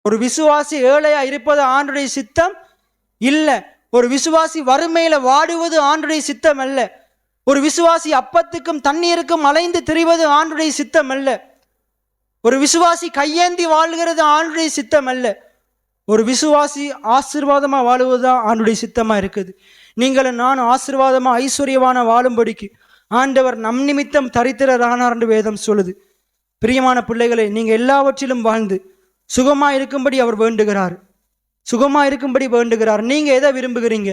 ஒரு விசுவாசி ஏழையா இருப்பது ஆண்டுடைய சித்தம் இல்லை. ஒரு விசுவாசி வறுமையில வாடுவது ஆண்டுடைய சித்தம் அல்ல. ஒரு விசுவாசி அப்பத்துக்கும் தண்ணீருக்கும் அலைந்து திரிவது ஆண்டுடைய சித்தம் அல்ல. ஒரு விசுவாசி கையேந்தி வாழ்கிறது ஆண்டுடைய சித்தம் அல்ல. ஒரு விசுவாசி ஆசீர்வாதமா வாழுவதுதான் ஆண்டுடைய சித்தமா இருக்குது. நீங்களும் நானும் ஆசீர்வாதமா ஐஸ்வர்யமான வாழும்படிக்கு ஆண்டவர் நம் நிமித்தம் தரித்திரரானார் என்று வேதம் சொல்லுது. பிரியமான பிள்ளைகளை, நீங்க எல்லாவற்றிலும் வாழ்ந்து சுகமா இருக்கும்படி அவர் வேண்டுகிறார். சுகமா இருக்கும்படி வேண்டுகிறார். நீங்க எதை விரும்புகிறீங்க?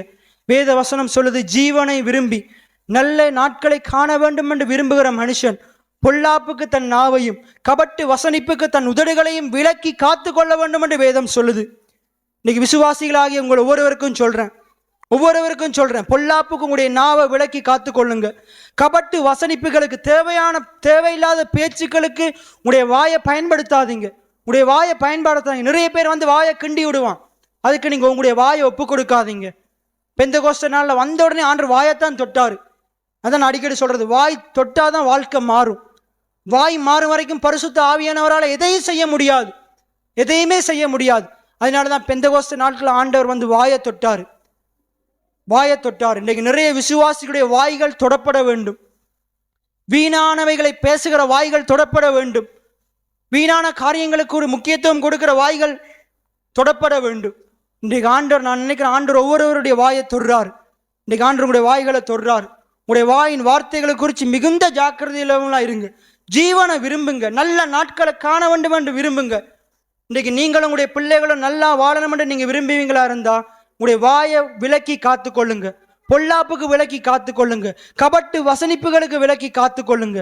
வேத வசனம் சொல்லுது, ஜீவனை விரும்பி நல்ல நாட்களை காண வேண்டும் என்று விரும்புகிற மனுஷன் பொல்லாப்புக்கு தன் நாவையும் கபட்டு வசனிப்புக்கு தன் உதடுகளையும் விலக்கி காத்து கொள்ள வேண்டும் என்று வேதம் சொல்லுது. இன்னைக்கு விசுவாசிகளாகிய உங்களை ஒவ்வொருவருக்கும் சொல்றேன், பொல்லாப்புக்கு உங்களுடைய நாவை விலக்கி காத்து கொள்ளுங்க. கபட்டு வசனிப்புகளுக்கு தேவையில்லாத பேச்சுக்களுக்கு உங்களுடைய வாயை பயன்படுத்தாதீங்க. உங்களுடைய வாயை பயன்படுத்தாதீங்க. நிறைய பேர் வந்து வாயை கிண்டி விடுவான். அதுக்கு நீங்க உங்களுடைய வாயை ஒப்பு கொடுக்காதீங்க. பெந்தகோஸ்தே நாளில் வந்த உடனே ஆண்டவர் வாயைத்தான் தொட்டாரு. அதான் அடிக்கடி சொல்றது, வாய் தொட்டாதான் வாழ்க்கை மாறும். வாய் மாறும் வரைக்கும் பரிசுத்த ஆவியானவரால் எதையும் செய்ய முடியாது, எதையுமே செய்ய முடியாது. அதனாலதான் பெந்தகோஸ்தே நாட்கள் ஆண்டவர் வந்து வாயை தொட்டார். இன்றைக்கு நிறைய விசுவாசிகளுடைய வாய்கள் தொடப்பட வேண்டும். வீணானவைகளை பேசுகிற வாய்கள் தொடப்பட வேண்டும். வீணான காரியங்களுக்கு ஒரு முக்கியத்துவம் கொடுக்கிற வாய்கள் தொடப்பட வேண்டும். இன்றைக்கு ஆண்டவர், நான் நினைக்கிறேன், ஆண்டவர் ஒவ்வொருவருடைய வாயை தொடுறார். இன்றைக்கு ஆண்டவருடைய வாய்களை தொடுறார். உங்களுடைய வாயின் வார்த்தைகளை குறித்து மிகுந்த ஜாக்கிரதையிலாம் இருங்க. ஜீவனை விரும்புங்க. நல்ல நாட்களை காண வேண்டும் என்று விரும்புங்க. இன்றைக்கு நீங்களும் உங்களுடைய பிள்ளைகளும் நல்லா வாழணும் என்று நீங்க விரும்புவீங்களா இருந்தா உங்களுடைய வாயை விலக்கி காத்து கொள்ளுங்க. பொல்லாப்புக்கு விலக்கி காத்து கொள்ளுங்க. கபட்டு வசனிப்புகளுக்கு விலக்கி காத்து கொள்ளுங்க.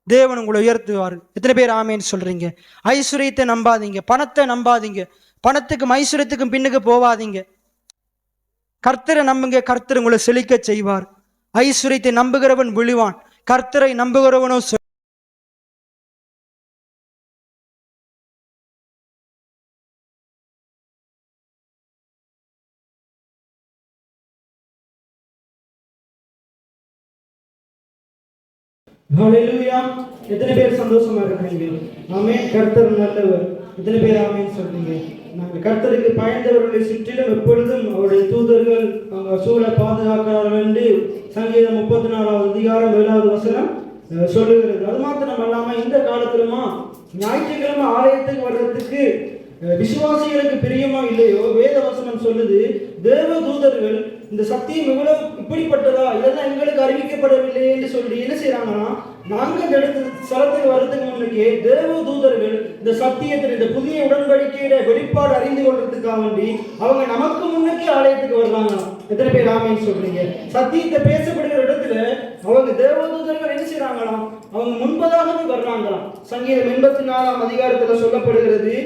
தேவன் உங்களை உயர்த்துவார். எத்தனை பேர் ஆமேன்னு சொல்றீங்க? ஐஸ்வர்யத்தை நம்பாதீங்க, பணத்தை நம்பாதீங்க. பணத்துக்கும் ஐஸ்வர்யத்துக்கும் பின்னுக்கு போவாதீங்க. கர்த்தரை நம்புங்க, கர்த்தர் உங்களை செழிக்க செய்வார். ஐஸ்வர்யத்தை நம்புகிறவன் விழுவான், கர்த்தரை நம்புகிறவனோ ஹல்லேலூயா. எத்தனை பேர் சந்தோஷமா இருக்கீங்க? ஆமென். கர்த்தர் நல்லவர். எத்தனை பேர் ஆமென் சொல்றீங்க? நாங்கள் கர்த்தருக்கு பயந்தவர்களை சுற்றிலும் எப்பொழுதும் அவருடைய தூதர்கள் அவங்க சூழ பாதுகாக்கிறார்கள் என்று சங்கீதம் 34வது அதிகாரம் 7வது வசனம் சொல்லுகிறது. அது மாத்திரம் இல்லாம இந்த காலத்திலுமா ஞாயிற்றுக்கிழமை ஆலயத்துக்கு வர்றதுக்கு விசுவாசிகளுக்கு பிரியமா இல்லையோ, வேத வசனம் சொல்லுது, தேவ தூதர்கள் இந்த சத்தியம் இவ்வளவு இப்படிப்பட்டதா, இதெல்லாம் எங்களுக்கு அறிவிக்கப்படவில்லை என்று சொல்லி என்ன செய்யறாங்கன்னா, நாங்க இந்த ஸ்தலத்துக்கு வர்றதுக்கு முன்னுக்கே தேவ தூதர்கள் இந்த சத்தியத்தில் இந்த புதிய உடன்படிக்கையிட வெளிப்பாடு அறிந்து கொள்றதுக்காக வேண்டி அவங்க நமக்கு முன்னுக்கே ஆலயத்துக்கு வர்றாங்க. எத்தனை பேர் ஆமென் சொல்றீங்க? சத்தியத்தை பேசப்படுகிற இடத்துல அவங்க தேவதூதர்கள் என்ன செய்யறாங்களாம், அவங்க முன்பதாகவே வர்றாங்களாம். சங்கீதம் 84ஆம் அதிகாரத்துல சொல்லப்படுகிறது,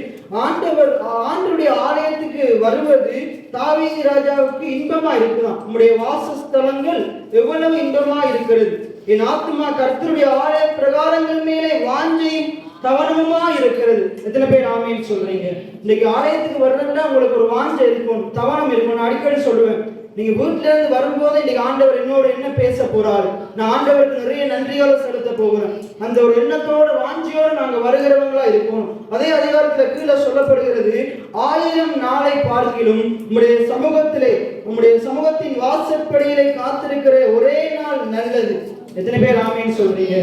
ஆண்டவருடைய ஆலயத்துக்கு வருவது தாவீது ராஜாவுக்கு இன்பமா இருக்குதான். நம்முடைய வாசஸ்தலங்கள் எவ்வளவு இன்பமா இருக்கிறது. என் ஆத்துமா கர்த்தருடைய ஆலய பிரகாரங்கள் மேலே வாஞ்சையும் தவனமுமா இருக்கிறது. எத்தனை பேர் ஆமென் சொல்றீங்க? இன்னைக்கு ஆலயத்துக்கு வர்றதுன்னா உங்களுக்கு ஒரு வாஞ்சை இருக்கும், தவனம் இருக்கும். நான் அடிக்கடி சொல்லுவேன், நீங்க வீட்டுல இருந்து வரும்போது இன்னைக்கு ஆண்டவர் என்னோட என்ன பேச போறாரு, நான் ஆண்டவருக்கு நிறைய நன்றியோட செலுத்த போகிறேன், அந்த ஒரு எண்ணத்தோட வாஞ்சியோடு நாங்க வருகிறவங்களா இருக்கணும். அதே அதிகாரத்துல கீழே சொல்லப்படுகிறது, 1000 நாளை பார்க்கிலும் உம்முடைய சமூகத்தின் வாசற்படியிலே காத்திருக்கிற ஒரே நாள் நல்லது. எத்தனை பேர் ஆமென் சொல்றீங்க?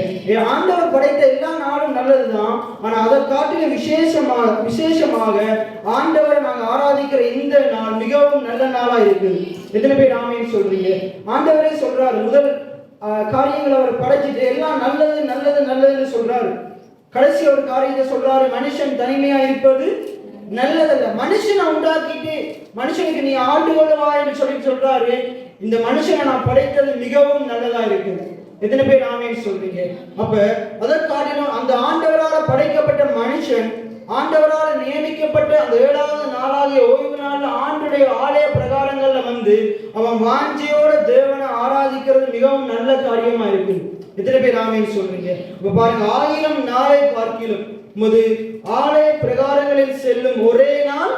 ஆண்டவர் படைத்த எல்லா நாளும் நல்லதுதான். ஆனா அதை காட்டிலும் விசேஷமாக ஆண்டவரை நாங்க ஆராதிக்கிற இந்த நாள் மிகவும் நல்ல நாளா இருக்குது. எத்தனை பேர் ஆமென் சொல்றீங்க? ஆண்டவரே சொல்றாரு, முதல் காரியங்கள் அவர் படைச்சிட்டு எல்லாம் நல்லது நல்லது நல்லதுன்னு சொல்றாரு. கடைசி ஒரு காரியத்தை சொல்றாரு, மனுஷன் தனிமையா இருப்பது நல்லதல்ல. மனுஷனை உண்டாக்கிட்டு மனுஷனுக்கு நீ ஆண்டு கொள்ளுவா என்று சொல்றாரு. இந்த மனுஷனை நான் படைத்தது மிகவும் நல்லதா இருக்குது. எத்தனை பேர் ஆமென் சொல்றீங்க? அப்ப அதற்காட்டிலும் அந்த ஆண்டவரால் படைக்கப்பட்ட மனுஷன், ஆண்டவரால் நியமிக்கப்பட்ட அந்த 7வது நாளாகிய ஓய்வு நாள்ல ஆண்டுடைய ஆலய பிரகாரங்கள்ல வந்து அவன் வாஞ்சியோட தேவனை ஆராதிக்கிறது மிகவும் நல்ல காரியமா இருக்கு. எத்தனை பேர் ஆமென் சொல்றீங்க? இப்ப பாருங்க, 1000 நாளை பார்க்கிலும் உமது ஆலய பிரகாரங்களில் செல்லும் ஒரே நாள்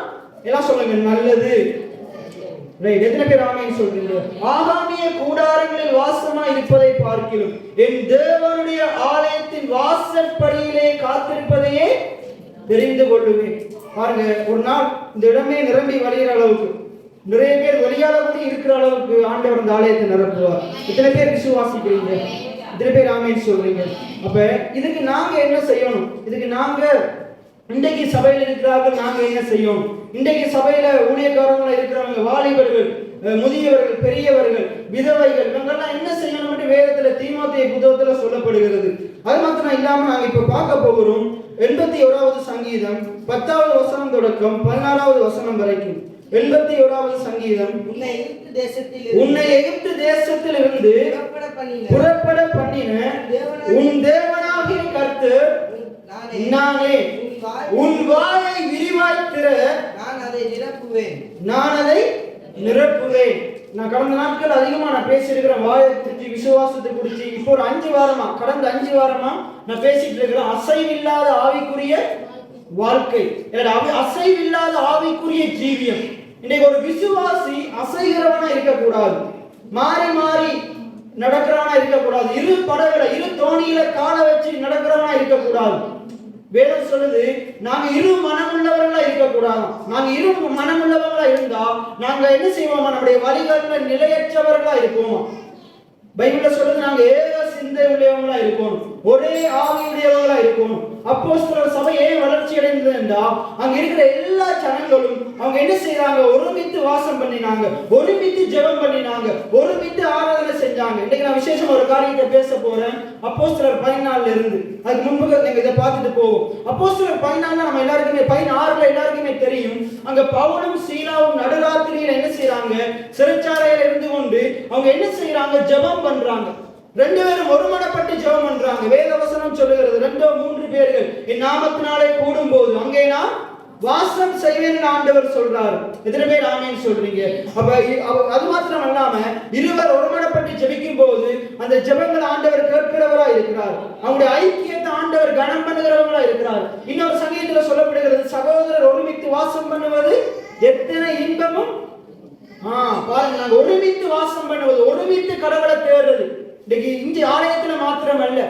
எல்லாம் சொல்லுங்க நல்லது. எத்தனை பேர் ஆமென் சொல்றீங்க? ஆகாமிய கூடாரங்களில் வாசமா இருப்பதை பார்க்கிலும் என் தேவனுடைய ஆலயத்தின் வாசற்படியிலே காத்திருப்பதையே தெரிந்து கொள்ளுவேன். பாருங்க, ஒரு நாள் இந்த இடமே நிரம்பி வழிகிற அளவுக்கு, நிறைய பேர் வெளியால கூட இருக்கிற அளவுக்கு ஆண்டவர் இந்த ஆலயத்தை நிரப்புவார். இத்தனை பேர் விசுவாசிக்கிறீங்க? இத்தனை பேர் ஆமேன்னு சொல்றீங்க? அப்ப இதுக்கு நாங்க என்ன செய்யணும்? இதுக்கு நாங்க இன்றைக்கு சபையில் இருக்கிறார்கள், நாங்க என்ன செய்யணும்? இன்றைக்கு சபையில ஊழியக்காரங்களா இருக்கிறவங்க, வாலிபர்கள், முதியவர்கள், பெரியவர்கள், விதவைகள், இவங்கெல்லாம் என்ன செய்யணும்? வேதத்துல தீமோத்தேயு புத்தகத்துல சொல்லப்படுகிறது. அது மாத்திரம் இல்லாம நாங்க இப்ப பார்க்க போகிறோம் 81வது சங்கீதம் 10வது வசனம் தொடக்கம் 16வது வசனம் வரைக்கும். 81வது சங்கீதம், உன்னை எகிப்து தேசத்திலிருந்து புறப்பட பண்ணின உன் தேவனாகிய கர்த்தர் நானே. உன் வாயை விரிவாய் திற, நான் அதை நிரப்புவேன். நான் கடந்த நாட்கள் அதிகமா நான் பேசியிருக்கிறேன் வாயை குறிச்சு, விசுவாசத்தை குறிச்சு. இப்போ ஒரு 5 வாரமா, கடந்த 5 வாரமா நான் பேசிட்டு இருக்கிறேன் அசைவில்லாத ஆவிக்குரிய வாழ்க்கை, அசைவில்லாத ஆவிக்குரிய ஜீவியம். இன்னைக்கு ஒரு விசுவாசி அசைகிறவனா இருக்கக்கூடாது, மாறி மாறி நடக்கிறவனா இருக்கக்கூடாது, இரு படகுல இரு தோணியில காலை வச்சு நடக்கிறவனா இருக்கக்கூடாது. வேதம் சொல்லுது, நாங்க இரு மனமுள்ளவர்களா இருக்கக்கூடாது. நாங்க இரு மனமுள்ளவர்களா இருந்தா நாங்க என்ன செய்வோமா? நம்முடைய வழிகளில் நிலையற்றவர்களா இருப்போம். பைபிள்ல சொல்லுது, நாங்க ஏக சிந்தை உடையவங்களா இருக்கணும், ஒரே ஆவியுடையவங்களா இருக்கணும். அப்போஸ்தலர் சபை ஏன் வளர்ச்சி அடைந்தது என்றால், அங்க இருக்கிற எல்லா ஜனங்களும் அவங்க என்ன செய்யறாங்க? ஒருமித்து வாசம் பண்ணினாங்க, ஒருமித்து ஜெபம் பண்ணினாங்க, ஒருமித்து ஆராதனை செஞ்சாங்க. இன்னைக்கு நான் விசேஷமா ஒரு காரியத்தை பேச போறேன். அப்போஸ்தலர் 14 இருந்து, அதுக்கு முன்பு நீங்க இதை பார்த்துட்டு போவோம். அப்போஸ்தலர் 14 நம்ம எல்லாருக்குமே, 16 எல்லாருக்குமே தெரியும். அங்க பவுலும் சீலாவும் நடுராத்திரியில என்ன செய்யறாங்க? சிறைச்சாலையில இருந்து கொண்டு அவங்க என்ன செய்யறாங்க? ஜெபம் பண்றாங்க. 2 பேரும் ஒருமனப்பட்டு ஜெபம் பண்றாங்க. வேதவசனம் சொல்லுகிறது, 2-3 பேர்கள் என் நாமத்தினாலே கூடும்போது அங்கே நான் வாசம் செய்வேன் ஆண்டவர் சொல்றாரு. எத்தனை பேர் ஆமேன்னு சொல்றீங்க? அப்ப அது மாத்திரம் அல்லாம இருவர் ஒருமனப்பட்டு ஜெபிக்கும் போது அந்த ஜெபங்கள் ஆண்டவர் கேட்கிறவரா இருக்கிறார். அவங்களுடைய ஐக்கியத்தை ஆண்டவர் கனம் பண்ணுகிறவங்களா இருக்கிறார். இன்னொரு சங்கீதத்துல சொல்லப்படுகிறது, சகோதரர் ஒருமித்து வாசம் பண்ணுவது எத்தனை இன்பமும். பாருங்க, நாங்க ஒருமித்து வாசம் பண்ணுவது, ஒருமித்து கடவுளை தேடுறது. இன்னைக்கு இங்க ஆலயத்துல மாத்திரம் அல்ல,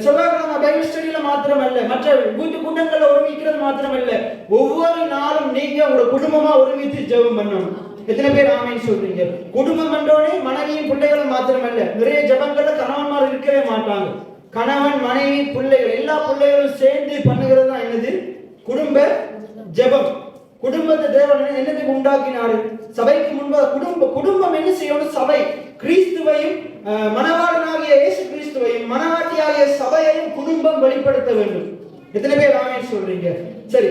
செவ்வாய்க்கிழமை பைபிள் ஸ்டடியில மாத்திரம் அல்ல, மற்ற வீட்டு குடும்பங்கள்ல ஒருமிக்கிறது மாத்திரம் அல்ல, ஒவ்வொரு நாளும் நீங்க உங்க குடும்பமா ஒருமித்து ஜெபம் பண்ணணும். எத்தனை பேர் ஆமேன்னு சொல்றீங்க? குடும்பம் என்றோனே மனைவியும் பிள்ளைகளும் மாத்திரம் அல்ல, நிறைய ஜெபங்கள்ல கணவன்மார் இருக்கவே மாட்டாங்க. கணவன், மனைவி, பிள்ளைகள், எல்லா பிள்ளைகளும் சேர்ந்து பண்ணுகிறது தான் என்னது? குடும்ப ஜெபம். குடும்பத்தை தேவன் என்னதுக்கு உண்டாக்கினாரு? சபைக்கு முன்பாக குடும்பம் என்ன செய்யணும்? சபை கிறிஸ்துவையும் மணவாளனாகிய இயேசு கிறிஸ்துவையும் மணவாட்டியாகிய சபையையும் குடும்பம் வெளிப்படுத்த வேண்டும். எத்தனை பேர் ஆமென் சொல்றீங்க? சரி,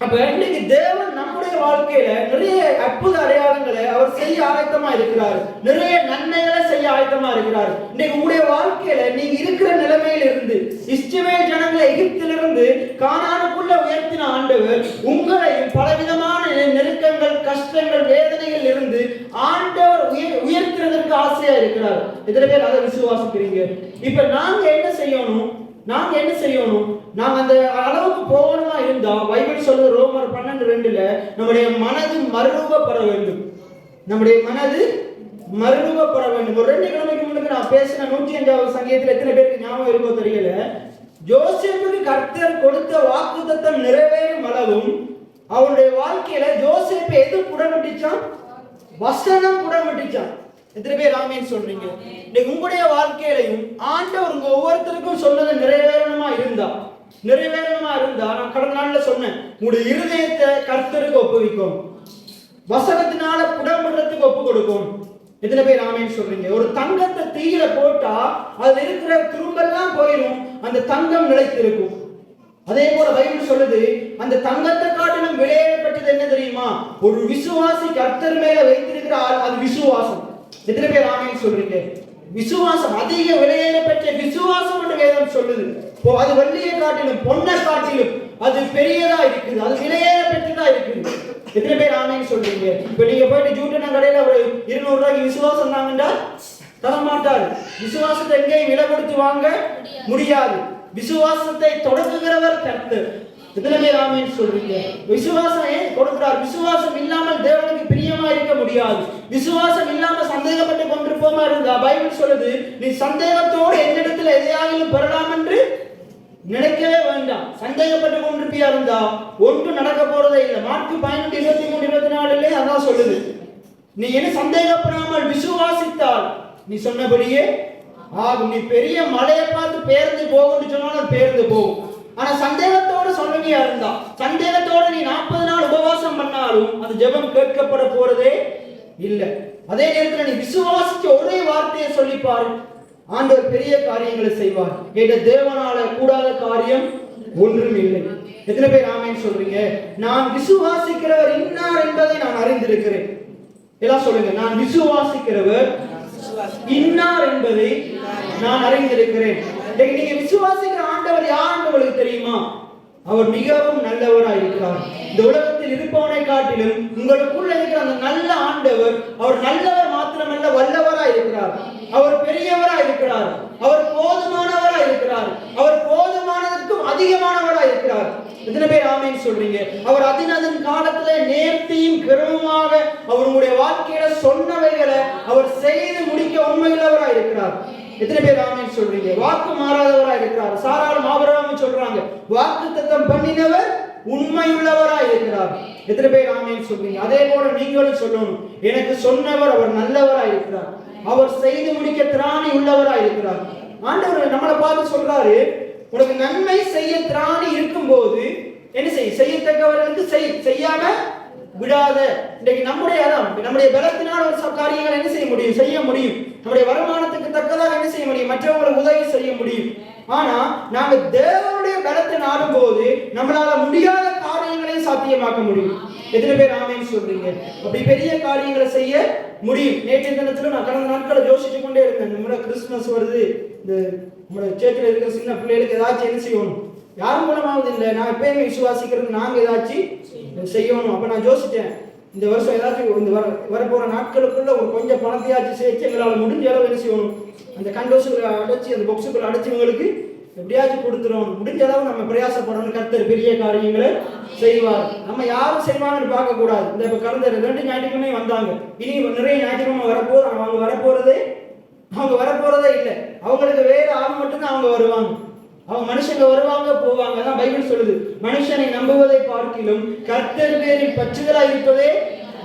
அப்ப இன்னைக்கு தேவன் நம்முடைய வாழ்க்கையில நிறைய அற்புத அடையாளங்களை அவர் செய்ய ஆயத்தமா இருக்கிறார், நிறைய நன்மைகளை செய்ய ஆயத்தமா இருக்கிறார். இன்னைக்கு உங்களுடைய வாழ்க்கையில நீங்க இருக்கிற நிலைமையில இருந்து, இஸ்ரவேல் ஜனங்களை எகிப்திலிருந்து கானானுக்குள்ள உயர்த்தின ஆண்டவர் உங்களையும் பலவிதமான நெருக்கங்கள், கஷ்டங்கள், வேதனைகள் இருந்து ஆண்டவர் உயர்த்துறதற்கு ஆசையா இருக்கிறார். எத்தனை பேர் அதை விசுவாசிக்கிறீங்க? இப்ப நாங்க என்ன செய்யணும்? நாங்க அந்த அளவுக்கு போகணுமா இருந்தா, பைபிள் சொல்லுது ரோமர் 12:2 நம்முடைய மனது மறுரூபப்பட வேண்டும். நம்முடைய மனது மறுரூபப்பட வேண்டும். ஒரு 2 கிழமைக்கு முன்னுக்கு நான் பேசின 105வது சங்கீதத்தில் எத்தனை பேருக்கு ஞாபகம் இருக்கோ தெரியல, யோசேப்புக்கு கர்த்தர் கொடுத்த வாக்குத்தத்தம் நிறைவேறும் அளவும் அவருடைய வாழ்க்கையில யோசேப்பு எது புடமிட்டுச்சான்? வசனம் புடமிட்டுச்சான். எத்தனை பேர் ஆமேன்னு சொல்றீங்க? இன்னைக்கு உங்களுடைய வாழ்க்கையிலையும் ஆண்டவர் உங்க ஒவ்வொருத்தருக்கும் சொன்னது நிறைவேறணுமா இருந்தா, நான் கடந்த நாள்ல சொன்னேன், உங்களுடைய இருதயத்தை கர்த்தருக்கு ஒப்புவிக்கும், வசனத்தினால புடமிடுறதுக்கு ஒப்பு கொடுக்கும். எத்தனை பேர் ஆமேன்னு சொல்றீங்க? ஒரு தங்கத்தை தீயில போட்டா அதுல இருக்கிற துரும்பெல்லாம் போயிடும், அந்த தங்கம் நிலைத்திருக்கும். அதே போல பைபிள் சொல்லுது, அந்த தங்கத்தை காட்டிலும் விலையேறப்பட்டது என்ன தெரியுமா? ஒரு விசுவாசி கர்த்தர் மேல வைத்திருக்கிற அது விசுவாசம். எத்தனை பேர் ஆமென் சொல்றீங்க? விசுவாசம் அதிக விலையேற பெற்ற விசுவாசம் என்று வேதம் சொல்லுது. அது வெள்ளியை காட்டிலும் பொன்னை காட்டிலும் அது பெரியதா இருக்குது, அது விலையேற பெற்றதா இருக்குது. எத்தனை பேர் ஆமென் சொல்றீங்க? இப்ப நீங்க போயிட்டு ஜூட்டன கடையில ஒரு 200 ரூபாய்க்கு விசுவாசம் தாங்கண்டா தர மாட்டாரு. விசுவாசத்தை எங்கேயும் விலை கொடுத்து வாங்க முடியாது. விசுவாசத்தை தொடங்குகிறவர் கர்த்தர். எத்தனை பேர் ஆமென் சொல்றீங்க? விசுவாசம் ஏன் கொடுக்கிறார்? விசுவாசம் இல்லாமல் தேவனுக்கு பிரியமா இருக்க முடியாது. விசுவாசம் இல்லாம சந்தேகப்பட்டு கொண்டிருப்போமா இருந்தா, பைபிள் சொல்லுது, நீ சந்தேகத்தோடு என்னிடத்தில் எதையாகிலும் பெறலாம் என்று நினைக்கவே வேண்டாம். சந்தேகப்பட்டு கொண்டிருப்பியா இருந்தா ஒன்றும் நடக்க போறதே இல்லை. மார்க்கு 12:23-24 அதான் சொல்லுது. நீ என்ன சந்தேகப்படாமல் விசுவாசித்தால் நீ சொன்னபடியே ஆகும். நீ பெரிய மலையை பார்த்து பேர்ந்து போகும்னு சொன்னாலும் பேர்ந்து போகும். ஆனா சந்தேகத்தோட சொல்லுவியா இருந்தா, சந்தேகத்தோட நீ 40 நாள் உபவாசம் பண்ணாலும் அந்த ஜெபம் கேட்கப்பட போறதே இல்லை. அதே நேரத்தில் நீ விசுவாசிச்ச ஒரே வார்த்தையை சொல்லிப்பாரு, ஆண்டவர் பெரிய காரியங்களை செய்வார். கேட்ட தேவனால கூடாத காரியம் ஒன்றும் இல்லை. எத்தனை பேர் ஆமென் சொல்றீங்க? நான் விசுவாசிக்கிறவர் இன்னார் என்பதை நான் அறிந்திருக்கிறேன். எல்லாம் சொல்லுங்க, நான் விசுவாசிக்கிறவர் இன்னார் என்பதை நான் அறிந்திருக்கிறேன். நீங்க விசுவாசிக்கிற ஆண்டவர் யார் உங்களுக்கு தெரியுமா? அவர் மிகவும் நல்லவராய் இருக்கிறார். இந்த உலகத்தில் இருப்பவனை காட்டிலும் உங்களுக்குள்ள இருக்கிற அந்த நல்ல ஆண்டவர், அவர் நல்லவர் மாத்திரமல்ல, வல்லவராய் இருக்கிறார். அவர் பெரியவராய் இருக்கிறார். அவர் போதுமானவராய் இருக்கிறார். அவர் போதுமானதற்கும் அதிகமானவராய் இருக்கிறார். எத்தனை பேர் ஆமென் சொல்றீங்க? அவர் அதன் காலத்திலே நேர்த்தியும் கிரமமாக அவருடைய வாழ்க்கையில சொன்னவைகளை அவர் செய்து முடிக்க உண்மையுள்ளவராய் இருக்கிறார். எத்தனை பேர் ஆமென் சொல்றீங்க? வாக்கு மாறாதவராய் இருக்கிறார். சாராளும் ஆபிரகாமும் சொல்றாங்க, வாக்குத்தத்தம் பண்ணினவர் உண்மையுள்ளவராய் இருக்கிறார். எத்தனை பேர் ஆமென் சொல்றீங்க? அதே போல நீங்களும் சொல்லணும், எனக்கு சொன்னவர் அவர் நல்லவராய் இருக்கிறார். அவர் செய்து முடிக்க திராணி உள்ளவராய் இருக்கிறார். ஆண்டவர் நம்மளை பார்த்து சொல்றாரு, உனக்கு நன்மை செய்ய திராணி இருக்கும் போது என்ன செய்யத்தக்கவர்களுக்கு செய்யாம விடாத. இன்னைக்கு நம்முடைய பலத்தினால் ஒரு காரியங்கள் என்ன செய்ய முடியும். நம்முடைய வருமானத்துக்கு தக்கதாக என்ன செய்ய முடியும், மற்றவங்களுக்கு உதவி செய்ய முடியும். ஆனா நாங்க தேவனுடைய பலத்தை நாடும் போது நம்மளால முடியாத காரியங்களை சாத்தியமாக்க முடியும். எத்தனை பேர் ஆமென் சொல்றீங்க? அப்படி பெரிய காரியங்களை செய்ய முடியும். நேற்றைய தினத்துல நான் கடந்த நாட்களை யோசிச்சு கொண்டே இருந்தேன். நம்மளோட கிறிஸ்துமஸ் வருது, இந்த நம்மளோட சேர்ச்சில் இருக்கிற சின்ன பிள்ளைகளுக்கு ஏதாச்சும் என்ன செய்யணும், யாரும் மூலமாவது இல்லை, நான் எப்பயுமே விசுவாசிக்கிறது நாங்க ஏதாச்சும் செய்யணும். அப்ப நான் யோசிச்சேன், இந்த வருஷம் ஏதாச்சும் இந்த வரப்போற நாட்களுக்குள்ள ஒரு கொஞ்சம் பணத்தையாச்சும் சேர்த்து எங்களால் முடிஞ்ச அளவு என்ன செய்யணும், அந்த கண்டோஸுகளை அடைச்சி அந்த பாக்ஸுக்குள்ள அடைச்சவங்களுக்கு எப்படியாச்சும் கொடுத்துரும். முடிஞ்ச அளவு நம்ம பிரயாசப்படணும். கர்த்தர் பெரிய காரியங்களை செய்வார். நம்ம யாரும் செய்வாங்கன்னு பார்க்க கூடாது. இந்த இப்ப கடந்த 2 ஞாயிற்றுக்கிழமை வந்தாங்க, இனி நிறைய ஞாயிற்றுக்கிழமை வரப்போது. அவங்க வரப்போறதே இல்லை. அவங்களுக்கு வேற ஆள் மட்டும்தான் அவங்க வருவாங்க. அவங்க மனுஷங்க வருவாங்க போவாங்க. அதான் பைபிள் சொல்லுது, மனுஷனை நம்புவதை பார்க்கிலும் கர்த்தர் பேரில் பற்றுதலா இருப்பதே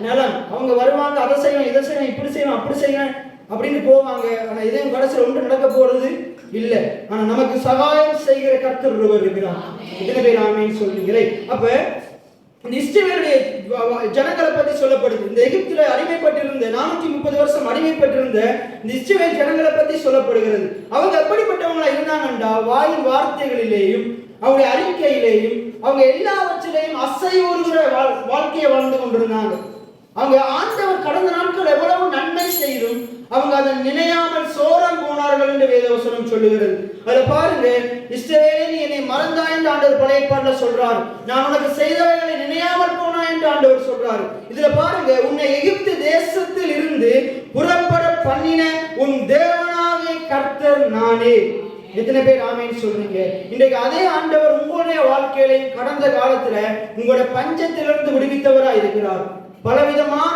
நலம். அவங்க வருவாங்க, அதை செய்வேன், இதை செய்வேன், இப்படி செய்வேன், அப்படி செய்வேன் அப்படின்னு போவாங்க. ஆனா இதையும் கடைசியில் ஒன்று நடக்க போறது இல்லை. ஆனா நமக்கு சகாயம் செய்கிற கர்த்தர் ஒருவர் இருக்கிறார். எத்தனை பேர் ஆமென் சொல்றீங்களே? அப்ப இந்த இஸ்ரவேலுடைய ஜனங்களை பத்தி சொல்லப்படுது. இந்த எகிப்துல அடிமைப்பட்டிருந்த 430 வருஷம் அடிமைப்பட்டிருந்த இந்த இஸ்ரவேல் ஜனங்களை பத்தி சொல்லப்படுகிறது. அவங்க எப்படிப்பட்டவங்களா இருந்தாங்கன்றா, வாயின் வார்த்தைகளிலேயும் அவங்களுடைய அறிக்கையிலேயும் அவங்க எல்லாவற்றிலையும் அசைவுறுகிற வாழ்க்கையை வாழ்ந்து கொண்டிருந்தாங்க. அவங்க ஆண்டவர் கடந்த நாட்கள் எவ்வளவு நன்மை செய்தும் அவங்க அதை நினையாமல் சோரம் போனார்கள் என்று வேதவசனம் சொல்லுகிறது. அதை பாருங்க, இஸ்ரவேலே நீ என்னை மறந்தாய் என்று ஆண்டவர் பழைய ஏற்பாட்டுல சொல்றார். நான் உனக்கு செய்தவைகளை நினையாமல் போனாய் என்று ஆண்டவர் சொல்றாரு. இதுல பாருங்க, உன்னை எகிப்து தேசத்தில் இருந்து புறப்பட பண்ணின உன் தேவனாகிய கர்த்தர் நானே. எத்தனை பேர் ஆமென் சொல்றீங்க? இன்றைக்கு அதே ஆண்டவர் உங்களுடைய வாழ்க்கையிலையும் கடந்த காலத்துல உங்களோட பஞ்சத்திலிருந்து விடுவித்தவரா இருக்கிறார். பலவிதமான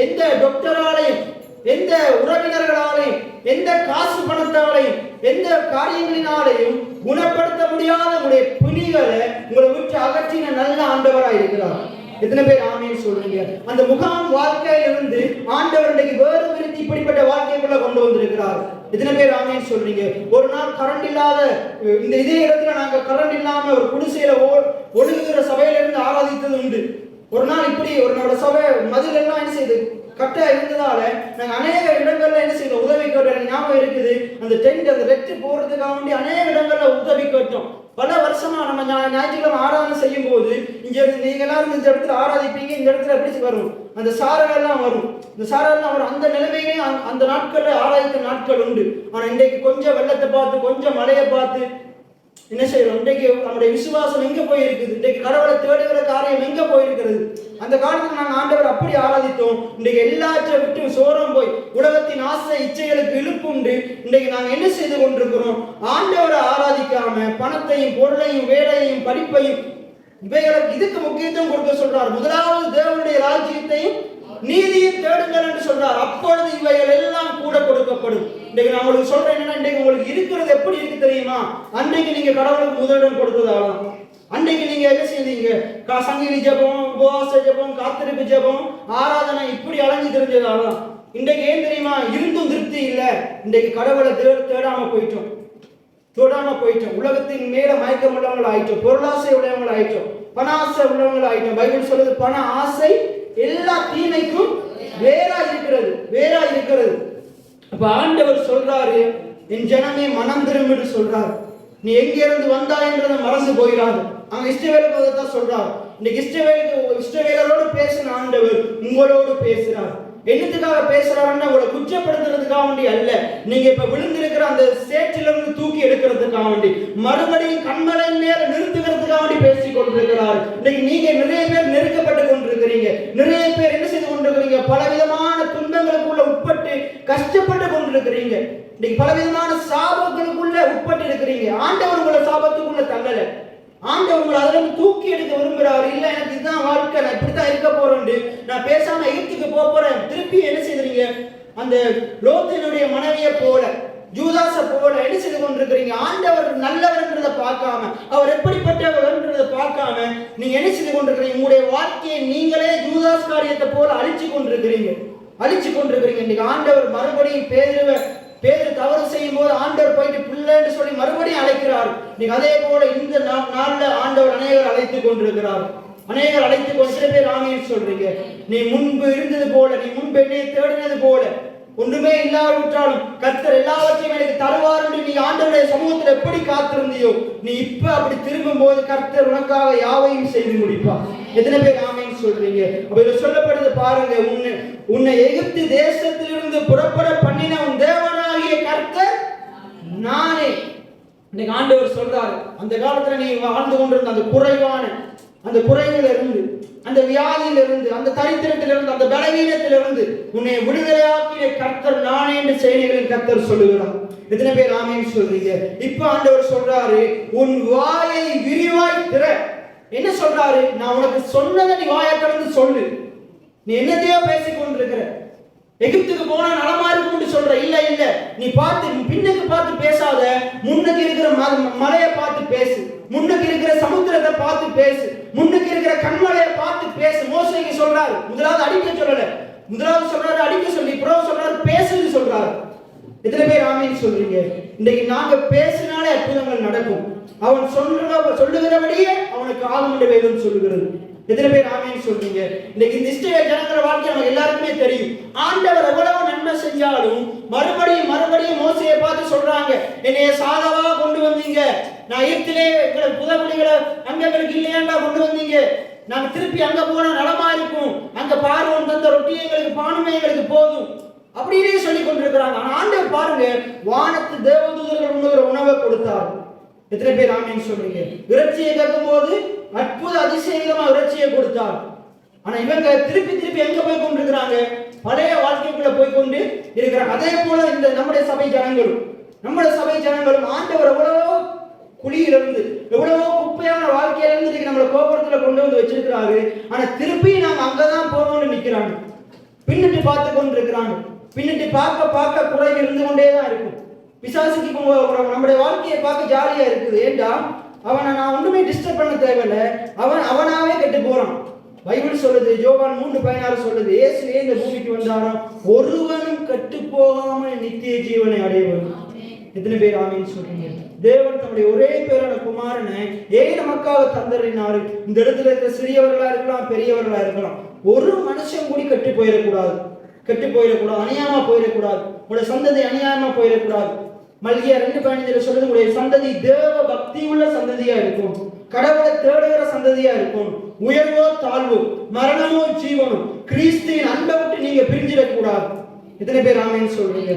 எந்த டாக்டராலையும், எந்த உறவினர்களாலையும், எந்த காசு பணத்தாலையும், எந்த காரியங்களினாலையும் குணப்படுத்த முடியாத உங்களுடைய பிணிகளை உங்களை விட்டு அகற்றின நல்ல ஆண்டவராக இருக்கிறார். எத்தனை பேர் ஆமென் சொல்றீங்க? அந்த முகாம் வாழ்க்கையிலிருந்து ஆண்டவர் இன்றைக்கு வேறு விருத்தி இப்படிப்பட்ட வாழ்க்கைக்குள்ள கொண்டு வந்திருக்கிறார். எத்தனை பேர் ஆமென் சொல்றீங்க? ஒரு நாள் கரண்ட் இல்லாத இதே இடத்துல நாங்க கரண்ட் இல்லாம ஒரு குடிசையில ஒழுகுகிற சபையில இருந்து ஆராதித்தது உண்டு. ஒரு நாள் இப்படி ஒரு சபை மதில் எல்லாம் என்ன செய்யுது, கட்டா இருந்ததால நாங்க அநேக இடங்கள்ல என்ன செய்யணும், உதவி கேட்டோம். ஞாபகம் இருக்குது, அந்த டென்ட் அந்த ரெட்டு போறதுக்காக வேண்டி அநேக இடங்கள்ல உதவி கேட்டோம். பல வருஷமா நம்ம ஞாயிற்றுக்கிழமை ஆராதனை செய்யும் போது இங்க இருந்து நீங்க எல்லாரும் இந்த இடத்துல ஆராதிப்பீங்க, இந்த இடத்துல எப்படி வரும், அந்த சாரங்கள்லாம் வரும், இந்த சாரங்கள்லாம் வரும். அந்த நிலைமையிலேயே அந்த நாட்கள்ல ஆராதித்த நாட்கள் உண்டு. ஆனா இன்றைக்கு கொஞ்சம் வெள்ளத்தை பார்த்து, கொஞ்சம் மழையை பார்த்து என்ன செய்யறோம்? இன்றைக்கு நம்முடைய விசுவாசம் எங்க போயிருக்குது? இன்றைக்கு கடவுளை தேடுகிற காரியம் எங்க போயிருக்கிறது? அந்த காலத்துல நாங்கள் ஆண்டவர் அப்படி ஆராதித்தோம். இன்றைக்கு எல்லாற்றை விட்டு சோரம் போய் உலகத்தின் ஆசை இச்சைகளுக்கு இழுப்புண்டு இன்றைக்கு நாங்கள் என்ன செய்து கொண்டிருக்கிறோம்? ஆண்டவரை ஆராதிக்காம பணத்தையும் பொருளையும் வேலையையும் படிப்பையும் இவைகளுக்கு இதுக்கு முக்கியத்துவம் கொடுக்க சொல்றார். முதலாவது தேவனுடைய ராஜ்யத்தையும் நீதியை தேடுங்கள் என்று சொல்றார். அப்பொழுது இவைகள் எல்லாம் கூட கொடுக்கப்படும். இன்னைக்கு நான் உங்களுக்கு சொல்றேன் என்னன்னா, இன்னைக்கு உங்களுக்கு இருக்கிறது எப்படி இருக்கு தெரியுமா? அன்றைக்கு நீங்க கடவுளுக்கு முதலிடம் கொடுத்ததால, அன்றைக்கு நீங்க என்ன செய்தீங்க? சங்கிலி ஜெபம், உபவாச ஜெபம், காத்திருப்பு ஜெபம், ஆராதனை இப்படி அலைஞ்சு தெரிஞ்சதால இன்றைக்கு ஏன் தெரியுமா? இருந்தும் திருப்தி இல்லை. இன்றைக்கு கடவுளை தேடாம போயிட்டோம். உலகத்தின் மேல மயக்கம் உள்ளவங்கள் ஆயிட்டோம், பொருளாசை உள்ளவங்கள் ஆயிட்டோம், பண ஆசை உள்ளவங்கள் ஆயிட்டோம். பைபிள் சொல்லுது, பண ஆசை எல்லா தீமைக்கும் வேறா இருக்கிறது. அப்ப ஆண்டவர் சொல்றாரு, என் ஜனமே மனம் திரும்புன்னு சொல்றாரு. நீ எங்க இருந்து வந்தாய் என்றதை மறந்து போயிடாது. அங்க இஸ்ரவேலுக்கு அதைத்தான் சொல்றார். இன்னைக்கு இஸ்ரவேலரோடு பேசின ஆண்டவர் உங்களோடு பேசுறார். என்னத்துக்காக பேசுறாருன்னா, உங்களை குற்றப்படுத்துறதுக்காக வேண்டி அல்ல. நீங்க இப்ப விழுந்திருக்கிற அந்த சேற்றிலிருந்து தூக்கி எடுக்கிறதுக்காக வேண்டி, மறுபடியும் கண்மலை மேல நிறுத்துகிறதுக்காக வேண்டி பேசிக் கொண்டிருக்கிறார். இன்னைக்கு நீங்க நிறைய பேர் நெருக்கப்பட்டு கொண்டிருக்கிறீங்க. நிறைய பேர் என்ன செய்து கொண்டிருக்கிறீங்க? பலவிதமான துன்பங்களுக்குள்ள உட்பட்டு கஷ்டப்பட்டு கொண்டிருக்கிறீங்க. இன்னைக்கு பலவிதமான சாபங்களுக்குள்ள உட்பட்டு இருக்கிறீங்க. ஆண்டவர் உங்களை சாபத்துக்குள்ள தள்ளல. ஆண்டவர் உங்களை அதிலிருந்து தூக்கி எடுக்க விரும்புகிறார். இல்ல, எனக்கு இதுதான் வாழ்க்கை, நான் இப்படித்தான் இருக்க போறேன், நான் பேசாம எகிப்துக்கு போறேன். திருப்பி என்ன செய்யறீங்க? அந்த லோத்தினுடைய மனைவியை போல, ஜூதாச போல என்ன செய்து கொண்டிருக்கிறீங்க? ஆண்டவர் நல்லவர் என்றதை பார்க்காம, அவர் எப்படிப்பட்டவர் என்றதை பார்க்காம நீங்க என்ன செய்து கொண்டிருக்கிறீங்க? உங்களுடைய வாழ்க்கையை நீங்களே ஜூதாஸ் காரியத்தை போல அழிச்சு கொண்டிருக்கிறீங்க. இன்னைக்கு ஆண்டவர் மறுபடியும் பேதுரு தவறு செய்யும் போது ஆண்டவர் போயிட்டு பிள்ளைன்னு சொல்லி மறுபடியும் அழைக்கிறார். நீங்க அதே போல இந்த நாள்ல ஆண்டவர் அநேகர் அழைத்துக் கொண்டிருக்கிறார். சில பேர் ஆமீன் சொல்றீங்க. நீ முன்பு இருந்தது போல, நீ முன்பு என்னை தேடினது போல, ஒன்றுமே இல்லாவிட்டாலும் கர்த்தர் எல்லாவற்றையும் எனக்கு தருவார் என்று நீ ஆண்டவருடைய சமூகத்தில் எப்படி காத்திருந்தியோ, நீ இப்ப அப்படி திரும்பும் போது கர்த்தர் உனக்காக யாவையும் செய்து முடிப்பார். எத்தனை பேர் ஆமீன் சொல்றீங்க? அப்ப இதுல சொல்லப்படுது பாருங்க, உன்னை எகிப்து தேசத்திலிருந்து புறப்பட பண்ணின உன் தேவனாகிய கர்த்தர் நானே. இன்னைக்கு ஆண்டவர் சொல்றாரு, அந்த காலத்துல நீ வாழ்ந்து கொண்டிருந்த அந்த குறைவிலிருந்து, அந்த வியாதியிலிருந்து, அந்த தரித்திரத்திலிருந்து, அந்த பலவீனத்திலிருந்து உன்னை விடுதலையாக்கிய கர்த்தர் நானே என்று செய்திகளின் கர்த்தர் சொல்லுகிறார். எத்தனை பேர் ஆமீன் சொல்றீங்க? இப்ப ஆண்டவர் சொல்றாரு, உன் வாயை விரிவாய் திற. என்ன சொல்றாரு? நான் உனக்கு சொன்னதை நீ வாயை திறந்து சொல்லு. நீ என்னத்தையோ பேசிக் கொண்டிருக்கிற, எகிப்துக்கு போனா நலமா இருக்கும்னு சொல்ற. இல்ல, நீ பின்னுக்கு பார்த்து பேசாத. முன்னுக்கு இருக்கிற மலையை பார்த்து பேசு, முன்னுக்கு இருக்கிற சமுத்திரத்தை பார்த்து பேசு, முன்னுக்கு இருக்கிற கண்மலையை பார்த்து பேசு. மோசேக்கு சொல்றாரு, முதலாவது அடிக்க சொல்லல, முதலாவது சொல்றாரு அடிக்க சொல்லி, பிறகு சொல்றாரு பேசுன்னு சொல்றாரு. எத்தனை பேர் ஆமீன் சொல்றீங்க? இன்னைக்கு நாங்க பேசினாலே அற்புதங்கள் நடக்கும். அவன் சொல்லுகிறபடியே அவனுக்கு ஆகும் என்று வேதம் சொல்லுகிறது. எத்தனை பேர் ஆமீன் சொல்றீங்க? இன்னைக்கு இந்த இஸ்ரவேல் ஜனங்கள வாழ்க்கை நமக்கு எல்லாருக்குமே தெரியும். ஆண்டவர் எவ்வளவு நன்மை செஞ்சாலும் மறுபடியும் மோசேயை பார்த்து சொல்றாங்க, என்னைய சாதவா கொண்டு வந்தீங்க, நான் எகிப்திலே எங்களுக்கு புதகுலிகளை அங்களுக்கு இல்லையாண்டா கொண்டு வந்தீங்க, நாங்க திருப்பி அங்க போனா நலமா இருக்கும், அங்க பார்வோன் தந்த ரொட்டி எங்களுக்கு பானுமே எங்களுக்கு போதும் அப்படியே சொல்லி கொண்டிருக்கிறாங்க. ஆனா ஆண்டவர் பாருங்க, வானத்து தேவதூதர்கள் உண்ணுகிற உணவை கொடுத்தார். எத்தனை பேர் ஆமீன் சொல்றீங்க? இறைச்சியை கேட்கும் போது அற்புத அதிசயமா இறைச்சியை கொடுத்தார். ஆனா இவங்க திருப்பி எங்க போய் கொண்டிருக்கிறாங்க? பழைய வாழ்க்கைக்குள்ள போய் கொண்டு இருக்கிறாங்க. அதே போல இந்த நம்முடைய சபை ஜனங்களும் ஆண்டவர் எவ்வளவோ குழியிலிருந்து, எவ்வளவோ குப்பையான வாழ்க்கையிலிருந்து நம்மளை கோபுரத்துல கொண்டு வந்து வச்சிருக்கிறாரு. ஆனா திருப்பி நாங்க அங்கதான் போகணும்னு நிக்கிறாங்க. பின்னிட்டு பார்த்து கொண்டிருக்கிறாங்க. பின்னிட்டு பார்க்க குறைவு இருந்து கொண்டேதான் இருக்கும். பிசாசுக்கு நம்முடைய வாழ்க்கையை பார்க்க ஜாலியா இருக்குது. ஏண்டா அவனை நான் ஒன்றுமே டிஸ்டர்ப் பண்ண தேவையில்லை, அவனாவே கெட்டு போறான். பைபிள் சொல்லுது, யோவான் 3:16 சொல்லுது, இயேசுவே இந்த பூமிக்கு வந்தாராம், ஒருவனும் கெட்டு போகாமல் நித்திய ஜீவனை அடையவன். எத்தனை பேர் ஆமீன் சொல்றீங்க? தேவன் தம்முடைய ஒரே பேரான குமாரனை ஏன் நமக்காக தந்தறினாரு. இந்த இடத்துல இருக்கிற சிறியவர்களா இருக்கலாம், பெரியவர்களா இருக்கலாம், ஒரு மனுஷன் கூடி கெட்டு போயிடக்கூடாது, அநியாயமா போயிடக்கூடாது, உங்களுடைய சந்ததி அநியாயமா போயிடக்கூடாது. மல்கியா 2:15 சொல்லுது, உங்களுடைய சந்ததி தேவ பக்தி உள்ள சந்ததியா இருக்கும், கடவுளை தேடுகிற சந்ததியா இருக்கும். உயர்வோ தாழ்வோ, மரணமோ ஜீவனோ, கிறிஸ்துவின் அன்பை விட்டு நீங்க பிரிஞ்சிடக்கூடாது. எத்தனை பேர் ஆமீன் சொல்றீங்க?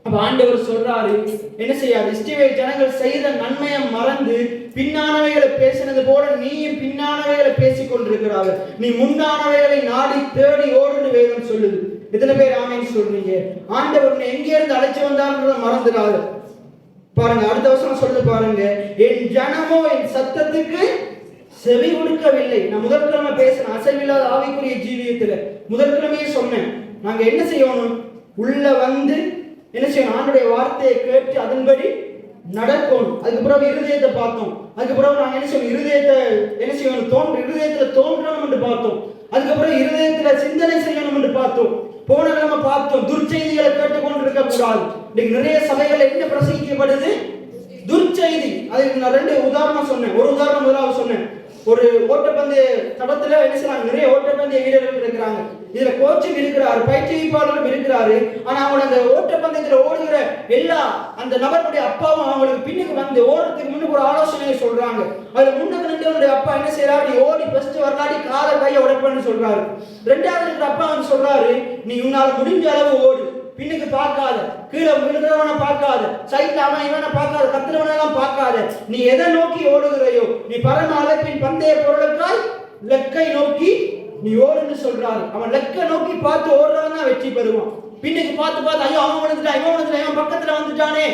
அப்ப ஆண்டவர் சொல்றாரு, என்ன செய்யாது? இஸ்ரவேல் ஜனங்கள் செய்த நன்மையை மறந்து பின்னானவைகளை பேசினது போல நீயும் பின்னானவைகளை பேசிக் கொண்டிருக்கிறாங்க. நீ முன்னானவைகளை நாடி தேடி ஓடுன்னு வேதம் சொல்லுது. எத்தனை பேர் ஆமீன் சொல்றீங்க? ஆண்டவர் எங்கே இருந்து அழைச்சு வந்தார்ன்றத மறந்துடாது. பாருங்க, அடுத்த வசனம் சொல்லுது பாருங்க, என் ஜனமோ என் சத்தத்துக்கு செவி கொடுக்கவில்லை. நான் முதற்கிழமை பேசுறேன் அசைவில்லாத ஆவிக்குரிய ஜீவியத்துல முதற்கிழமையே சொன்னேன். நாங்க என்ன செய்யணும்? உள்ள வந்து என்ன செய்யணும்? ஆண்டுடைய வார்த்தையை கேட்டு அதன்படி நடக்கணும். அதுக்கப்புறம் இருதயத்தை பார்த்தோம். அதுக்கப்புறம் நாங்க என்ன செய்யணும்? இருதயத்தை என்ன செய்யணும்? இருதயத்துல தோன்றணும் என்று பார்த்தோம். அதுக்கப்புறம் இருதயத்துல சிந்தனை செய்யணும் என்று பார்த்தோம். போன கிழமை பார்த்தோம் துர்ச்செய்திகளை கேட்டுக்கொண்டு இருக்க கூடாது. இன்னைக்கு நிறைய சபைகள் என்ன பிரசங்கிக்கப்படுது? துர்ச்செய்தி. அதுக்கு நான் 2 உதாரணம் சொன்னேன். ஒரு உதாரணம் முதலாவது சொன்னேன். ஒரு ஓட்டப்பந்தய தடத்துல என்ன செய்யறாங்க? நிறைய ஓட்டப்பந்தய வீரர்கள் இருக்கிறாங்க. இதுல கோச்சும் இருக்கிறாரு, பயிற்சியாளரும் இருக்கிறாரு. ஆனா அவங்க அந்த ஓட்டப்பந்தயத்துல ஓடுகிற எல்லா அந்த நபருடைய அப்பாவும் அவங்களுக்கு பின்னுக்கு வந்து ஓடுறதுக்கு முன்னுக்கு ஒரு ஆலோசனையை சொல்றாங்க. அதுல முன்னுக்கு நின்று அப்பா என்ன செய்யறாரு? நீ ஓடி ஃபர்ஸ்ட் வரலாடி காலை கையை உடைப்பேன்னு சொல்றாரு. ரெண்டாவது இருக்கிற அப்பா வந்து சொல்றாரு, நீ உன்னால முடிஞ்ச அளவு ஓடு, பின்னுக்கு பார்க்காத, கீழே விழுகிறவனை பார்க்காத, சைட்ல அவன் இவனை பார்க்காத, கத்துறவனெல்லாம் பார்க்காத, நீ எதை நோக்கி ஓடுகிறாயோ நீ பரம அழைப்பின் பந்தய பொருளுக்காய் லெக்கை நோக்கி நீ ஓடுன்னு சொல்றாரு. அவன் லெக்கை நோக்கி பார்த்து ஓடுறவன் தான் வெற்றி பெறுவான். பின்னுக்கு பார்த்து ஐயோ அவன் வந்துட்டான், இவன் வந்துட்டான், இவன் பக்கத்துல வந்துட்டானே,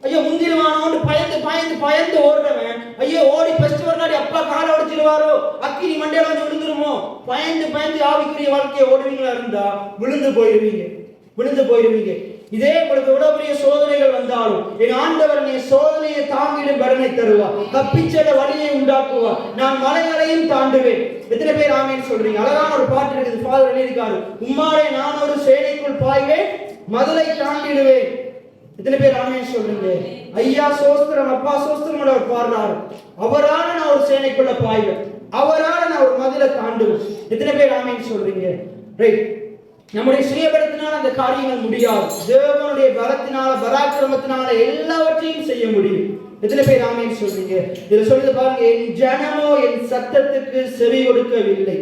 ஐயோ முந்திருவானோன்னு பயந்து பயந்து பயந்து ஓடுறவன், ஐயோ ஓடி ஃபர்ஸ்ட் வரலாடி அப்பா காலை உடைச்சிருவாரோ, அக்கினி மண்டையில வந்து விழுந்துருமோ, பயந்து பயந்து ஆவிக்குரிய வாழ்க்கையை ஓடுவீங்களா இருந்தா விழுந்து போயிடுவீங்க. இதே உங்களுக்கு எவ்வளவு பெரிய சோதனைகள் வந்தாலும் என் ஆண்டவர் என்னை சோதனையை தாங்கிடும் பலனை தருவார், தப்பிச்செல்ல வழியை உண்டாக்குவார், நான் மலைகளையும் தாண்டுவேன். எத்தனை பேர் ஆமேன்னு சொல்றீங்க? அழகான ஒரு பாட்டு இருக்குது, ஃபாதர் எழுதியிருக்காரு, உம்மாலே நான் ஒரு சேனைக்குள் பாய்வேன், மதுளை தாண்டிடுவேன். எத்தனை பேர் ஆமேன்னு சொல்றீங்க? ஐயா சோஸ்திரம், அப்பா சோஸ்திரம் அவர் பாடுறாரு, அவரால நான் ஒரு சேனைக்குள்ள பாய்வேன், அவரால நான் ஒரு மதுளை தாண்டுவேன். எத்தனை பேர் ஆமேன்னு சொல்றீங்க? ரைட். நம்முடைய சுயபலத்தினால் அந்த காரியங்கள் முடியாது. தேவனுடைய பலத்தினால, பராக்கிரமத்தினால எல்லாவற்றையும் செய்ய முடியும். எத்தனை பேர் ஆமென் சொல்றீங்க? இதுல சொல்லுது பாருங்க, என் ஜனமோ என் சத்தத்துக்கு செவி கொடுக்கவில்லை,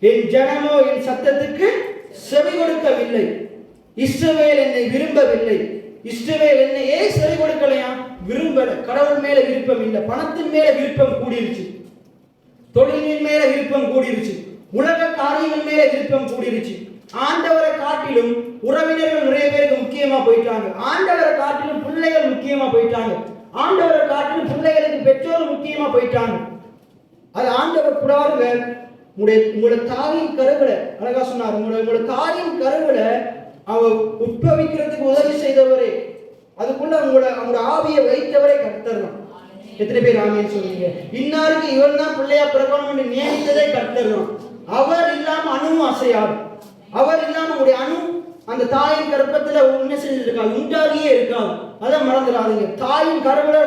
என் ஜனமோ என் சத்தத்துக்கு செவி கொடுக்கவில்லை, இஸ்ரவேல் என்னை விரும்பவில்லை. இஸ்ரவேல் என்னை ஏன் செவி கொடுக்கலையா? விரும்பல. கடவுள் மேல விருப்பம் இல்லை, பணத்தின் மேல விருப்பம் கூடிருச்சு, தொழிலின் மேல விருப்பம் கூடிருச்சு, உலக காரியங்கள் மேல விருப்பம் கூடிருச்சு. ஆண்டவரை காட்டிலும் உறவினர்கள் நிறைய பேருக்கு முக்கியமா போயிட்டாங்க. ஆண்டவரை காட்டிலும் பிள்ளைகள் முக்கியமா போயிட்டாங்க. ஆண்டவரை காட்டிலும் பிள்ளைகளுக்கு பெற்றோர் முக்கியமா போயிட்டாங்க. அது ஆண்டவர் கூடாருங்க. உங்களுடைய தாயின் கருவில அழகா சொன்னார், உங்களுடைய தாயின் கருவில அவ உட்பவிக்கிறதுக்கு உதவி செய்தவரே, அதுக்குள்ள அவங்களோட ஆவியை வைத்தவரே கர்த்தர் தான். எத்தனை பேர் ஆமென் சொல்றீங்க? இன்னாருக்கு இவன் தான் பிள்ளையா பிறக்கணும்னு நியமித்ததே கர்த்தர் தான். அவர் இல்லாம அணுவும் அசையாது. அவர் இல்லாம உடைய அணு அந்த தாயின் கர்ப்பத்துல என்ன செஞ்சிருக்காது? உண்டாகியே இருக்காது. அதை மறந்துடாதீங்க. தாயின் கருவில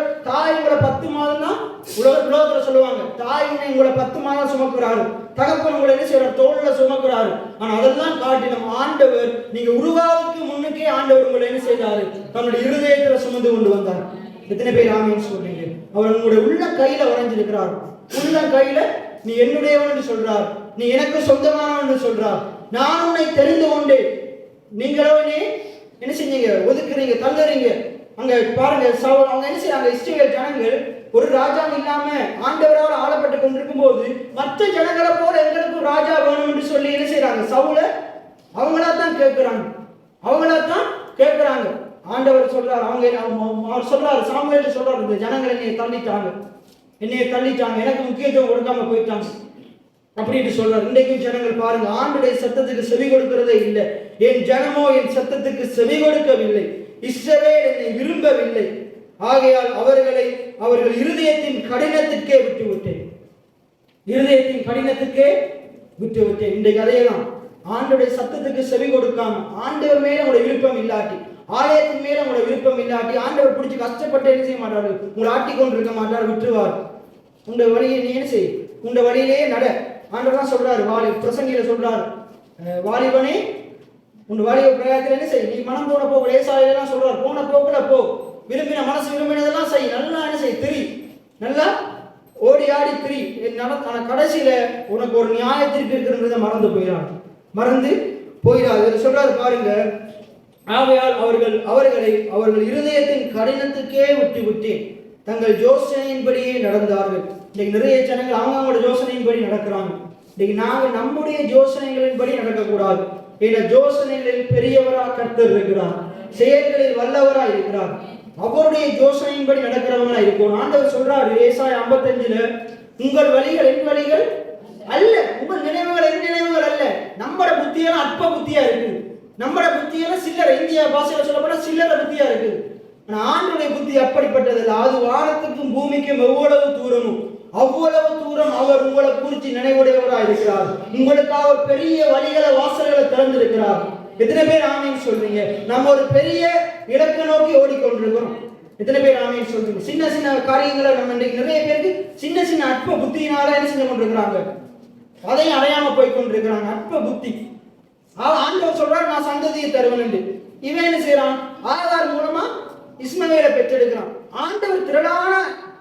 உங்களை 10 மாதம் தான் உலகத்துல சொல்லுவாங்க, தாயின் உங்களை 10 மாதம் சுமக்கிறாரு, தகப்பன் உங்களை என்ன செய்யறாரு? தோல்ல சுமக்கிறாரு. ஆனா அதெல்லாம் காட்டி நம்ம ஆண்டவர், நீங்க உருவாவுக்கு முன்னுக்கே ஆண்டவர் உங்களை என்ன செய்தாரு? தன்னுடைய இருதயத்துல சுமந்து கொண்டு வந்தார். எத்தனை பேர் ஆமென் சொல்றீங்க? அவர் உங்களுடைய உள்ள கையில வரைஞ்சிருக்கிறார். உள்ள கையில நீ என்னுடையவன் என்று சொல்றார், நீ எனக்கு சொந்தமானவன் என்று சொல்றார். நான் உன்னை தெரிந்து கொண்டு நீங்களோ என்ன செஞ்சீங்க? ஒதுக்குறீங்க, தள்ளுறீங்க. அங்க பாருங்க, அவங்க என்ன செய்யறாங்க? இஸ்ரவேல் ஜனங்கள் ஒரு ராஜா இல்லாம ஆண்டவரால் ஆளப்பட்டு கொண்டிருக்கும் போது மற்ற ஜனங்களை போல எங்களுக்கும் ராஜா வேணும் என்று சொல்லி என்ன செய்யறாங்க? சவுல அவங்களா தான் கேட்கிறாங்க. ஆண்டவர் சொல்றாரு, அவர் சொல்றாரு, சாமுவேல் சொல்றாரு, இந்த ஜனங்கள் என்னைய தள்ளிட்டாங்க, எனக்கு முக்கியத்துவம் கொடுக்காம போயிட்டாங்க அப்படின்னு சொல்றாரு. இன்றைக்கும் ஜனங்கள் பாருங்க, ஆண்டுடைய சத்தத்துக்கு செவி கொடுக்கிறதே இல்லை. என் ஜனமோ என் சத்தத்துக்கு செவி கொடுக்கவில்லை, இஸ்ரவேல் என்னை விரும்பவில்லை, ஆகையால் அவர்கள் இருதயத்தின் கடினத்துக்கே விட்டு விட்டேன். இன்றைக்கு அதையெல்லாம் ஆண்டுடைய சத்தத்துக்கு செவி கொடுக்காம, ஆண்டவர் மேல உங்களுடைய விருப்பம் இல்லாட்டி, ஆலயத்தின் மேல உங்களுடைய விருப்பம் இல்லாட்டி, ஆண்டவர் பிடிச்சி கஷ்டப்பட்டு என்ன செய்ய மாட்டாரு? உங்களை ஆட்டிக்கொண்டு இருக்க மாட்டார், விட்டுருவார். உங்க வழியை நீ என்ன செய், உங்க வழியிலேயே நட. ஆண்டவர் தான் சொல்றாரு, பிரசங்கில சொல்றாரு, வாலிபனே உன் வாலிப பிரயாணத்தில் என்ன செய், நீ மனம் போன போக லேசாயெல்லாம் சொல்றாரு, போன போக்குல போ, விரும்பின மனசு விரும்பினதெல்லாம் செய், நல்லா என்ன செய், திரி, நல்லா ஓடி ஆடி திரி. கடைசியில உனக்கு ஒரு நியாயத்திற்கு இருக்கிறத மறந்து போயிடாது சொல்றாரு பாருங்க. ஆகையால் அவர்கள் இருதயத்தின் கடினத்துக்கே விட்டேன், தங்கள் யோசனையின்படியே நடந்தார்கள். இன்னைக்கு நிறைய ஜனங்கள் அவங்களோட யோசனையின்படி நடக்கிறாங்க. இன்னைக்கு நாங்க நம்முடைய யோசனைகளின்படி நடக்கக்கூடாது. ஏன்னா யோசனைகளில் பெரியவரா கர்த்தர் இருக்கிறார், செயல்களில் வல்லவரா இருக்கிறார். அவருடைய யோசனையின்படி நடக்கிறவங்களா இருக்கும். ஆண்டவர் சொல்றாரு ஏசாயா 55 உங்கள் வழிகள் என் வழிகள் அல்ல, உங்கள் நினைவுகள் என் நினைவுகள் அல்ல. நம்மட புத்தியெல்லாம் அற்ப புத்தியா இருக்கு. நம்மட புத்தியெல்லாம் சில்லறை, இந்திய பாஷையில சொல்லப்போனா சில்லறை புத்தியா இருக்கு. ஆனா ஆண்டவருடைய புத்தி அப்படிப்பட்டது இல்லை. அது வானத்துக்கும் பூமிக்கும் எவ்வளவு தூரமும் அவ்வளவு தூரம் அவர் உங்களை குறித்து நினைவுடையவராக இருக்கிறார். உங்களுக்காக ஒரு பெரிய வழிகளை வாசல்களை திறந்திருக்கிறார். எத்தனை பேர் ஆமீன் சொல்றீங்க? நம்ம ஒரு பெரிய இலக்கை நோக்கி ஓடிக்கொண்டிருக்கிறோம். எத்தனை பேர் ஆமீன் சொல்றீங்க? சின்ன சின்ன காரியங்களை நம்ம நிறைய பேருக்கு சின்ன சின்ன அற்ப புத்தியினால என்ன செஞ்சு கொண்டிருக்கிறாங்க, அதையும் அடையாம போய் கொண்டிருக்கிறாங்க. அற்ப புத்தி. ஆண்டவர் சொல்றாரு நான் சந்ததியை தருவேன். இவன் என்ன செய்யறான்? ஆகார் மூலமா இஸ்மவேலை பெற்றெடுக்கிறான். ஆண்டவர் திரளான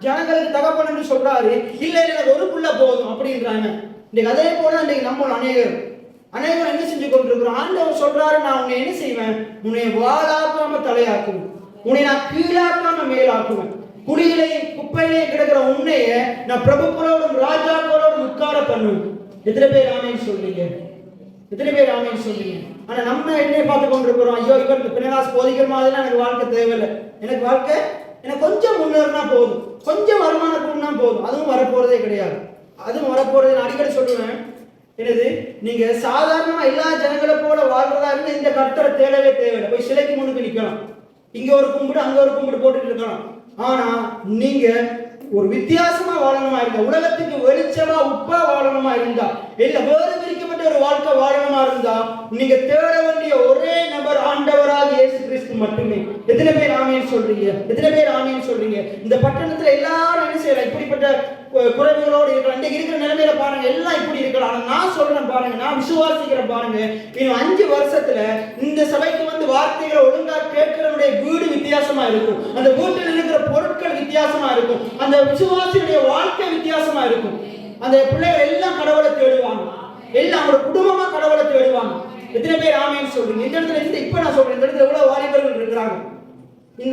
ஜனங்களுக்கு தகப்பன் என்று சொல்றாரு. இல்ல எனக்கு ஒரு புள்ள போதும் அப்படின்றாங்க. இன்னைக்கு அதே போல இன்னைக்கு நம்ம அநேகரும் என்ன செஞ்சு கொண்டிருக்கிறோம்? ஆண்டவர் சொல்றாரு நான் உன்னை என்ன செய்வேன்? உன்னை வாழாக்காம தலையாக்குவேன், உன்னை நான் கீழாக்காம மேலாக்குவேன், குடியிலையும் குப்பையிலையும் கிடக்கிற உன்னைய நான் பிரபுக்களோடும் ராஜாக்களோடும் உட்கார பண்ணுவேன். எத்தனை பேர் ஆமேன்னு சொல்றீங்க? எத்தனை பேர் ஆமேன்னு சொல்றீங்க? ஆனா நம்ம என்ன பார்த்து கொண்டிருக்கிறோம்? ஐயோ இவர் பின்னராஸ் போதிக்கிற மாதிரிலாம் எனக்கு வாழ்க்கை தேவையில்லை. எனக்கு வாழ்க்கை எனக்கு கொஞ்சம் முன்னேறினா போதும், கொஞ்சம் வருமானம் கூடனா போதும். அதுவும் வரப்போறதே கிடையாது. அதுவும் வரப்போறது. நான் அடிக்கடி சொல்லுவேன், என்னது நீங்க சாதாரணமா எல்லா ஜனங்களை போல வாழ்றதா இருந்து இந்த கர்த்தரை தேடவே தேவையில்லை. போய் சிலைக்கு முன்னுக்கு நிக்கலாம், இங்க ஒரு கும்பிடு அங்க ஒரு கும்பிடு போட்டுட்டு இருக்கலாம். ஆனா நீங்க ஒரு வித்தியாசமா வாழணுமா இருந்தா, உலகத்துக்கு வெளிச்சமா உப்பா வாழணுமா இருந்தா, இல்ல வேறு விரிக்கப்பட்ட ஒரு வாழ்க்கை வாழணுமா இருந்தா, நீங்க தேட வேண்டிய ஒரே நபர் ஆண்டவராக இயேசு கிறிஸ்து மட்டுமே. எத்தனை பேர் ஆமீன் சொல்றீங்க? எத்தனை பேர் ஆமீன் சொல்றீங்க? இந்த பட்டணத்துல எல்லாரும் என்ன செய்யலாம்? இப்படிப்பட்ட குறைவுகளோடு இருக்கலாம். இன்றைக்கு இருக்கிற நிலைமையில பாருங்க, எல்லாம் இப்படி இருக்கலாம். ஆனா நான் சொல்றேன் பாருங்க, நான் விசுவாசிக்கிறேன் பாருங்க, இன்னும் 5 வருஷத்துல இந்த சபைக்கு வந்து வார்த்தைகளை ஒழுங்கா கேட்கிறவனுடைய வீடு வித்தியாசமா இருக்கும், அந்த வீட்டில் இருக்கிற பொருட்கள் வித்தியாசமா இருக்கும், அந்த விசுவாசியுடைய வாழ்க்கை வித்தியாசமா இருக்கும். அந்த பிள்ளைகள் எல்லாம் கடவுளை தேடுவாங்க, எல்லாம் அவங்களோட குடும்பமா கடவுளை தேடுவாங்க. எத்தனை பேர் ஆமீன் சொல்றீங்க? இந்த இடத்துல இருந்து இப்ப நான் சொல்றேன், இந்த இடத்துல எவ்வளவு வாலிபர்கள் இருக்கிறாங்க,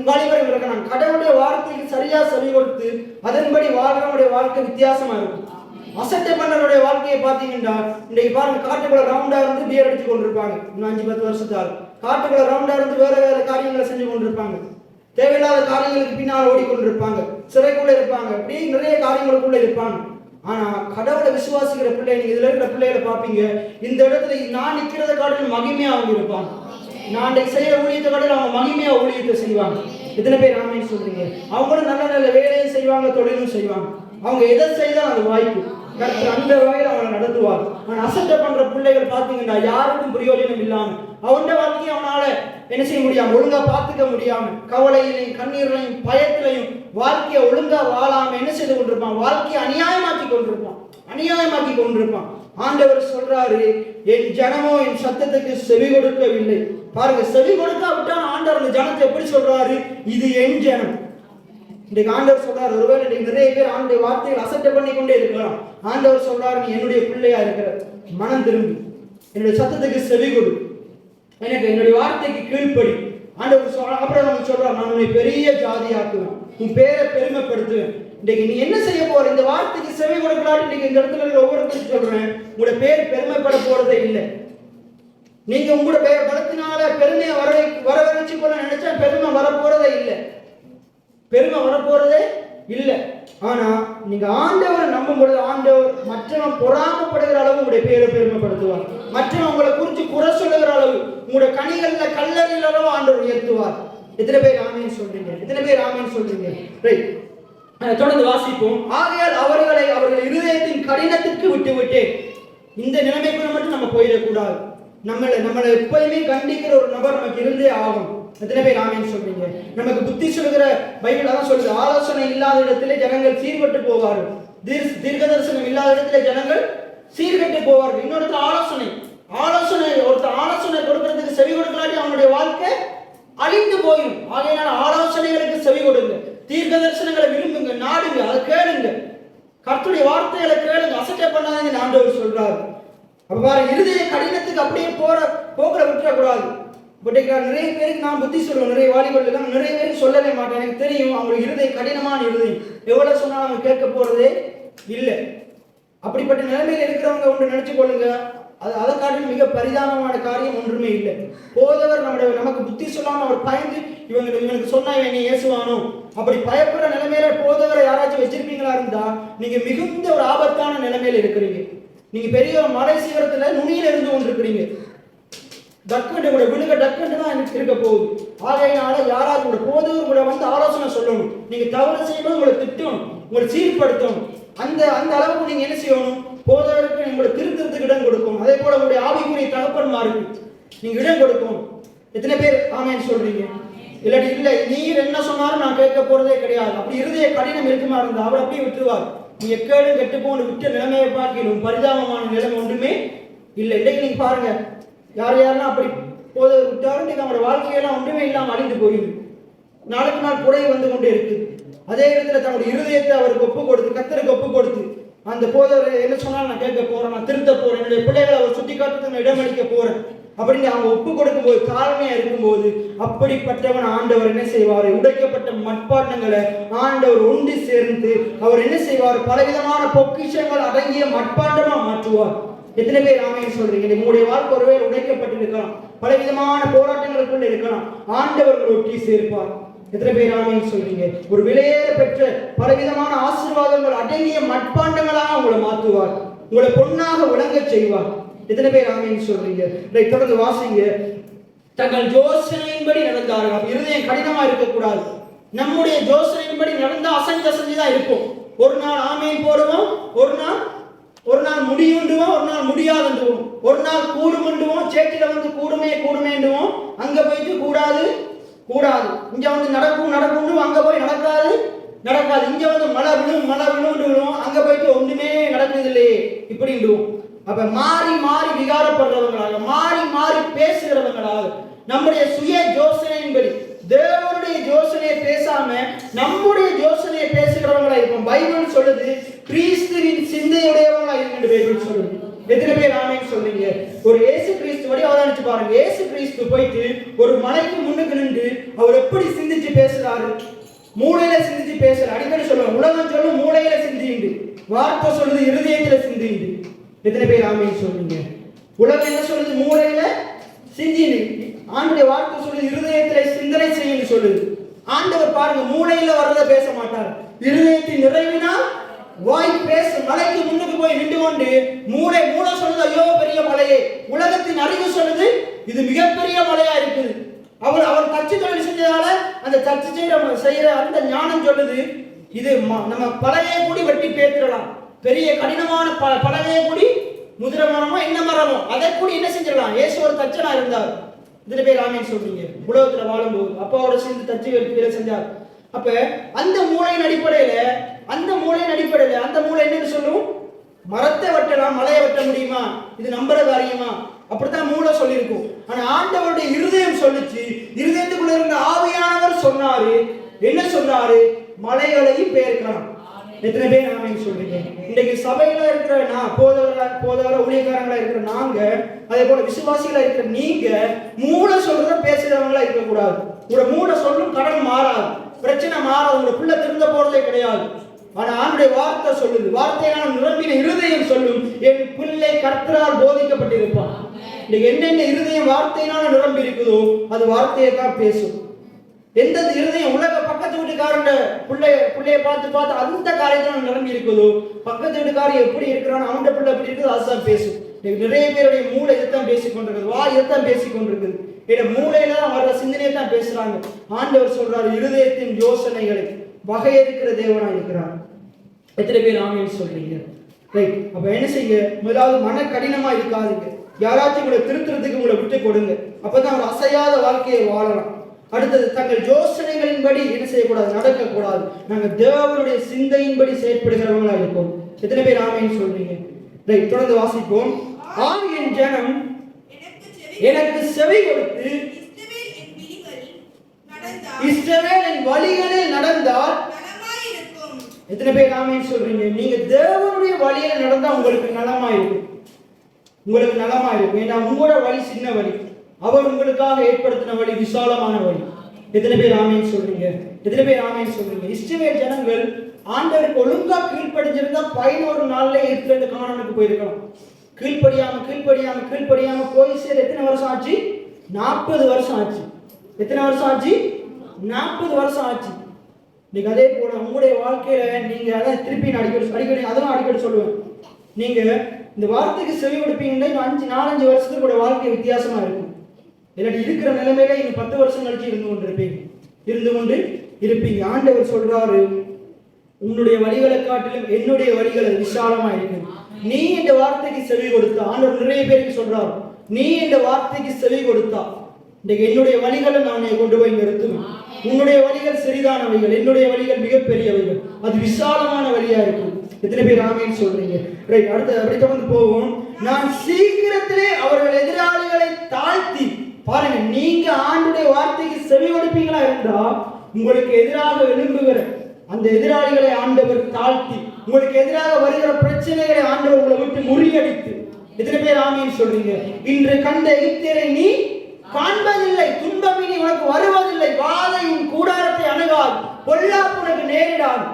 வாலிபர்கள் இருக்கிறாங்க. கடவுளுடைய வார்த்தைக்கு சரியா செவி கொடுத்து அதன்படி வாழ்றவனுடைய வாழ்க்கை வித்தியாசமா இருக்கும். அசட்டை பண்ணனுடைய வாழ்க்கையை பார்த்தீங்கன்னா, இன்றைக்கு பாருங்க, காட்டுக்குள்ள ரவுண்டா இருந்து பியர் அடிச்சு கொண்டிருப்பாங்க. இன்னும் 5-10 வருஷத்தால் காட்டுக்குள்ள ரவுண்டா இருந்து வேற வேற காரியங்களை செஞ்சு கொண்டிருப்பாங்க. தேவையில்லாத காரியங்களுக்கு பின்னால் ஓடிக்கொண்டிருப்பாங்க, சிறைக்குள்ள இருப்பாங்க, இப்படி நிறைய காரியங்களுக்குள்ள இருப்பாங்க. ஆனா கடவுளை விசுவாசிக்கிற பிள்ளை, நீங்க இதுல இருக்கிற பிள்ளைகளை பார்ப்பீங்க, இந்த இடத்துல நான் நிக்கிறத காட்டிலும் மகிமையா அவங்க இருப்பாங்க. நான் செய்யற ஊழியத்தை காட்டிலும் அவங்க மகிமையா ஊழியத்தை செய்வாங்க. எத்தனை பேர் ஆமீன் சொல்றீங்க? அவங்களும் நல்ல நல்ல வேலையும் செய்வாங்க, தொழிலும் செய்வாங்க. அவங்க எதை செய்தாலும் அது வாய்ப்பு கர்த்தர் அந்த வகையில் அவனை நடத்துவார். ஆனால் அசட்டை பண்ற பிள்ளைகள் பார்த்தீங்கன்னா யாருக்கும் பிரயோஜனம் இல்லாம, அவனோட வாழ்க்கையை அவனால என்ன செய்ய முடியாம, ஒழுங்கா பார்த்துக்க முடியாம, கவலையிலையும் கண்ணீரையும் பயத்திலையும் வாழ்க்கையை ஒழுங்கா வாழாம என்ன செய்து கொண்டிருப்பான்? வாழ்க்கையை அநியாயமாக்கி கொண்டிருப்பான். ஆண்டவர் சொல்றாரு, என் ஜனமோ என் சத்தத்துக்கு செவி கொடுக்கவில்லை. பாருங்க, செவி கொடுக்காவிட்டால் ஆண்டவர் அந்த ஜனத்தை எப்படி சொல்றாரு? இது என் ஜனம். இன்றைக்கு ஆண்டவர் சொல்றாரு, ஒருவேளை இன்றைக்கு நிறைய பேர் ஆண்டுடைய வார்த்தைகள் அசட்டை பண்ணி கொண்டே இருக்கலாம். ஆண்டவர் சொல்றாரு, நீ என்னுடைய பிள்ளையா இருக்கிற, மனம் திரும்பி என்னுடைய சத்தத்துக்கு செவி கொடு, எனக்கு என்னுடைய வார்த்தைக்கு கீழ்ப்படி. ஆண்டவர் சொல்ற அப்புறம் நம்ம சொல்றாரு, நான் உன்னை பெரிய ஜாதியாக்குவேன், உன் பேரை பெருமைப்படுத்துவேன். இன்றைக்கு நீ என்ன செய்ய போற? இந்த வார்த்தைக்கு செவி கொடுக்கலாட்டு இன்னைக்கு இந்த இடத்துல இருக்கிற ஒவ்வொருத்தரும் சொல்றேன், உங்களோட பேர் பெருமைப்பட போறதே இல்லை. நீங்க உங்களோட பெயர் பலத்தினால பெருமையை வரவழைச்சு கொள்ள நினைச்சா பெருமை வரப்போறதே இல்லை, பெருமை வரப்போறதே இல்லை. ஆனா நீங்க ஆண்டவரை நம்பும் பொழுது ஆண்டவர் மற்றவன் பொறாமப்படுகிற அளவு உங்களுடைய பேரை பெருமைப்படுத்துவார். மற்றவன் உங்களை குறித்து குறை சொல்லுகிற அளவு, உங்களுடைய கனிகள்ல கல்லறிகிற அளவு ஆண்டவர் உயர்த்துவார். எத்தனை பேர் ஆமீன் சொல்றீங்க? எத்தனை பேர் ஆமீன் சொல்றீங்க? ரைட், தொடர்ந்து வாசிப்போம். ஆகையால் அவர்கள் இருதயத்தின் கடினத்திற்கு விட்டு விட்டேன். இந்த நிலைமைக்குள்ள மட்டும் நம்ம போயிடக்கூடாது. நம்மளை எப்பயுமே கண்டிக்கிற ஒரு நபர் நமக்கு இருந்தே ஆகும். எத்தனை பேர் ஆமீன் சொல்றீங்க? நமக்கு புத்தி சொல்லுகிற பைபிள் அதான் சொல்லுது, ஆலோசனை இல்லாத இடத்திலே ஜனங்கள் சீர்கெட்டு போவார்கள், தீர்க்க தரிசனம் இல்லாத இடத்திலே ஜனங்கள் சீர்கெட்டு போவார்கள். இன்னொருத்தர் ஒருத்தர் ஆலோசனை கொடுக்கறதுக்கு செவி கொடுக்கலாட்டி அவனுடைய வாழ்க்கை அழிந்து போயிடும். ஆகையினால ஆலோசனைகளுக்கு செவி கொடுங்க, தீர்க்க தரிசனங்களை விரும்புங்க, நாடுங்க, அதை கேளுங்க, கர்த்தருடைய வார்த்தைகளை கேளுங்க, அசட்டை பண்ணாதீங்க ஆண்டவர் சொல்றாரு. அப்ப பாருங்க, இருதய கடினத்துக்கு அப்படியே போக்கிற விட்டுறக்கூடாது. பட் நிறைய பேருக்கு நான் புத்தி சொல்லுவேன், நிறைய வாலிபர்கள் நிறைய பேருக்கு சொல்லவே மாட்டேன். எனக்கு தெரியும் அவங்களுக்கு இருதய கடினமான இருதயம், எவ்வளவு சொன்னாலும் அவங்க கேட்க போறதே இல்லை. அப்படிப்பட்ட நிலைமையில் இருக்கிறவங்க ஒன்று நினைச்சு கொள்ளுங்க, அதை காட்டிலும் மிக பரிதாபமான காரியம் ஒன்றுமே இல்லை. போதவர் நமக்கு புத்தி சொல்லாம அவர் பயந்து இவனுக்கு சொன்னா இவன் நீ ஏசுவானோ அப்படி பயப்படுற நிலைமையில போதவரை யாராச்சும் வச்சிருப்பீங்களா இருந்தா நீங்க மிகுந்த ஒரு ஆபத்தான நிலைமையில இருக்கிறீங்க. நீங்க பெரிய ஒரு மலை சிகரத்துல நுனியில இருந்து கொண்டிருக்கிறீங்க. டக்குன்னு கூட விழுக டக்குன்னு தான் இருக்க போகுது. ஆகையினால யாராவது கூட போதவர் கூட வந்து ஆலோசனை சொல்லணும். நீங்க தவறு செய்யும்போது உங்களை திட்டணும், உங்களை சீர்படுத்தணும். அந்த அளவுக்கு நீங்க என்ன செய்யணும்? போதவருக்கு உங்களை திருத்தத்துக்கு இடம் கொடுக்கணும். அதே போல உங்களுடைய ஆவிக்குரிய தகப்பன்மாருக்கு நீங்க இடம் கொடுக்கணும். எத்தனை பேர் ஆமேன்னு சொல்றீங்க? இல்லாட்டி இல்லை நீர் என்ன சொன்னாலும் நான் கேட்க போறதே கிடையாது. அப்படி இருதய கடினம் இருக்குமா இருந்தா அவர் அப்படியே விட்டுருவார். நீ எக்கேடும் கெட்டு போன விட்ட நிலைமையை பார்க்கணும். பரிதாபமான நிலைமை ஒன்றுமே இல்லை. இன்றைக்கு நீங்க பாருங்க, யாரெல்லாம் அப்படி போத விட்டாலும் நீங்க அவங்களோட வாழ்க்கையெல்லாம் ஒன்றுமே இல்லாமல் அழிந்து போயிடும். நாளுக்கு நாள் குறை வந்து கொண்டே இருக்குது. அதே இடத்துல தன்னுடைய இருதயத்தை அவருக்கு ஒப்பு கொடுத்து, கர்த்தருக்கு ஒப்பு கொடுத்து, அந்த போதவர் என்ன சொன்னாலும் நான் கேட்க போறேன், நான் திருத்த போறேன், என்னுடைய பிள்ளைகளை அவர் சுட்டி காட்டுறதுக்கு இடமளிக்க போறேன் அப்படின்னு அவங்க ஒப்பு கொடுக்கும் போது, தாழ்மையா இருக்கும்போது, அப்படிப்பட்டவன் ஆண்டவர் என்ன செய்வார்? உடைக்கப்பட்ட மட்பாண்டங்களை ஆண்டவர் ஒன்று சேர்ந்து அவர் என்ன செய்வார்? பலவிதமான பொக்கிஷங்கள் அடங்கிய மட்பாண்டமா மாற்றுவார். எத்தனை பேர் ஆமென் சொல்றீங்க? உங்களுடைய வாழ்க்கை ஒருவேளை உடைக்கப்பட்டிருக்கலாம், பலவிதமான போராட்டங்களுக்குள்ள இருக்கலாம், ஆண்டவர்கள் ஒட்டி சேர்ப்பார். எத்தனை பேர் ஆமென் சொல்றீங்க? ஒரு விலையேற பெற்ற பலவிதமான ஆசீர்வாதங்கள் அடங்கிய மட்பாண்டங்களாக உங்களை மாற்றுவார், உங்களை பொன்னாக விளங்க செய்வார். எத்தனை பேர் ஆமென் சொல்றீங்க? தொடர்ந்து வாசிங்க. தங்கள் யோசனையின்படி நடந்தார்கள். இருதயம் கடினமா இருக்கக்கூடாது. நம்முடைய யோசனையின்படி நடந்தா அசைஞ்சுதான் இருக்கும். ஒரு நாள் ஆமென் போடுவோம், ஒரு நாள் முடியுண்டுவோம், ஒரு நாள் முடியாதுண்டுவோம், ஒரு நாள் கூடுமுண்டுவோம், சேற்றில வந்து கூடுமேண்டுவோம், அங்க போயிட்டு கூடாது, இங்க வந்து நடக்கும் அங்க போய் நடக்காது, இங்க வந்து மழை விழும், அங்க போயிட்டு ஒண்ணுமே நடக்குது இல்லையே இப்படின்டுவோம். அப்ப மாறி மாறி விகாரப்படுறவங்களாக, மாறி மாறி பேசுகிறவங்களாக, நம்முடைய சுய யோசனையின்படி தேவனுடைய யோசனையை பேசாம நம்முடைய யோசனையை பேசுகிறவங்களா இருக்கும். பைபிள் சொல்லுது கிறிஸ்துவின் சிந்தையுடையவங்களா இருக்கு. பைபிள் சொல்லுது. எத்தனை பேர் ஆமென் சொல்றீங்க? ஒரு இயேசு கிறிஸ்து வழி அவதானிச்சு பாருங்க. இயேசு கிறிஸ்து போயிட்டு ஒரு மலைக்கு முன்னுக்கு நின்று அவர் எப்படி சிந்திச்சு பேசுறாரு? மூளையில சிந்திச்சு பேசுறாரு. அடிக்கடி சொல்லுவாங்க, உலகம் சொல்லும் மூளையில சிந்திண்டு, வார்த்தை சொல்லுது இருதயத்துல சிந்திண்டு. எத்தனை பேர் ஆமென் சொல்றீங்க? உலகம் என்ன சொல்லுது? மூளையில சிந்திண்டு. ஆண்டுடைய வார்த்தை சொல்லுது இருதயத்துல சிந்தனை செய்யன்னு சொல்லுது. ஆண்டவர் பாருங்க, மூளையில வர்றத பேச மாட்டார். இருதயத்தின் நிறைவினால் வாய் பேச. மலைக்கு முன்னுக்கு போய் நின்று கொண்டு மூளை சொல்லுது ஐயோ பெரிய மலையே. உலகத்தின் அறிவு சொல்லுது இது மிகப்பெரிய மலையா இருக்குது. அவர் தச்சு தொழில் செஞ்சதால அந்த தச்சு செய்யற அந்த ஞானம் சொல்லுது இது நம்ம பலகையை கூடி வெட்டி பேத்திரலாம். பெரிய கடினமான பலகையை கூடி முதிர மரமோ என்ன மரமோ அதை கூடி என்ன செஞ்சிடலாம். இயேசு ஒரு தச்சனா இருந்தார். இதுல பேர் ஆமென் சொல்றீங்க? உலகத்துல வாழும்போது அப்பாவோட சேர்ந்து தச்சு வேலை செஞ்சார். அப்ப அந்த மூளையின் அடிப்படையில அந்த மூளை என்னன்னு சொல்லும்? மரத்தை வெட்டலாம், மலையை வெட்ட முடியுமா? இது நம்புற காரியமா? அப்படித்தான் மூளை சொல்லியிருக்கும். ஆனா ஆண்டவருடைய இருதயம் சொல்லுச்சு, இருதயத்துக்குள்ள இருந்த ஆவியானவர் சொன்னாரு. என்ன சொன்னாரு? மலைகளையும் பெயர்க்கலாம். எத்தனை பேர் ஆமென் சொல்றீங்க? இன்னைக்கு சபையில இருக்கிற போதவர ஊழியக்காரங்களா இருக்கிற நாங்க, அதே போல விசுவாசிகளா இருக்கிற நீங்க மூளை சொல்றத பேசுறவங்களா இருக்கக்கூடாது. உங்களோட மூளை சொல்லும் கடன் மாறாது, பிரச்சனை மாறாது, உங்களோட பிள்ளை திருந்த போறதே கிடையாது. ஆனா ஆண்டுடைய வார்த்தை சொல்லுது, வார்த்தையினால் நிரம்பின இருதயம் சொல்லும் என் பிள்ளை கர்த்தரால் போதிக்கப்பட்டிருப்பான். இன்னைக்கு என்னென்ன இருதயம் வார்த்தையினால நிரம்பி இருக்குதோ அது வார்த்தையை தான் பேசும். எந்த இருதயம் உலக பக்கத்து வீட்டுக்காரன் பிள்ளைய பார்த்து அந்த காரியத்துல நிரம்பி இருக்குதோ, பக்கத்து வீட்டுக்காரன் எப்படி இருக்கிறான், அவன் பிள்ளை எப்படி இருக்குது அதுதான் பேசும். நிறைய பேருடைய மூளை இதைத்தான் பேசிக் கொண்டிருக்குது, வாய் இதைத்தான் பேசிக் கொண்டிருக்குது. மூளையில தான் வர்ற சிந்தனையை தான் பேசுறாங்க. ஆண்டவர் சொல்றாரு இருதயத்தின் யோசனைகளை வகையறுக்கிற தேவனா இருக்கிறார். எத்தனை பேர் ஆமென் சொல்றீங்க? ரைட். அப்ப என்ன செய்ய? முதலாவது மன கடினமா இருக்காதுங்க. யாராச்சும் உங்களை திருத்துறதுக்கு உங்களை விட்டு கொடுங்க. அப்பதான் அவர் அசையாத வாழ்க்கையை வாழலாம். அடுத்தது தங்கள் யோசனைகளின்படி என்ன செய்யக்கூடாது? நடக்கக்கூடாது. நாங்க தேவனுடைய சிந்தையின்படி செயற்படுகிறவங்களா இருக்கோம். எத்தனை பேர் ஆமென் சொல்றீங்க? ரைட். தொடர்ந்து வாசிப்போம். என் ஜனம் எனக்கு செவி கொடுத்து இஸ்ரவேல் என் வழிகளில் நடந்தால். எத்தனை பேர் ஆமென் சொல்றீங்க? நீங்க தேவனுடைய வழியில நடந்தா உங்களுக்கு நலமா இருக்கும். ஏன்னா உங்களோட வழி சின்ன வழி, அவர் உங்களுக்காக ஏற்படுத்தின வழி விசாலமான வழி. எத்தனை பேர் ஆமென் சொல்றீங்க? இஸ்ரவேல் ஜனங்கள் ஆண்டவருக்கு ஒழுங்கா கீழ்ப்படிஞ்சிருந்தா 11 நாள்ல எகிப்திலிருந்து கானானுக்கு போயிருக்கலாம். கீழ்ப்படியாம போய் சேர எத்தனை வருஷம் ஆச்சு? 40 வருஷம் ஆச்சு. எத்தனை வருஷம் ஆச்சு? 40 வருஷம் ஆச்சு. இன்னைக்கு அதே போல உங்களுடைய வாழ்க்கையில நீங்க அதான் திருப்பி நான் அடிக்கடி சொல்லுவேன், நீங்க இந்த வார்த்தைக்கு செவி கொடுப்பீங்கன்னா இன்னும் 4-5 வருஷத்துக்கு கூட வாழ்க்கை வித்தியாசமா இருக்கும். இல்லாட்டி இருக்கிற நிலைமையில இன்னும் 10 வருஷம் கழிச்சு இருந்து கொண்டு இருப்பீங்க. ஆண்டவர் சொல்றாரு, உன்னுடைய வழிகளை காட்டிலும் என்னுடைய வழிகளை விசாலமா இருக்கு. நீ இந்த வார்த்தைக்கு செவி கொடுத்தா, ஆண்டவர் நிறைய பேருக்கு சொல்றாரு, நீ இந்த வார்த்தைக்கு செவி கொடுத்தா இன்றைக்கு என்னுடைய வழிகளை நான் கொண்டு போய் நிறுத்துவேன். உன்னுடைய வழிகள் சிறிதானவைகள், என்னுடைய வழிகள் மிகப்பெரியவைகள், அது விசாலமான வழியா இருக்கும். எத்தனை பேர் ஆமேன்னு சொல்றீங்க? ரைட், அப்படி தொடர்ந்து போவோம். நான் சீக்கிரத்திலே அவர்கள் எதிராளிகளை தாழ்த்தி, பாருங்க, நீங்க ஆண்டுடைய வார்த்தைக்கு செவி கொடுப்பீங்களா இருந்தா உங்களுக்கு எதிராக எழும்புகிற அந்த எதிராளிகளை ஆண்டவர் தாழ்த்தி, உங்களுக்கு எதிராக வருகிற பிரச்சனைகளை ஆண்டவர் உங்களை விட்டு முறியடித்து, எத்தனை பேர் ஆமேன்னு சொல்றீங்க? இன்று கண்ட எகிப்தியரை நீ காண்பதில்லை, துன்பம் இனி உனக்கு வருவதில்லை, வாதை உன் கூடாரத்தை அணுகாது, பொல்லாப்பு உனக்கு நேரிடாது.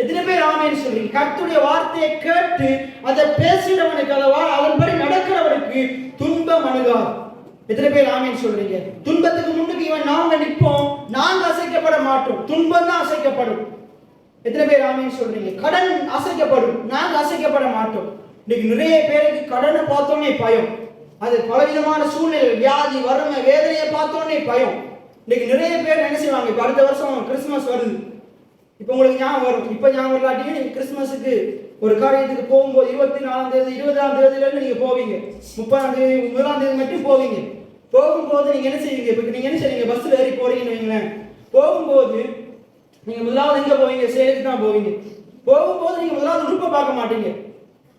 எத்தனை பேர் ஆமேன்னு சொல்றீங்க? கர்த்தருடைய வார்த்தையை கேட்டு அதை பேசுகிறவனுக்கு, அதன்படி நடக்கிறவனுக்கு துன்பம் அணுகாது. எத்தனை பேர் ஆமேன்னு சொல்றீங்க? துன்பத்துக்கு முன்னுக்கு நாங்க நிற்போம், நாங்க அசைக்கப்பட மாட்டோம், துன்பம் தான் அசைக்கப்படும். எத்தனை பேர் ஆமேன்னு சொல்றீங்க? கடன் அசைக்கப்படும், நாங்க அசைக்கப்பட மாட்டோம். இன்னைக்கு நிறைய பேருக்கு கடனை பார்த்தோன்னே பயம், அது பலவிதமான சூழ்நிலை, வியாதி, வறுமை, வேதனையை பார்த்தோன்னே பயம். இன்னைக்கு நிறைய பேர் என்ன செய்வாங்க, இப்போ அடுத்த வருஷம் கிறிஸ்துமஸ் வருது, இப்போ உங்களுக்கு ஞாபகம் வரும், இப்போ ஞாபகம் இல்லாட்டியும் நீங்கள் கிறிஸ்துமஸுக்கு ஒரு காரியத்துக்கு போகும்போது 24ஆம் தேதி 20ஆம் தேதியிலேருந்து நீங்கள் போவீங்க, 30ஆம் தேதி 1ஆம் தேதி மட்டும் போவீங்க. போகும்போது நீங்கள் என்ன செய்வீங்க? இப்போ நீங்கள் என்ன செய்வீங்க? பஸ்ஸில் ஏறி போறீங்கன்னு வைங்களேன். போகும்போது நீங்கள் முதலாவது எங்கே போவீங்க? சேலுக்கு தான் போவீங்க. போகும்போது நீங்கள் முதலாவது உடுப்பை பார்க்க மாட்டீங்க,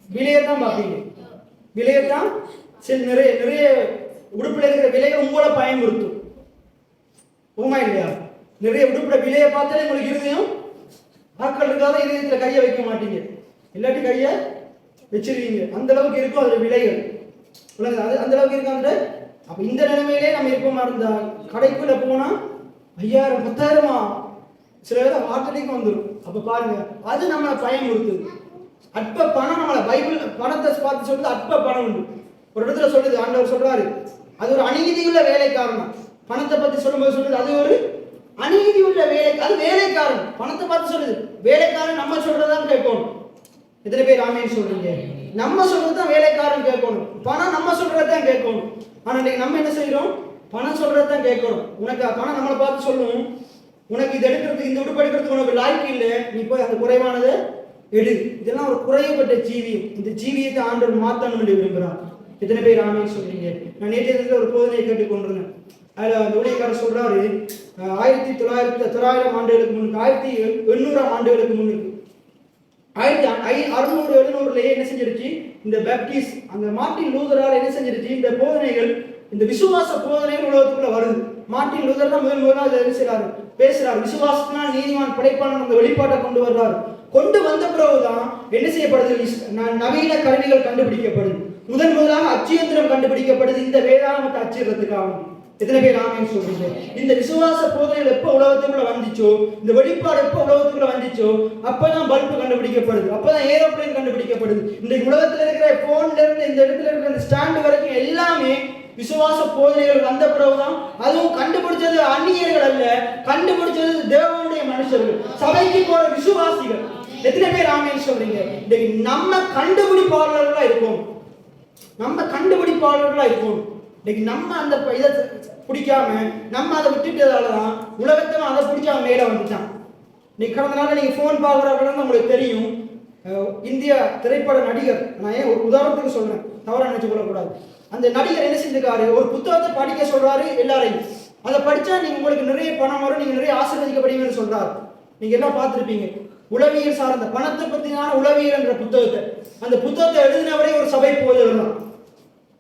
விலையை தான் பார்ப்பீங்க. விலையை தான் நிறைய உடுப்பில் இருக்கிற விலையை உங்களை பயன்படுத்தும். உண்மை இல்லையா? நிறைய உடுப்புல விலையை பார்த்தாலே உங்களுக்கு இருதயம் ஆக்கள் இருக்காத இதயத்தில் கையை வைக்க மாட்டீங்க, இல்லாட்டி கையை வச்சிருவீங்க. அந்த அளவுக்கு இருக்கும் அதில் விலைகள், அந்த அளவுக்கு இருக்காங்க. அப்போ இந்த நிலைமையிலே நம்ம இருப்போமா இருந்தா கடைக்குள்ள போனா 5000 10,000 சில பேர் வாட்டடிக்கு வந்துடும். அப்போ பாருங்க, அது நம்மளை பயன்படுத்துது. அற்ப பணம் நம்மளை, பைபிள் பணத்தை பார்த்து சொல்லுது அற்ப பணம் உண்டு. ஒரு இடத்துல சொல்லுது, ஆண்டவர் சொல்றாரு, அது ஒரு அநீதியுள்ள வேலைக்காரன். பணத்தை பத்தி சொல்லும்போது சொல்லுது அது ஒரு அநீதி உள்ள வேலை, அது வேலைக்காரன். பணத்தை பார்த்து சொல்லுது வேலைக்காரன், நம்ம சொல்றதான் கேட்கணும். எத்தனை பேர் ஆமேன்னு சொல்றீங்க? நம்ம சொல்றதுதான் வேலைக்காரன் கேட்கணும், பணம் நம்ம சொல்றதான் கேட்கணும். ஆனா இன்னைக்கு நம்ம என்ன செய்யறோம்? பணம் சொல்றதான் கேட்கணும். உனக்கு பணம் நம்மளை பார்த்து சொல்லணும், உனக்கு இது எடுக்கிறதுக்கு, இந்த உடுப்பு எடுக்கிறதுக்கு உனக்கு லாய்க்கு இல்லை, நீ போய் அந்த குறைவானதை எடு. இதெல்லாம் ஒரு குறையப்பட்ட ஜீவியம். இந்த ஜீவியத்தை ஆண்டவர் மாற்றணும் என்று விரும்புகிறார். எத்தனை பேர் ஆமேன்னு சொல்றீங்க? நான் நேற்றைய தினத்தில் ஒரு போதனையை கேட்டுக்கொண்டிருந்தேன். அதில் அந்த ஊழியக்காரர் சொல்றாரு, 1900 ஆண்டுகளுக்கு முன்னுக்கு, 1800 ஆண்டுகளுக்கு முன்னுக்கு 1600-1700 என்ன செஞ்சிருச்சு இந்த பேப்டிஸ்ட், அந்த மார்ட்டின் லூதரால் என்ன செஞ்சிருச்சு, இந்த போதனைகள், இந்த விசுவாச போதனைகள் உலகத்துக்குள்ள வருது. மார்ட்டின் லூதர் தான் முதலாவது என்ன செய்யறாரு, பேசுறாரு. விசுவாசத்தினால் நீதிமான் படைப்பான அந்த வெளிப்பாட்டை கொண்டு வர்றாரு. கொண்டு வந்த பிறகுதான் என்ன செய்யப்படுது, நவீன கருவிகள் கண்டுபிடிக்கப்படுது. முதலாக அச்சியந்திரம் கண்டுபிடிக்கப்படுது இந்த வேதாகமத்தை அச்சிடுறதுக்காக. எத்தனை பேர் ஆமேன்னு சொல்றீங்க? இந்த விசுவாச போதனைகள் எப்போ உலகத்துக்குள்ள வந்துச்சோ, இந்த வெளிப்பாடு எப்போ உலகத்துக்குள்ள வந்துச்சோ, அப்பதான் பல்பு கண்டுபிடிக்கப்படுது, அப்பதான் ஏரோப்ளேன் கண்டுபிடிக்கப்படுது. இந்த உலகத்துல இருக்கிற போன்ல இருந்து இந்த இடத்துல இருக்கிற இந்த ஸ்டாண்டு வரைக்கும் எல்லாமே விசுவாச போதனைகள் வந்த பிறகுதான். அதுவும் கண்டுபிடிச்சது அந்நியர்கள் அல்ல, கண்டுபிடிச்சது தேவனுடைய மனுஷர்கள், சபைக்கு போற விசுவாசிகள். எத்தனை பேர் ஆமேன்னு சொல்றீங்க? நம்ம கண்டுபிடிப்பாளர்களா இருப்போம், நம்ம கண்டுபிடிப்பாளர்களா இருப்போம். இன்னைக்கு நம்ம அந்த இதை பிடிக்காம நம்ம அதை விட்டுட்டதாலதான் உலகத்தை அதை பிடிச்ச அவன் மேல வந்துட்டான். இன்னைக்கு கடந்த நாள் நீங்க போன் பார்க்குறவங்க உங்களுக்கு தெரியும், இந்திய திரைப்பட நடிகர், நான் ஏன் ஒரு உதாரணத்துக்கு சொல்றேன், தவறா நினைச்சு கொள்ளக்கூடாது. அந்த நடிகர் என்ன செஞ்சிருக்காரு, ஒரு புத்தகத்தை படிக்க சொல்றாரு எல்லாரையும். அதை படிச்சா நீங்க உங்களுக்கு நிறைய பணம் வரும், நீங்க நிறைய ஆசீர்வதிக்கப்படுவீங்கன்னு சொல்றாரு. நீங்க எல்லாம் பார்த்துருப்பீங்க, உளவியல் சார்ந்த பணத்தை பத்தினான உளவியல் என்ற புத்தகத்தை. அந்த புத்தகத்தை எழுதினவரே ஒரு சபை போதகர் தான்.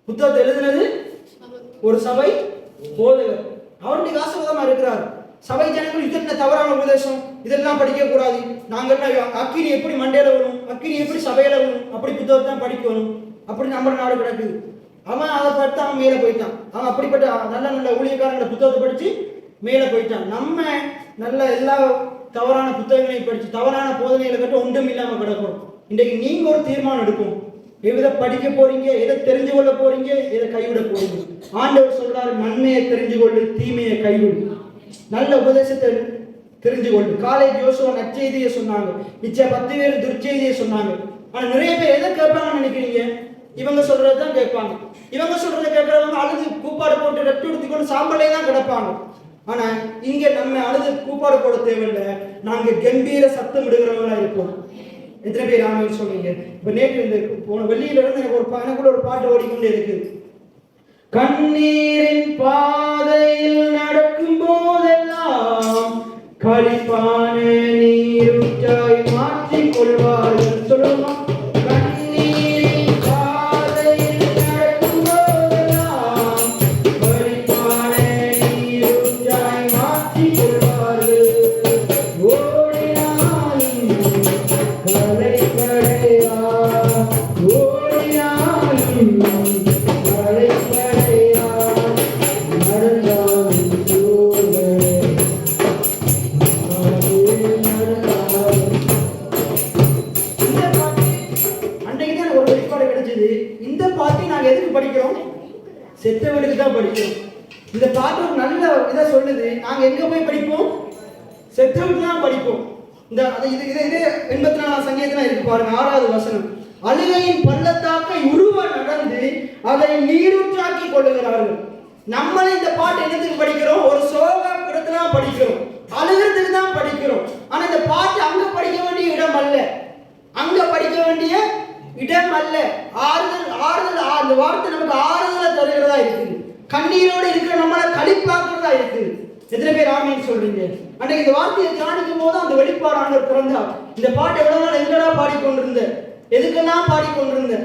புத்தகத்தை எழுதினது ஒரு சபை போதகர், அவருடைய ஆசீர்வாதமா இருக்கிறார். சபை ஜனங்கள் இது என்ன தவறான உபதேசம், இதெல்லாம் படிக்க கூடாது, நாங்கள்லாம் அக்கினி எப்படி மண்டையில வரும், அக்கினி எப்படி சபையில வரும், அப்படி புத்தகத்தை படிக்கணும், அப்படி நம்ம நாடு கிடக்குது. அவன் அதை படித்து அவன் மேலே போயிட்டான். அவன் அப்படிப்பட்ட நல்ல நல்ல ஊழியக்காரங்கள புத்தகத்தை படிச்சு மேலே போயிட்டான். நம்ம நல்ல எல்லா தவறான புத்தகங்களையும் படிச்சு தவறான போதனைகளை கட்ட ஒன்றும் இல்லாம கிடக்கும். இன்றைக்கு நீங்க ஒரு தீர்மானம் எடுக்கும், எதை படிக்க போறீங்க, எதை தெரிஞ்சு கொள்ள போறீங்க, எதை கைவிட போறீங்க. ஆண்டவர் சொல்றாரு, நன்மையை தெரிஞ்சு கொள்ளு, தீமையை கைவிடு. நல்ல உபதேசத்தை தெரிஞ்சு கொண்டு. காலேஜ் யோசுவா நற்செய்தியை சொன்னாங்க, மிச்சம் 10 பேர் துர்ச்செய்தியை சொன்னாங்க. ஆனா நிறைய பேர் எதை கேட்பாங்கன்னு நினைக்கிறீங்க? இவங்க சொல்றதுதான் கேட்பாங்க. இவங்க சொல்றதை கேட்கறவங்க அழுது கூப்பாடு போட்டு ரெட்டு எடுத்துக்கொண்டு சாம்பலே தான் கிடப்பாங்க. ஆனா இங்க நம்ம அழுது கூப்பாடு போட தேவையில்லை, நாங்க கம்பீர சத்தம் விடுகிறவங்களா இருப்போம். எத்தனை பேர் ஆமென் சொல்றீங்க? இப்ப நேற்று இந்த போன வெள்ளியில இருந்து எனக்குள்ள ஒரு பாட்டு ஓடிக்கொண்டே இருக்கு. கண்ணீரின் பாதையில் நடக்கும் போதெல்லாம் களிப்பான நீருற்றாய் மாற்றிக் கொள்வார்கள். சொல்லுமா? இந்த பாட்டை நாங்க எதுக்கு படிக்கிறோம்? செத்தவனுக்கு தான் படிக்கிறோம். இந்த பாட்டு ஒரு நல்ல இதை சொல்லுது. நாங்க எங்க போய் படிப்போம்? செத்தவனுக்கு தான் படிப்போம். இந்த இது 84 சங்கீதத்துல இருக்கு பாருங்க, 6வது வசனம். அழுகையின் பள்ளத்தாக்கை உருவ நடந்து அதை நீரூற்றாக்கி கொள்ளுகிறார்கள். நம்மளே இந்த பாட்டு என்னத்துக்கு படிக்கிறோம்? ஒரு சோக இடத்துல படிக்கிறோம், அழுகிறதுக்கு தான் படிக்கிறோம். ஆனா இந்த பாட்டு அங்க படிக்க வேண்டிய இடம் அல்ல, அங்க படிக்க வேண்டிய இடம் அல்ல. ஆறுதல் அந்த வார்த்தை நமக்கு ஆறுதலை தருகிறதா இருக்குது. கண்ணீரோடு இருக்கிற நம்மளை களிப்பாக்குறதா இருக்குது. எத்தனை பேர் ஆமீன் சொல்றீங்க? அன்றைக்கு இந்த வார்த்தையை தியானிக்கும் போது அந்த வெளிப்பாடு ஆண்டவர் பிறந்தா. இந்த பாட்டு எவ்வளவு நாள் எங்கடா பாடிக்கொண்டிருந்த, எதுக்கெல்லாம் பாடிக்கொண்டிருந்த,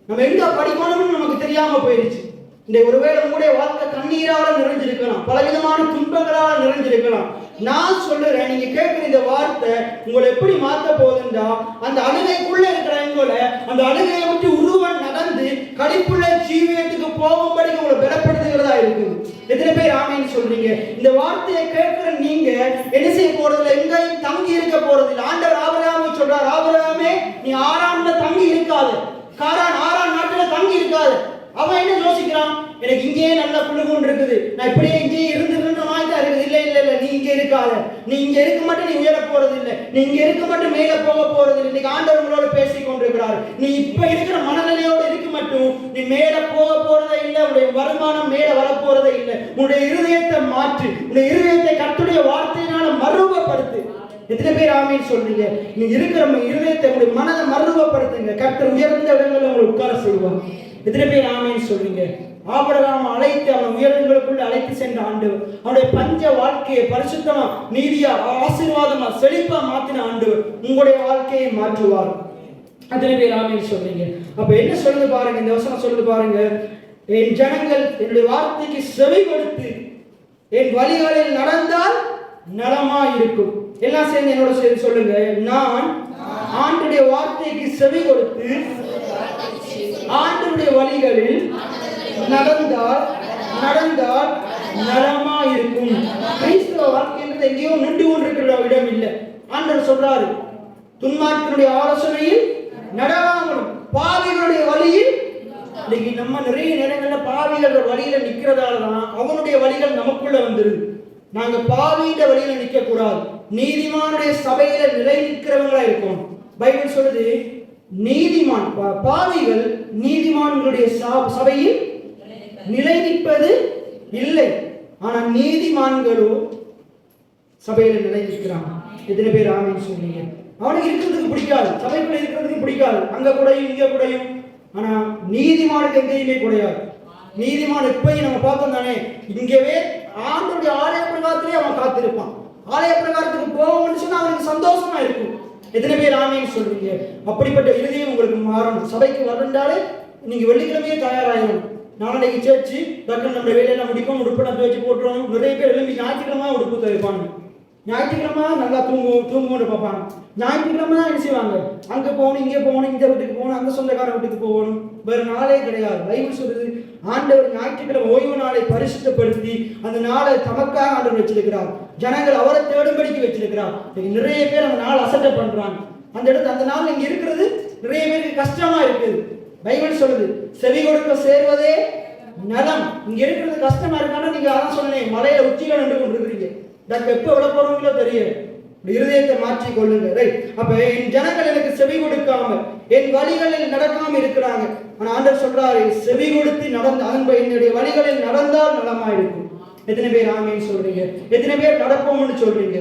நம்ம எங்க படிக்கணும்னு நமக்கு தெரியாம போயிடுச்சு. இந்த ஒருவேளை உங்களுடைய வாழ்க்கை கண்ணீரால நிறைஞ்சிருக்கலாம், பலவிதமான துன்பங்களால நிறைஞ்சிருக்கலாம். நான் சொல்லுறேன், நீங்க கேட்கிற இந்த வார்த்தை உங்களை எப்படி மாற்ற போகுதுன்றா, அந்த அழுகைக்குள்ள இருக்கிற உங்களை அந்த அழுகையை விட்டு உருவம் நடந்து களிப்புள்ள ஜீவியத்துக்கு போகும்படி உங்களை பலப்படுத்துகிறதா இருக்குது. எத்தனை பேர் ஆமீன் சொல்றீங்க? இந்த வார்த்தையை கேட்கிற நீங்க என்ன செய்ய போறதில்லை, எங்கேயும் தங்கி இருக்க போறதில்லை. ஆண்டவர் ஆபிரகாமை சொல்றார், ஆபிரகாமே நீ ஆறாம்ல தங்கி இருக்காது, காரான் 6ஆம் நாட்டுல தங்கி இருக்காது. அவன் என்ன யோசிக்கிறான்? எனக்கு இங்கேயே நல்ல புழுகுண்டு இருக்குது, நான் இப்படியே இங்கேயே இருந்துருந்த மாதிரி தான் இருக்குது. இல்லை இல்லை இல்லை, நீ இங்க இருக்காத, நீ இங்க இருக்க மட்டும் நீ உயர போறது இல்லை, நீ இங்க இருக்க மட்டும் மேல போக போறது இல்லை. இன்னைக்கு ஆண்டவர்களோட பேசி கொண்டிருக்கிறார். நீ இப்ப இருக்கிற மனநிலையோடு இருக்க மட்டும் நீ மேல போக போறதே இல்லை, உன்னுடைய வருமானம் மேல வர போறதே இல்லை. உன்னுடைய இருதயத்தை மாற்று, உன்னுடைய இருதயத்தை கர்த்தருடைய வார்த்தையினால மறுரூபப்படுத்து. எத்தனை பேர் ஆமீன் சொல்றீங்க? நீ இருக்கிற இருதயத்தை உங்களுடைய மனதை மறுரூபப்படுத்துங்க, கர்த்தர் உயர்ந்த இடங்களில் உங்களை உட்கார செய்வாங்க. எத்தனை பேர் ஆமீன் சொல்றீங்க? ஆபிரகாம் அழைத்து அவன் உயரங்களுக்குள்ள அழைத்து சென்ற ஆண்டவர் அவனுடைய பஞ்ச வாழ்க்கையை பரிசுத்தமா நீதியா ஆசீர்வாதமா செழிப்பா மாத்தின ஆண்டவர் உங்களுடைய வாழ்க்கையை மாற்றுவார். எத்தனை பேர் ஆமீன் சொல்றீங்க? அப்ப என்ன சொல்லுது பாருங்க, இந்த வசனம் சொல்லுது பாருங்க, என் ஜனங்கள் என்னுடைய வார்த்தைக்கு செவி கொடுத்து என் வழிகளில் நடந்தால் நலமா இருக்கும். எல்லாம் சேர்ந்து என்னோட சேர்ந்து சொல்லுங்க, நான் ஆண்டுடைய வார்த்தைக்கு செவி கொடுத்து ஆண்டவருடைய வழிகளில் நடந்தால் நலமா இருக்கும். கிறிஸ்தவ வாழ்க்கைன்றது எங்கேயோ நின்று கொண்டிருக்கிற இடம் இல்லை. ஆண்டவர் சொல்றாரு, துன்மார்க்கனுடைய ஆலோசனையில் நடவாமலும் பாவிகளுடைய வழியில். இன்னைக்கு நம்ம நிறைய நேரங்கள்ல பாவிகள் வழியில நிக்கிறதாலதான் அவனுடைய வழிகள் நமக்குள்ள வந்துருது. நாங்க பாவியிட வழியில நிக்க கூடாது, நீதிமானுடைய சபையில நிலை நிற்கிறவங்களா இருக்கும். பைபிள் சொல்லுது, நீதிமான் பாவிகள் நீதிமான்களுடைய சபையில் நிலை நிற்பது இல்லை, ஆனா நீதிமான்களோ சபையில நிலை நிற்கிறான். எத்தனை பேர் ஆமீன் சொல்றீங்க? அவனுக்கு இருக்கிறதுக்கு பிடிக்காது, சபைக்குள்ள இருக்கிறதுக்கு பிடிக்காது, அங்க கூடயும் இங்க கூடயும். ஆனா நீதிமானுக்கு எங்கேயுமே கூடாது. நீதிமான் எப்பயும் நம்ம பார்த்தோம் தானே, இங்கவே ஆண்டுடைய ஆலய பிரகாரத்திலே அவன் காத்திருப்பான். ஆலய பிரகாரத்துக்கு போவோம்னு சொன்னா அவனுக்கு சந்தோஷமா இருக்கும். எத்தனை பேர் ஆமீன் சொல்றீங்க? அப்படிப்பட்ட இறுதியும் உங்களுக்கு மாறணும். சபைக்கு வரண்டாலே நீங்க வெள்ளிக்கிழமையே தயாராகணும். நாளைக்கு சேர்ச்சி டக்குன்னு நம்ம வேலையெல்லாம் முடிப்போம், உடுப்பு நட்டு வச்சு போட்டுருவோம். நிறைய பேர் எழுப்பி ஞாயிற்றுக்கிழமை உடுப்பு துவைப்பாங்க, ஞாயிற்றுக்கிழமை நல்லா தூங்குவோம்னு பார்ப்பாங்க. ஞாயிற்றுக்கிழமை தான் என்ன செய்வாங்க, அங்கே போகணும் இங்கே போகணும், இந்த வீட்டுக்கு போகணும், அந்த சொந்தக்கார வீட்டுக்கு போகணும், வேறு நாளே கிடையாது. பைபிள் சொல்றது, ஆண்டவர் ஞாயிற்றுக்கிழமை ஓய்வு நாளை பரிசுத்தப்படுத்தி அந்த நாளை தமக்காக ஆண்டவர் வச்சிருக்கிறார். ஜனங்கள் அவரை தேடும்படிக்கு வச்சிருக்கிறார். நிறைய பேர் அந்த நாள் அசட்டை பண்றாங்க. அந்த இடத்துல அந்த நாள் இங்க இருக்கிறது நிறைய பேருக்கு கஷ்டமா இருக்குது. பைபிள் சொல்லுது, செவி கொடுக்க சேர்வதே நலம். இங்க இருக்கிறது கஷ்டமா இருக்கானா, நீங்க அதான் சொன்னேன், மலையில உச்சியில நின்று கொண்டிருக்கிறீங்க. டாக்டர் எப்போ விட போறவங்களோ தெரியும். இருதயத்தை மாற்றிக் கொள்ளுங்க. ரைட். அப்ப என் ஜனங்கள் எனக்கு செவி கொடுக்காம என் வழிகளில் நடக்காம இருக்கிறாங்க. ஆனா ஆண்டவர் சொல்றாரு, செவி கொடுத்து நடந்த அன்பு என்னுடைய வழிகளில் நடந்தால் நலமா இருக்கும். எத்தனை பேர் ஆமேன்னு சொல்றீங்க? எத்தனை பேர் நடப்போம்னு சொல்றீங்க?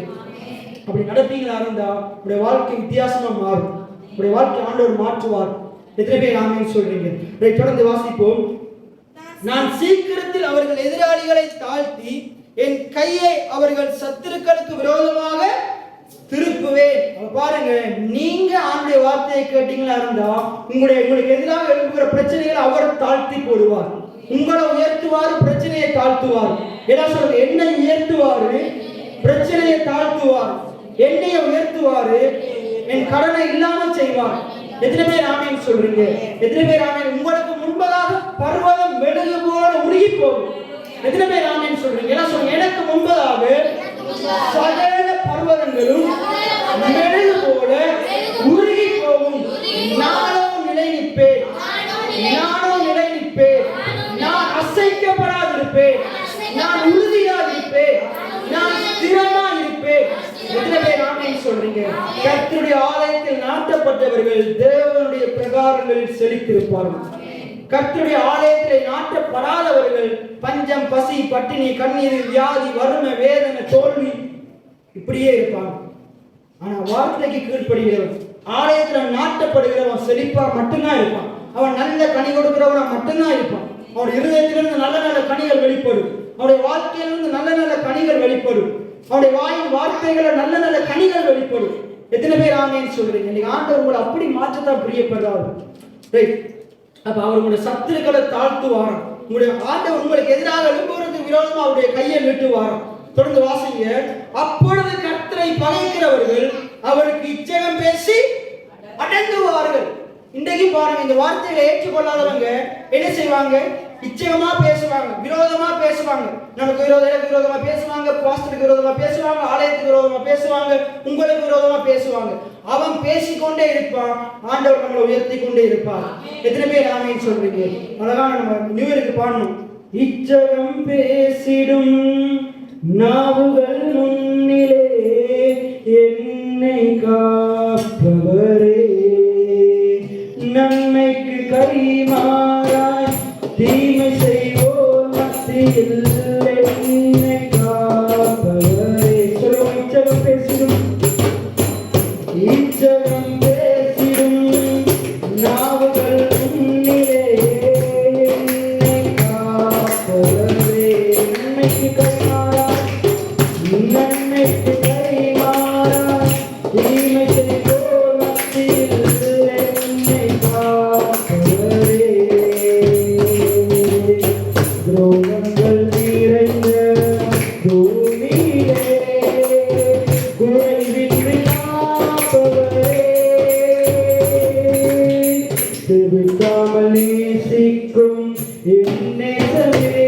அப்படி நடப்பீங்களா இருந்தா உடைய வாழ்க்கை வித்தியாசமா மாறும். உடைய வாழ்க்கை ஆண்டவர் மாற்றுவார். எத்தனை பேர் ஆமேன்னு சொல்றீங்க? ரைட். தொடர்ந்து வாசிப்போம். நான் சீக்கிரத்தில் அவர்கள் எதிராளிகளை தாழ்த்தி என் கையை அவர்கள் சத்துருக்களுக்கு விரோதமாக திருப்புவேன். பாருங்க, நீங்க ஆண்டுடைய வார்த்தையை கேட்டீங்களா இருந்தா உங்களுக்கு எதிராக எழுப்புகிற பிரச்சனைகளை அவர் தாழ்த்தி போடுவார். உங்களை உயர்த்துவார், பிரச்சனையை தாழ்த்துவார். என்ன சொல்றது? என்னை உயர்த்துவாரு, பிரச்சனையை தாழ்த்துவார். என்னைய உயர்த்துவாரு, என் கடனை இல்லாமல் செய்வார். எத்தனை பேர் ஆமேன் சொல்றீங்க? எத்தனை பேர் ஆமேன்? உங்களுக்கு முன்பதாக பர்வதம் மெழுகு போல உருகி போகும். எத்தனை பேர் ஆமேன் சொல்றீங்க? என்ன சொல்றீங்க? எனக்கு முன்பதாக சகல பர்வதங்களும் மெழுகு போல உருகி போகும். நானும் நிலை நிற்பேன், நானும் நிலை நிற்பேன், நான் அசைக்கப்படாதிருப்பேன், நான் உறுதியாக இருப்பேன், நான் ஸ்திரமா இருப்பேன். எத்தனை பேர் ஆமேன் சொல்றீங்க? கர்த்தருடைய ஆலயத்தில் நாட்டப்பட்டவர்கள் தேவனுடைய பிரகாரங்களில் செழித்திருப்பார்கள். கர்த்தருடைய ஆலயத்தில் நாட்டப்படாதவர்கள் பஞ்சம், பசி, பட்டினி, கண்ணீர், வியாதி, வறுமை, வேதனை, தோல்வி இப்படியே இருப்பாங்க. ஆனா வார்த்தைக்கு கீழ்ப்படுகிறவன், ஆலயத்தில் நாட்டப்படுகிறவன் செழிப்பா மட்டும்தான் இருப்பான். அவன் நல்ல கனி கொடுக்கிறவனா மட்டும்தான் இருப்பான். அவனுடைய இருதயத்திலிருந்து நல்ல நல்ல கனிகள் வெளிப்படும். அவனுடைய வாழ்க்கையிலிருந்து நல்ல நல்ல கனிகள் வெளிப்படும். அவனுடைய வாயின் வார்த்தைகளை நல்ல நல்ல கனிகள் வெளிப்படும். எத்தனை பேர் ஆமேன்னு சொல்றீங்க? இன்னைக்கு ஆண்டவர் உங்களை அப்படி மாற்றத்தான் பிரியப்படுறாரு. ரைட். அப்ப அவர் உங்களுடைய சத்துருக்களை தாழ்த்துவார். உங்களுடைய ஆண்டவர் உங்களுக்கு எதிராக எழுப்புவதற்கு விரோதமா அவருடைய கையை நீட்டுவார். தொடர்ந்து வாசிங்க. அப்பொழுது கர்த்தரை பகைக்கிறவர்கள் அவருக்கு இச்சகம் பேசி அடங்குவார்கள். இன்றைக்கு பாருங்க, இந்த வார்த்தைகளை ஏற்றுக்கொள்ளாதவங்க என்ன செய்வாங்க? இச்சகமா பேசுவாங்க, விரோதமா பேசுவாங்க. நமக்கு விரோதமா பேசுவாங்க, பாஸ்டருக்கு விரோதமா பேசுவாங்க, ஆலயத்துக்கு விரோதமா பேசுவாங்க, உங்களுக்கு விரோதமா பேசுவாங்க. அவன் பேசிக்கொண்டே இருப்பான், ஆண்டவர் நம்மளை உயர்த்தி கொண்டே இருப்பார். எத்தனை பேர் ஆமேன்னு சொல்றீங்க? அழகான நம்ம நியூ இயருக்கு பாடணும். இச்சகம் பேசிடும் நாவுகள் முன்னிலே என்னை காப்பவரே, நன்மைக்கு கைமாறாய் தீமை செய்வோர் மத்தியில் என்னை காப்பவரே. சொல்லுவோம். இச்சகம் பேசிடும், இச்சகம் பேசிடும் நாவுகள் முன்னிலே என்னை காப்பவரே, நன்மைக்கு கைமாறாய், நன்மைக்கு கைமாறாய் தீமை செய்வோர் மத்தியில் என்னை காப்பவரே. துரோகங்கள் நிறைந்த பூமியிலே குறைவின்றி காப்பவரே, திருத்தாமல் நேசிக்கும் என் நேசமே,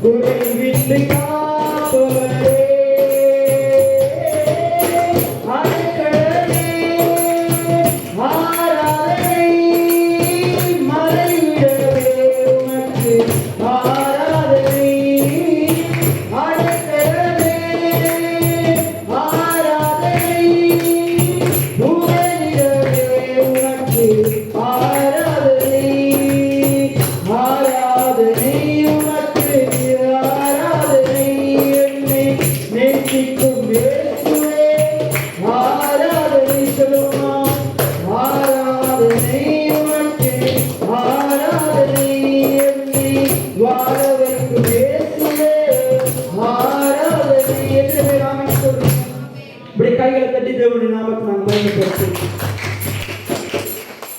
குறைவின்றி காப்பவரே. அடைக்கலமே, ஆராதனை, மறைவிடமே உமக்கு ஆராதனை. அடைக்கலமே, ஆராதனை, புகலிடமே உமக்கு ஆராதனை. ஆராதனை உமக்கு ஆராதனை. என்னை நேசிக்கும் இயேசுவே ஆராதனை. சொல்லுவோம். ஆராதனை உமக்கு ஆராதனை. என்னை வாழ வைக்கும் இயேசுவே ஆராதனை. எத்தனை பேர் ஆமென் சொல்றோம்? இப்படி கைகளை தட்டி தேவனுடைய நாமத்தை நாம் மகிமைப்படுத்துவோம்.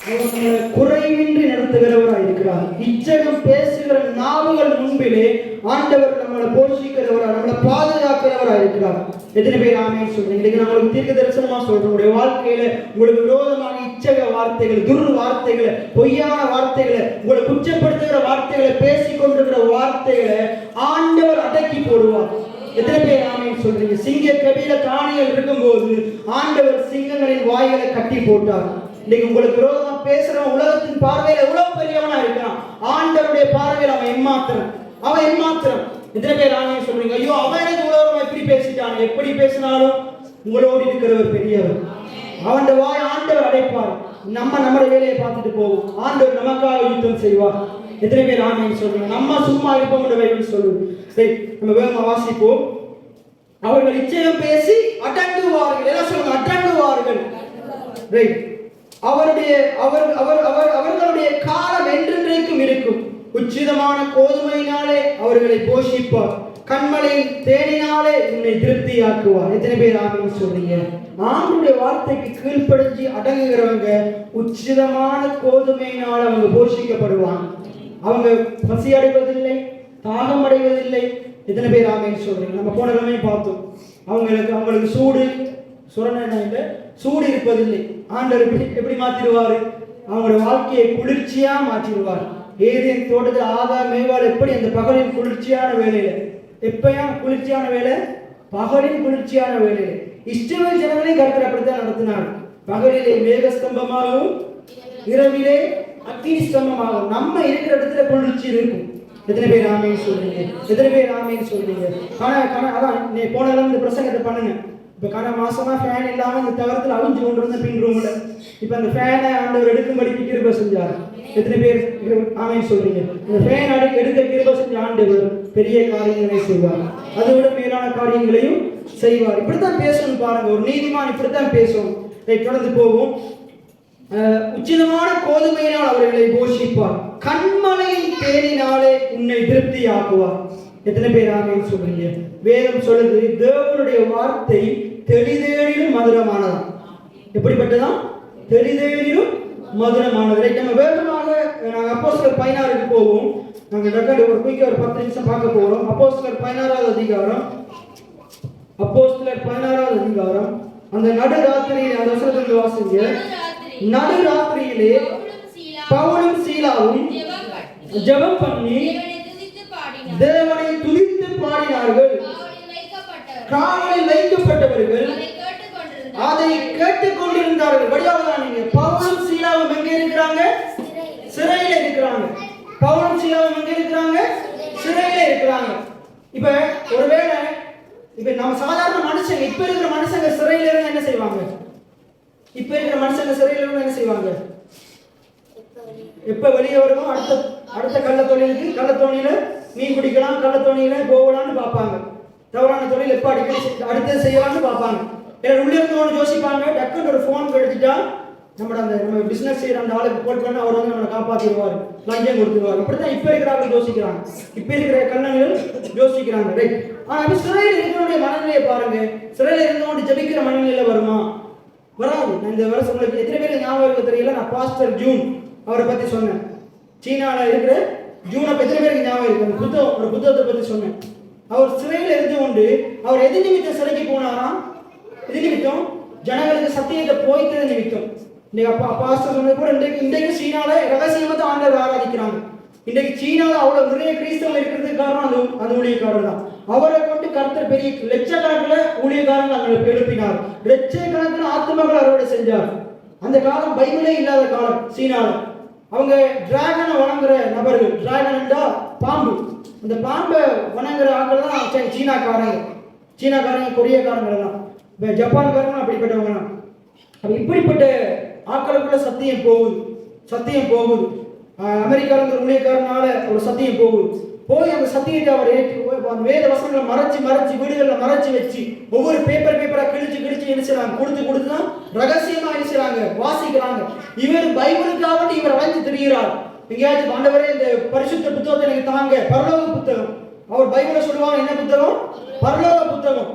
அவர் நம்மளை குறைவின்றி நடத்துகிறவராய் இருக்கிறார். இச்சகம் பேசுகிற நாவுகள் முன்பிலே ஆண்டவர் நம்மளை போஷிக்கிறவராய், நம்மளை பாதுகாக்கிறவராய் இருக்கிறார். எத்தனை பேர் ஆமென் சொல்றீங்க? இன்னைக்கு நான் உங்களுக்கு தீர்க்க தரிசனமா சொல்றேன். உங்களுடைய வாழ்க்கையில உங்களுக்கு விரோதமான இச்சக வார்த்தைகள், துர் வார்த்தைகளை, பொய்யான வார்த்தைகளை, உங்களை குற்றப்படுத்துகிற வார்த்தைகளை, பேசிக் கொண்டிருக்கிற வார்த்தைகளை ஆண்டவர் அடக்கி போடுவார். எத்தனை பேர் ஆமென் சொல்றீங்க? சிங்க கபில காணிகள் இருக்கும்போது ஆண்டவர் சிங்கங்களின் வாய்களை கட்டி போட்டார். இன்னைக்கு உங்களுக்கு விரோதமா பேசுறவன் உலகத்தின் பார்வையில எவ்வளவு பெரியவனா இருக்கான், ஆண்டவருடைய பார்வையில் அவன் எம்மாத்திரம். அவன் எம்மாத்திரம். எத்தனை பேர் ஆமென் சொல்றீங்க? ஐயோ அவன் எனக்கு உலகம் இப்படி பேசிட்டான். எப்படி பேசினாலும் உங்களோடு இருக்கிறவர் பெரியவர். அவன் வாய் ஆண்டவர் அடைப்பார். நம்முடைய வேலையை பார்த்துட்டு போவோம். ஆண்டவர் நமக்காக யுத்தம் செய்வார். எத்தனை பேர் ஆமென் சொல்றீங்க? நம்ம சும்மா இருப்போம் சொல்லுவோம். சரி, நம்ம வேகமா வாசிப்போம். அவர்கள் இச்சையம் பேசி அடங்குவார்கள். எல்லாம் சொல்லுங்க, அடங்குவார்கள். ரைட். அவர்களுடைய காலம் என்றென்றைக்கும் இருக்கும். உச்சிதமான கோதுமையினாலே அவர்களை போஷிப்பார். கண்மலையின் தேனினாலே உன்னை திருப்தியாக்குவார். எத்தனை பேர் ஆமென் சொல்றீங்க? ஆண்டுடைய வார்த்தைக்கு கீழ்ப்படிஞ்சு அடங்குகிறவங்க உச்சிதமான கோதுமையினால் அவங்க போஷிக்கப்படுவாங்க. அவங்க பசி அடைவதில்லை, தாகம் அடைவதில்லை. எத்தனை பேர் ஆமென் சொல்றீங்க? நம்ம போன கிழமை பார்த்தோம். அவங்களுக்கு சூடு இருப்பதில்லை. ஆண்டவர் எப்படி மாற்றிடுவாரு? அவங்களோட வாழ்க்கையை குளிர்ச்சியா மாற்றிடுவார். ஏதேன் தோட்டத்தில் ஆதாம் மேவாள் எப்படி அந்த பகலின் குளிர்ச்சியான வேலையில, எப்பயா குளிர்ச்சியான வேலை? பகலின் குளிர்ச்சியான வேலையில இஸ்ரவேல் ஜனங்களையும் கர்த்தர் அப்படித்தான் நடத்தினார். பகலிலே மேகஸ்தம்பமாகவும் இரவிலே அக்கினி ஸ்தம்பமாகவும். நம்ம இருக்கிற இடத்துல குளிர்ச்சி இருக்கும். எத்தனை பேர் ஆமென் சொல்றீங்க? எத்தனை பேர் ஆமென் சொல்றீங்க? அதான் நீ போன இந்த பிரசங்கத்தை பண்ணுங்க. இப்போ மாசமா ஃபேன் இல்லாமல் இந்த தகரத்தில் அவிஞ்சு கொண்டு வந்த பின் ரூம்ல இப்போ அந்த ஃபேனை ஆண்டவர் எடுக்கும்படி கிருபை செஞ்சார். எத்தனை பேர் ஆமென் சொல்றீங்க? இந்த ஃபேன் எடுக்க கிருபை செஞ்ச ஆண்டவர் பெரிய காரியங்களை செய்வார். அதை விட மேலான காரியங்களையும் செய்வார். இப்படித்தான் பேசணும் பாருங்க. ஒரு நீதிமான் இப்படித்தான் பேசும். தொடர்ந்து போவோம். உச்சிதமான கோதுமையினால் அவர்களை போஷிப்பார். கண்மலையின் தேனினாலே உன்னை திருப்தி ஆக்குவார். எத்தனை பேர் ஆமென் சொல்றீங்க? வேதம் சொல்லுது, தேவனுடைய வார்த்தை தெளிதேனிலும் மதுரமானதான். எப்படிப்பட்டதான்? தெளிதேனிலும் மதுரமானது. நம்ம வேகமாக நாங்கள் அப்போஸ்தலர் 16க்கு போவோம். நாங்கள் ஒரு குயிக்காக ஒரு 10 நிமிஷம் பார்க்க போகிறோம். அப்போஸ்தலர் 16வது அதிகாரம். அப்போஸ்தலர் 16வது அதிகாரம். அந்த நடுராத்திரியிலே அந்த வசனத்தை வாசிங்க. நடுராத்திரியிலே பவுலும் சீலாவும் ஜெபம் பண்ணி தேவனை துதித்து பாடினார்கள். காவலில் வைக்கப்பட்டவர்கள் அதை கேட்டுக் கொண்டிருந்தார்கள். வடிவாக நீங்க பவுலும் சீலாவும் எங்க இருக்கிறாங்க? சிறையில இருக்கிறாங்க. பவுலும் சீலாவும் எங்க இருக்கிறாங்க? சிறையில இருக்கிறாங்க. இப்ப ஒருவேளை இப்ப நம்ம சாதாரண மனுஷங்க, இப்ப இருக்கிற மனுஷங்க சிறையில இருந்து என்ன செய்வாங்க? இப்ப இருக்கிற மனுஷங்க சிறையில இருந்து என்ன செய்வாங்க? எப்ப வெளியே வருவோம்? அடுத்த கள்ளத்தோணியில மீன் பிடிக்கலாம், கள்ளத்தோணியில போகலான்னு பார்ப்பாங்க. தவறான தொழில் எப்ப அடுத்தது செய்யலாம்னு பார்ப்பாங்க. உள்ளே இருந்து ஒன்று யோசிப்பாங்க. டக்குன்னு ஒரு ஃபோன் கிடைச்சிட்டா நம்ம பிசினஸ் செய்யற அந்த ஆளுக்கு போட் பண்ண அவர் வந்து நம்மளை காப்பாற்றிடுவார், லஞ்சம் கொடுத்துருவார். அப்படித்தான் இப்ப இருக்கிறாங்க யோசிக்கிறாங்க. இப்ப இருக்கிற கண்ணங்கள் யோசிக்கிறாங்க. ரைட். ஆனா சிறையில் இருக்கிறவருடைய மனநிலையை பாருங்க. சிறையில் இருந்தவங்க ஜபிக்கிற மனநிலையில வருமா? வராது. நான் இந்த வருஷம் உங்களுக்கு எத்தனை பேர் ஞாபகம் இருக்க தெரியல. நான் பாஸ்டர் ஜூன் அவரை பத்தி சொன்னேன். சீனாவில் இருக்கிற ஜூனை எத்தனை பேருக்கு ஞாபகம் இருக்கு? அந்த ஒரு புத்தகத்தை பத்தி சொன்னேன். அவர் சிறையில் இருந்து கொண்டு அவர் எது நிமித்தம் சிறைக்கு போனாராம்? எது நிமித்தம்? ஜனங்களுக்கு சத்தியத்தை போய்த்தது நிமித்தம். இன்னைக்கு பாஸ்டர் சொன்னது கூட இன்றைக்கு சீனால ரகசியமா தான் ஆண்டவர் ஆராதிக்கிறாங்க. இன்றைக்கு சீனால அவ்வளவு நிறைய கிறிஸ்தவம் இருக்கிறதுக்கு காரணம் அது ஊழியக்காரர் தான். அவரை கொண்டு கர்த்தர் பெரிய லட்சக்கணக்கில் ஊழியக்காரர்கள் அங்கே எழுப்பினார். லட்சக்கணக்கில் ஆத்மாக்கள் அறுவடை செஞ்சார். அந்த காலம் பைபிளே இல்லாத காலம் சீனால. அவங்க டிராகனை வணங்குற நபர்கள். டிராகன் என்றா பாம்பு. அந்த பாம்பை வணங்குற ஆட்கள் தான் சீனாக்காரங்க, கொரியக்காரங்க தான். இப்போ ஜப்பான்காரங்க அப்படிப்பட்டவங்க தான். அப்போ இப்படிப்பட்ட ஆட்களுக்குள்ள சத்தியம் போகுது. அமெரிக்காரங்கிற ஊழியக்காரனால ஒரு சத்தியம் போய் அந்த சத்தியத்தை அவர் ஏற்று வேத வசனங்களை மறைச்சு வீடுகளில் மறைச்சு வச்சு ஒவ்வொரு பேப்பரா கிழிச்சு எழுச்சுறாங்க. கொடுத்து தான் ரகசியமா எழுச்சுறாங்க, வாசிக்கிறாங்க. இவர் பைபிளுக்காக இவர் அழைத்து திரிகிறார். எங்கேயாச்சும் ஆண்டவரே இந்த பரிசுத்த புத்தகத்தை எனக்கு தாங்க, பரலோக புத்தகம். அவர் பைபிளை சொல்லுவாங்க, என்ன புத்தகம்? பரலோக புத்தகம்.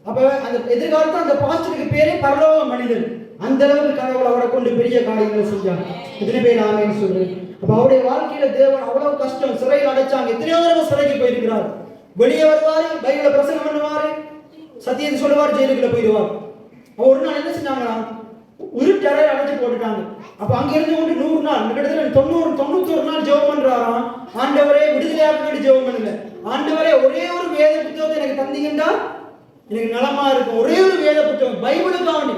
அப்ப அந்த எதிர்காலத்தில் அந்த பாஸ்டருக்கு பேரே பரலோக மனிதன். அந்த அளவுக்கு கடவுள் அவரை கொண்டு பெரிய காரியங்களை செஞ்சாங்க. எத்தனை பேர் ஆமென் சொல்றேன்? அப்ப அவருடைய வாழ்க்கையில தேவன் அவ்வளவு கஷ்டம், சிறையில் அடைச்சாங்க. எத்தனையோ தடவை சிறைக்கு போயிருக்கிறார். வெளியே வருவாரு, பைபிளை பிரசங்கம் பண்ணுவாரு, சத்தியத்தை சொல்லுவார், ஜெயிலுக்குள்ள போயிடுவார். அவர் ஒரு நாள் என்ன செஞ்சாங்களா? உருட்டறையில் அடைச்சு போட்டுட்டாங்க. அப்ப அங்க இருந்து கொண்டு 100 நாள், கிட்டத்தட்ட 91 நாள் ஜெபம் பண்றாராம். ஆண்டவரே விடுதலையாக வேண்டி ஜெபம் பண்ணுங்க. ஆண்டவரே ஒரே ஒரு வேத புத்தகத்தை எனக்கு தந்தீங்கன்னா எனக்கு நலமா இருக்கும். ஒரே ஒரு வேத புத்தகம், பைபிளுக்காண்டி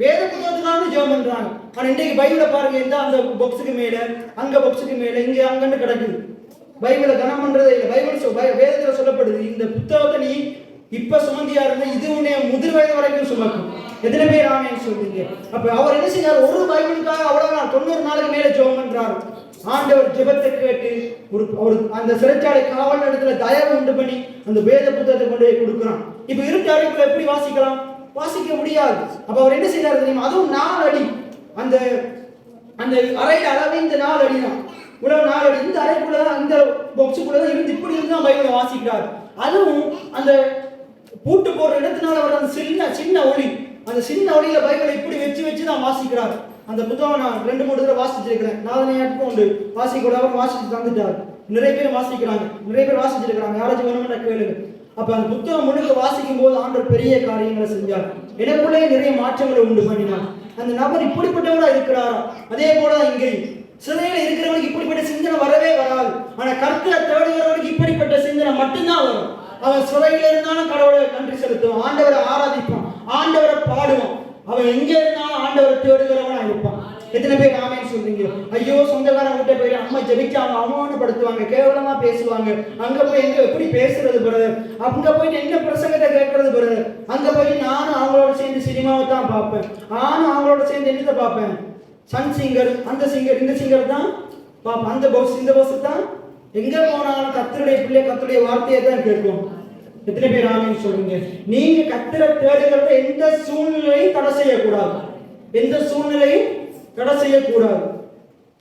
வேத புத்தகத்துக்காக ஜெபம் பண்றாங்க. ஆனா இன்றைக்கு பைபிளை பாருங்க, எந்த அந்த பாக்ஸுக்கு மேல, அங்க பாக்ஸுக்கு மேல, இங்க அங்கன்னு கிடக்குது. பைபிளை கனம் பண்றதே இல்லை. வேதத்துல சொல்லப்படுது, இந்த புத்தகத்தை நீ இப்ப சுமந்தியா இருந்தா இது உன்னை முதிர் வயது வரைக்கும் சுமக்கும். எத்தனை பேர் ஆமென் சொல்றீங்க? அப்ப அவர் என்ன செய்யார்? ஒரு பைபிளுக்காக அவ்வளவு 90 நாளுக்கு மேல ஜெபம் பண்றாரு. ஆண்டவர் ஜெபத்தை கேட்டு ஒரு அந்த சிறைச்சாலை காவல் இடத்துல தயவு உண்டு பண்ணி அந்த வேத புத்தகத்தை கொண்டு போய் கொடுக்குறான். இப்ப இருட்டு அறைக்குள்ள எப்படி வாசிக்கலாம்? வாசிக்க முடியாது. அப்ப அவர் என்ன செய்யறாரு தெரியுமா? அதுவும் 4 அடி, அந்த அந்த அறையில அளவு இந்த 4 அடி தான், இவ்வளவு 4 அடி. இந்த அறைக்குள்ளதான், இந்த பாக்ஸுக்குள்ளதான் இருந்து இப்படி இருந்து தான் பைபிளை வாசிக்கிறார். அதுவும் அந்த பூட்டு போடுற இடத்தினால அவர் அந்த சின்ன ஒளி, அந்த சின்ன ஒளியில பைபிளை இப்படி வச்சு தான் வாசிக்கிறார். அந்த புத்தகம் நான் 2-3 தடவை வாசிச்சிருக்கிறேன். நாதனையாட்டுக்கும் உண்டு வாசிக்க கூட அவர் வாசிச்சு தந்துட்டார். நிறைய பேர் வாசிக்கிறாங்க, நிறைய பேர் வாசிச்சிருக்கிறாங்க. யாராச்சும் வேணும்னா கேளுங்க. அப்ப அந்த புத்தகம் முழுக்க வாசிக்கும் போது ஆண்டவர் பெரிய காரியங்களை செஞ்சார். எனக்குள்ளே நிறைய மாற்றங்களை உண்டு பண்ணினார். அந்த நபர் இப்படிப்பட்டவரா இருக்கிறாரா? அதே போலதான் இங்கே சிலையில இருக்கிறவனுக்கு இப்படிப்பட்ட சிந்தனை வரவே வராது. ஆனா கர்த்தரை தேடுகிறவனுக்கு இப்படிப்பட்ட சிந்தனை மட்டும்தான் வரும். அவன் சிலையில இருந்தாலும் கடவுளை நன்றி செலுத்துவான், ஆண்டவரை ஆராதிப்பான், ஆண்டவரை பாடுவான். அவன் எங்க இருந்தாலும் ஆண்டவரை தேடுகிறவனா இருப்பான். எத்தனை பேர் ஆமென் சொல்றீங்க? ஐயோ, சொந்தக்காரன் கிட்ட போய் அம்மா ஜெபிச்சாங்க, அவமானப்படுத்துவாங்க, கேவலமா பேசுவாங்க. அங்க போய் எங்க எப்படி பேசுறது பிரதர்? அங்க போய் என்ன பிரசங்கத்தை கேட்கறது பிரதர்? அங்க போய் நானும் அவங்களோட சேர்ந்து சினிமாவை தான் பார்ப்பேன், நானும் அவங்களோட சேர்ந்து என்னத்தை பார்ப்பேன்? சன் சிங்கர், அந்த சிங்கர், இந்த சிங்கர் தான் பார்ப்பேன், அந்த பஸ் இந்த பஸ் தான். எங்க போனாலும் கர்த்தருடைய பிள்ளை கர்த்தருடைய வார்த்தையை தான் கேட்கும். எத்தனை பேர் ஆமென் சொல்றீங்க? நீங்க கர்த்தரை தேடுகிறத எந்த சூழ்நிலையும் தடை செய்யக்கூடாது, எந்த சூழ்நிலையும் தடை செய்யக்கூடாது.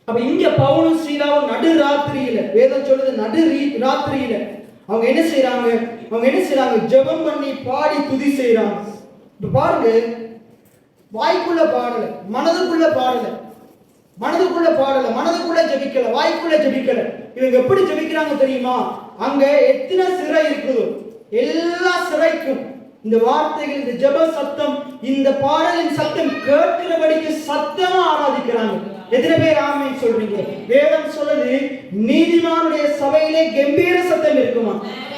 அப்ப இங்க பவுலும் சீலாவும் நடு ராத்திரியில, வேதம் சொல்லுது நடு ராத்திரியில அவங்க என்ன செய்யறாங்க? ஜெபம் பண்ணி பாடி துதி செய்யறாங்க. இப்ப பாருங்க, வாய்க்குள்ள பாடல, மனதுக்குள்ள பாடல, மனதுக்குள்ள ஜெபிக்கல, வாய்க்குள்ள ஜெபிக்கல. இவங்க எப்படி ஜெபிக்கிறாங்க தெரியுமா? அங்க எத்தனை சிறை இருக்குதோ எல்லா சிறைக்கும் இந்த வார்த்தைகள், இந்த ஜெப சத்தம், இந்த பாடலின் சத்தம் கேட்கிறபடிக்கு சத்தமா ஆராதிக்கிறாங்க. எத்தனை பேர் ஆமென் சொல்றீங்க? வேதம் சொல்லுது, நீதிமானுடைய சபையிலே கம்பீர சத்தம் இருக்குமா?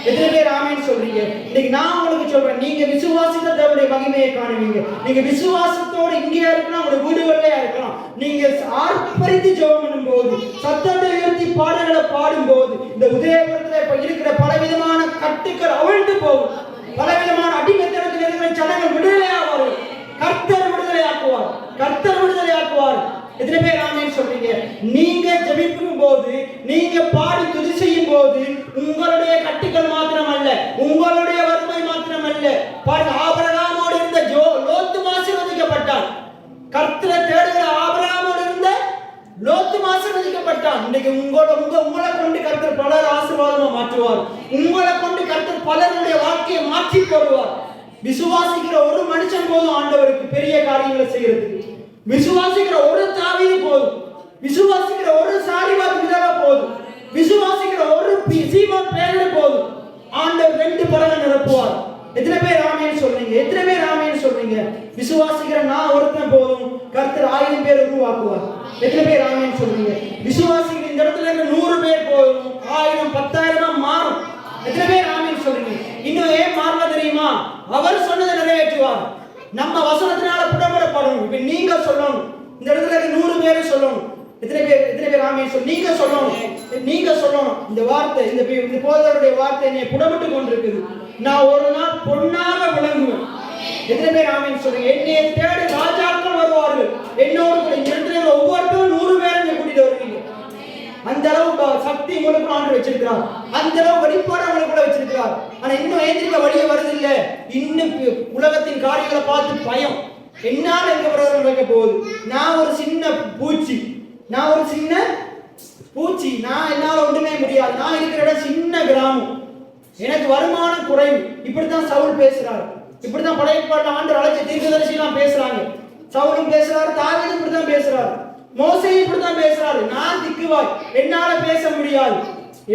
எத்தனை பேர் ஆமென் சொல்றீங்க? இன்னைக்கு நான் உங்களுக்கு சொல்றேன், நீங்க விசுவாசித்த தேவனுடைய மகிமையை காணுவீங்க. நீங்க விசுவாசத்தோடு இங்கேயா இருக்கலாம், உங்களுடைய வீடுகளிலேயா இருக்கலாம். நீங்க ஆர்ப்பரித்து ஜெபம் பண்ணும் போது, சத்தத்தை உயர்த்தி பாடல்களை பாடும் போது, இந்த உதயபுரத்துல இப்ப இருக்கிற பலவிதமான கட்டுக்கள் அவிழ்ந்து போகும். பலவிதமான அடிமைத்தனத்தில் இருக்கிற ஜனங்கள் விடுதலையாவார்கள். கர்த்தர் விடுதலையாக்குவார், கர்த்தர் விடுதலையாக்குவார். எத்தனை பேர் ஆமென் சொல்றீங்க? நீங்க ஜெபிக்கும் போது, நீங்க பாடி துதி செய்யும் போது, உங்களுடைய கட்டுக்கள் மாத்திரமல்ல, உங்களுடைய வறுமை மாத்திரமல்ல. பாருங்க, ஆபிரகாமோடு இருந்த லோத்து ஆசீர்வதிக்கப்பட்டான். கர்த்தரை தேடுகிற ஆபிரகாமோடு இருந்த லோத்து ஆசீர்வதிக்கப்பட்டான். இன்னைக்கு உங்களை கொண்டு கர்த்தர் பலர் ஆசீர்வாதமா மாற்றுவார். உங்களை கொண்டு கர்த்தர் பலருடைய வாழ்க்கையை மாற்றி போடுவார். விசுவாசிக்கிற ஒரு மனுஷன் போதும் ஆண்டவருக்கு பெரிய காரியங்களை செய்யறதுக்கு. விசுவாசிக்கிற ஒரு தாவீது போதும், விசுவாசிக்கிற ஒரு சாரிபாத் விதவா போதும், விசுவாசிக்கிற ஒரு சீமோன் பேதுரு போதும். ஆண்டவர் 2 படங்களை நிரப்புவார். எத்தனை பேர் ஆமென் சொல்றீங்க? எத்தனை பேர் ஆமென் சொல்றீங்க? விசுவாசிக்கிற நான் ஒருத்தன் போதும், கர்த்தர் 1000 பேர் உருவாக்குவார். எத்தனை பேர் ஆமென் சொல்றீங்க? விசுவாசிக்கிற இந்த இடத்துல 100 பேர் போதும், 1000 10,000 மாறும். எத்தனை பேர் ஆமென் சொல்றீங்க? இன்னும் ஏன் மாறல தெரியுமா? அவர் சொன்னதை நிறைவேற்றுவார். நம்ம வசனத்தினால புடப்படப்படணும். இப்ப நீங்க சொல்லணும், இந்த இடத்துல 100 பேர் சொல்லணும். எத்தனை பேர் ஆமென் சொல்ல? நீங்க சொல்லணும் இந்த வார்த்தை, இந்த போதகருடைய வார்த்தை என்னை புடப்பட்டு கொண்டிருக்குது. நான் ஒரு நாள் பொன்னாக விளங்குவேன். எத்தனை பேர் ஆமென் சொல்றீங்க? என்னை தேடி ராஜாக்கள் வருவார்கள். என்னோடு கூட இந்த இடத்துல ஒவ்வொருத்தரும் 100 பேரை கூட்டிட்டு வருவீங்க. அந்த அளவுக்கு சக்தி உங்களுக்கு ஆண்டு வச்சிருக்கிறார், அந்த அளவு வெளிப்பாடு உங்களுக்கு வச்சிருக்கிறார். ஆனா இன்னும் ஏந்திரிக்க வழியே வருது இல்ல. இன்னும் உலகத்தின் காரியங்களை பார்த்து பயம், என்னால எங்க பிரதமர் வைக்க போகுது? நான் ஒரு சின்ன பூச்சி, நான் என்னால ஒன்றுமே முடியாது. நான் இருக்கிற இடம் சின்ன கிராமம், எனக்கு வருமானம் குறைவு. இப்படித்தான் சவுல் பேசுறாரு, இப்படித்தான் படையப்பாட்டு ஆண்டு அழைச்ச தீர்க்கதரிசிலாம் பேசுறாங்க. சவுலும் பேசுறாரு, தாவீதும் இப்படித்தான் பேசுறாரு, மோசேயும் இப்படித்தான் பேசுறாரு. நான் திக்குவாய், என்னால பேச முடியாது.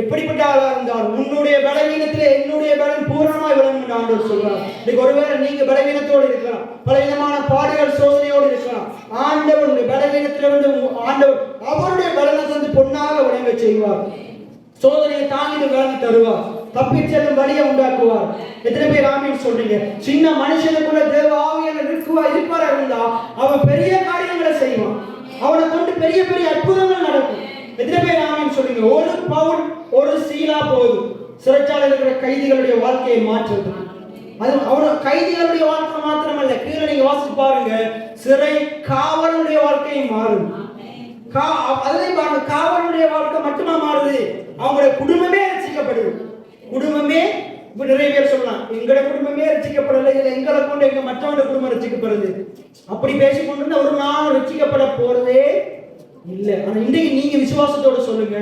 எப்படிப்பட்ட ஆளா இருந்தாலும் உன்னுடைய பலவீனத்திலே என்னுடைய பலன் பூரணமாய் விளங்கும் ஆண்டவர் சொல்றார். இன்னைக்கு ஒருவேளை நீங்க பலவீனத்தோடு இருக்கலாம், பலவிதமான பாடுகள் சோதனையோடு இருக்கலாம். ஆண்டவருடைய பலவீனத்திலிருந்து ஆண்டவர் அவருடைய பலனை தந்து பொன்னாக விளங்க செய்வார். சோதனையை தாங்கிட்டு விளங்கி தருவார், தப்பி செல்லும் வழியை உண்டாக்குவார். எத்தனை பேர் ஆமென் சொல்றீங்க? சின்ன மனுஷனுக்குள்ள தேவ ஆவியான இருப்பாரா இருந்தா அவன் பெரிய காரியங்களை செய்வான். அவனை கொண்டு பெரிய பெரிய அற்புதங்கள் நடக்கும். எத்தனை பேர் ஆமென் சொல்றீங்க? ஒரு பவுல் ஒரு சீலா போதும் சிறைச்சாலையில் இருக்கிற கைதிகளுடைய வாழ்க்கையை மாற்றுறது. அது அவனோட கைதிகளுடைய வாழ்க்கை மாத்திரமல்ல, கீழே நீங்க வாசிச்சு பாருங்க, சிறை காவலனுடைய வாழ்க்கையும் மாறும். அதுலயும் பாருங்க, காவலனுடைய வாழ்க்கை மட்டுமா மாறுது, அவங்களுடைய குடும்பமே ரட்சிக்கப்படுது. குடும்பமே நிறைய பேர் சொல்லலாம், எங்களோட குடும்பமே ரட்சிக்கப்படலை, இல்லை எங்களை கொண்டு எங்க மற்றவங்க குடும்பம் ரட்சிக்கப்படுது. அப்படி பேசிக்கொண்டு ஒரு நாள் ரட்சிக்கப்பட போறதே இல்லை. ஆனா இன்றைக்கு நீங்க விசுவாசத்தோட சொல்லுங்க,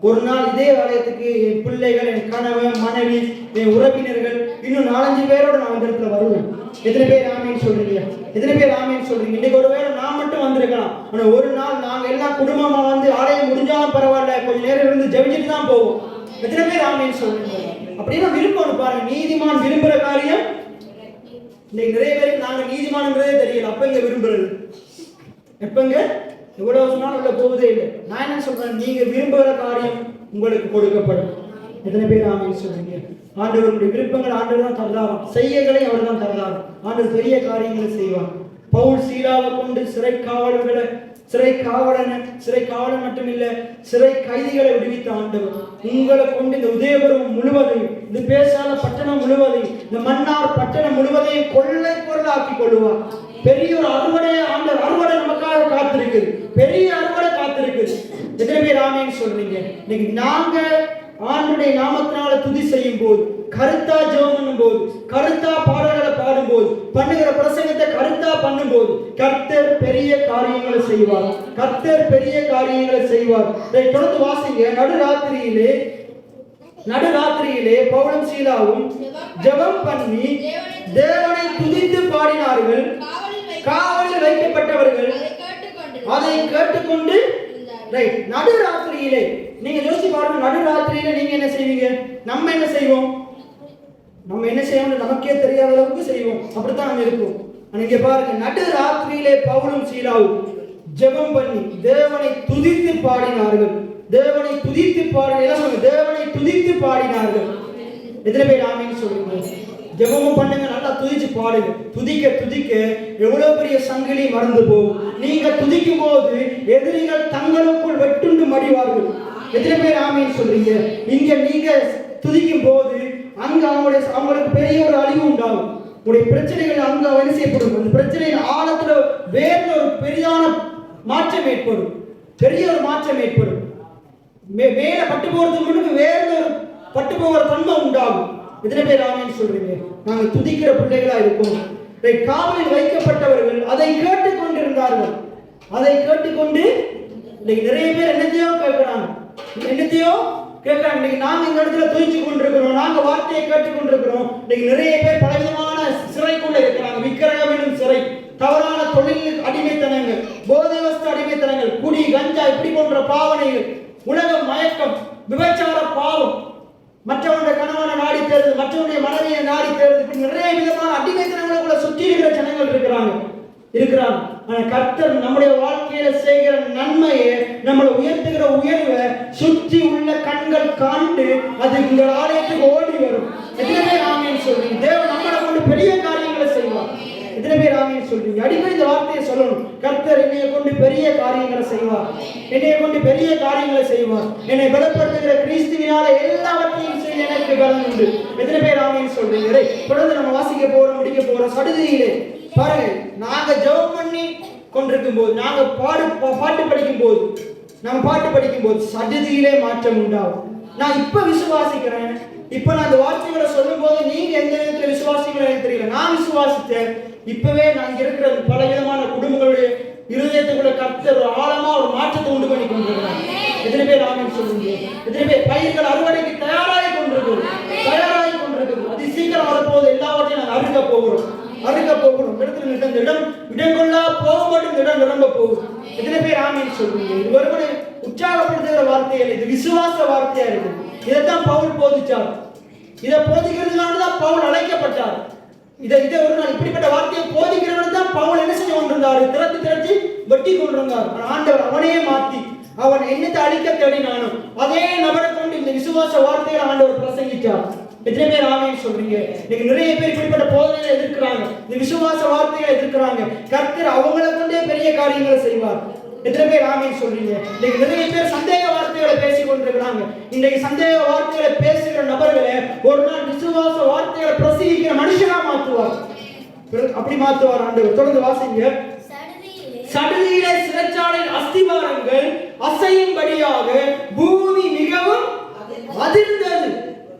ஒரு நாள் இதே ஆலயத்துக்கு என் பிள்ளைகள், என் கணவன், மனைவி, என் உறவினர்கள், இன்னும் 4-5 பேரோட நான் அந்த இடத்துல வருவேன். எத்தனை பேர் ஆமேன்னு சொல்றீங்க? எத்தனை பேர் ஆமேன்னு சொல்றீங்க? இன்னைக்கு ஒருவேளை நான் மட்டும் வந்திருக்கலாம், ஆனா ஒரு நாள் நாங்க எல்லாம் குடும்பமா வந்து ஆலயம் முடிஞ்சாலும் பரவாயில்ல, கொஞ்ச நேரம் இருந்து ஜெபிச்சுட்டு தான் போவோம். எத்தனை பேர் ஆமேன்னு சொல்றீங்க? அப்படின்னா விருப்பம் பாருங்க, நீதிமான் விரும்புற காரியம். இன்னைக்கு நிறைய பேருக்கு நாங்க நீதிமான்ங்கிறதே தெரியல. அப்ப இங்க விரும்புறது எப்பங்க? எவ்வளவு சொன்னாலும் உள்ள போவதே இல்லை. நான் என்ன சொல்றேன், நீங்க விரும்புகிற காரியம் உங்களுக்கு கொடுக்கப்படும். எத்தனை பேர் ஆமென் சொல்றீங்க? ஆண்டவருடைய விருப்பங்கள் ஆண்டவர் தான் தரலாம், செய்யகளை அவர் தான் தரலாம். ஆண்டவர் பெரிய காரியங்களை செய்வார். பவுல் சீலாவை கொண்டு சிறை காவலன் மட்டுமில்ல, சிறை கைதிகளை விடுவித்த ஆண்டவர் உங்களை கொண்டு இந்த உதயபுரம் முழுவதையும், இந்த பேசாத பட்டணம் முழுவதையும், இந்த மன்னார் பட்டணம் முழுவதையும் கொள்ளை பொருளாக்கி கொள்ளுவார். பெரிய ஒரு அறுவடை நமக்காக காத்திருக்குது. பெரிய அறுவடை காத்திருக்குது. எத்தனை பேர் ஆமென் சொல்றீங்க? இன்னைக்கு நாங்க ஆண்டுடைய நாமத்தினால துதி செய்யும் போது, கருத்தா ஜெபம் பண்ணும் போது, கருத்தா பாடல்களை பாடும் போது, பண்ணுகிற பிரசங்கத்தை கருத்தா பண்ணும் போது, கர்த்தர் பெரிய காரியங்களை செய்வார். கர்த்தர் பெரிய காரியங்களை செய்வார். தொடர்ந்து வாசிங்க. நடுராத்திரியிலே பவுலும் சீலாவும் ஜெபம் பண்ணி தேவனை துதித்து பாடினார்கள். காவலில் வைக்கப்பட்டவர்கள் அதை கேட்டுக்கொண்டு நடுராத்திரியிலே, நீங்க யோசிச்சு பாருங்க, நடுராத்திரியில நீங்க என்ன செய்வீங்க? நம்ம என்ன செய்வோம்? நமக்கே தெரியாத அளவுக்கு செய்வோம். அப்படித்தான் நம்ம இருப்போம். நீங்க பாருங்க, நடுராத்திரியிலே பவுலும் சீலாவும் ஜெபம் பண்ணி தேவனை துதித்து பாடினார்கள். தேவனை துதித்து பாடினார்கள். எத்தனை பேர் ஆமென் சொல்லுங்க? ஜெபமும் பண்ணுங்க, நல்லா துதிச்சு பாடுங்க. துதிக்க எவ்வளவு பெரிய சங்கிலி மறந்து போகும். நீங்க துதிக்கும் போது எதிரிகள் தங்களுக்குள் வெட்டுண்டு மடிவார்கள். எத்தனை பேர் ஆமென் சொல்றீங்க? இங்க நீங்க துதிக்கும் போது அங்க அவங்களுக்கு பெரிய ஒரு அழிவு உண்டாகும். உங்களுடைய பிரச்சனைகள் அங்க என்ன செய்யப்படும்? அந்த பிரச்சனையின் ஆழத்துல வேற ஒரு பெரியான மாற்றம் ஏற்படும். மேல பட்டு போறதுக்கு முன்னுக்கு வேற ஒரு பட்டு போகிற தன்மை உண்டாகும். எத்தனை பேர் ஆமென் சொல்றீங்க? நாங்க துதிக்கிற பிள்ளைகளா இருக்கோம். காவலில் வைக்கப்பட்டவர்கள் அதை கேட்டுக் கொண்டிருந்தார்கள். அதை கேட்டுக்கொண்டு இன்னைக்கு நிறைய பேர் என்னத்தையோ கேட்கிறாங்க. இன்னைக்கு நாங்க இந்த இடத்துல துதிச்சு கொண்டிருக்கிறோம், நாங்க வார்த்தையை கேட்டுக் கொண்டிருக்கிறோம். இன்னைக்கு நிறைய பேர் பலவிதமான சிறைக்குள்ள இருக்கிறாங்க. விக்கிரகம் என்னும் சிறை, தவறான தொழில் அடிமைத்தனங்கள், போதை வஸ்து அடிமைத்தனங்கள், குடி, கஞ்சா, இப்படி போன்ற பாவனைகள், உலக மயக்கம், விபச்சார பாவம், மற்றவனுடைய கணவனை நாடி தேர்வு, மற்றவனுடைய மனைவியை நாடி தேர்வு, இப்படி நிறைய விதமான அடிமைத்தனங்களுக்குள்ள சுற்றி இருக்கிற ஜனங்கள் இருக்கிறாங்க. ஆனா கர்த்தர் நம்முடைய வாழ்க்கையில செய்கிற நன்மையை, நம்மளை உயர்த்துகிற உயர்வை சுற்றி உள்ள கண்கள் காண்டு அது இந்த ஆலயத்துக்கு ஓடி வரும். எத்தனை பேர் ஆமென் சொல்றீங்க? தேவன் நம்மளை கொண்டு பெரிய காரியங்களை செய்வார். எத்தனை பேர் ஆமென் சொல்றீங்க? அடிக்கடி இந்த வார்த்தையை சொல்லணும். கர்த்தர் என்னைய கொண்டு பெரிய காரியங்களை செய்வார். என்னை பலப்படுத்துகிற கிறிஸ்துவினால எல்லாவற்றையும் செய்ய எனக்கு பலன் உண்டு. எத்தனை பேர் ஆமென் சொல்றீங்க? தொடர்ந்து நம்ம முடிக்க போறோம். சடுதியிலே பாருங்க, நாங்க ஜெபம் பண்ணி கொண்டிருக்கும் போது, நாங்க பாட்டு படிக்கும் போது சடுதியிலே மாற்றம் உண்டாகும். நான் இப்ப விசுவாசிக்கிறேன். இப்ப நான் இந்த வார்த்தைகளை சொல்லும் போது நீங்க எந்த விதத்துல விசுவாசிக்கிறீங்க எனக்கு தெரியல. நான் விசுவாசித்தேன். இப்பவே நான் இருக்கிற பல விதமான குடும்பங்களுடைய இருதயத்துக்குள்ள கர்த்தர் ஆழமா ஒரு மாற்றத்தை உண்டு பண்ணி கொண்டிருக்கிறார். எத்தனை பேர் ஆமென் சொல்லுங்க? எத்தனை பேர் பயிர்கள் அறுவடைக்கு தயாராகி கொண்டிருக்கிறது? அது சீக்கிரம் வரப்போகுது. எல்லாவற்றையும் நாங்கள் அறுக்க போகிறோம். இடம் கொள்ளா போக மாட்டோம், இடம் நிரம்ப போகும். எத்தனை பேர் ஆமென் சொல்றீங்க? இது ஒருவனை உற்சாகப்படுத்துகிற வார்த்தைகள், இது விசுவாச வார்த்தையா இருக்கு. இதைத்தான் பவுல் போதிச்சார். இதை போதிக்கிறதுனாலதான் பவுல் அழைக்கப்பட்டார். இதை ஒரு நாள் இப்படிப்பட்ட வார்த்தையை போதிக்கிறவன் தான் பவுல் என்ன செய்ய கொண்டிருந்தார்? திரட்டி வெட்டி கொண்டிருந்தார். ஆண்டவர் அவனையே மாற்றி அவன் என்னத்தை அழிக்க தேடினானோ அதே நபரை கொண்டு இந்த விசுவாச வார்த்தைகளை ஆண்டவர் பிரசங்கிச்சார். எத்தனை பேர் ஆமென் சொல்றீங்க? இன்னைக்கு நிறைய பேர் இப்படிப்பட்ட போதனைகளை எதிர்க்கிறாங்க, இந்த விசுவாச வார்த்தைகளை எதிர்க்கிறாங்க. கர்த்தர் அவங்களை கொண்டே பெரிய காரியங்களை செய்வார். எத்தனை பேர் ஆமீன் சொல்றீங்க? இன்னைக்கு நிறைய பேர் சந்தேக வார்த்தைகளை பேசிக் கொண்டிருக்கிறாங்க. இன்னைக்கு சந்தேக வார்த்தைகளை பேசுகிற நபர்களை ஒரு நாள் விசுவாச வார்த்தைகளை பிரசங்கிக்கிற மனுஷனா மாற்றுவார். அப்படி மாற்றுவார் ஆண்டவர். தொடர்ந்து வாசிங்க. சடுதியிலே சிறைச்சாலையின் அஸ்திவாரங்கள் அசையும்படியாக பூமி மிகவும் அதிர்ந்தது.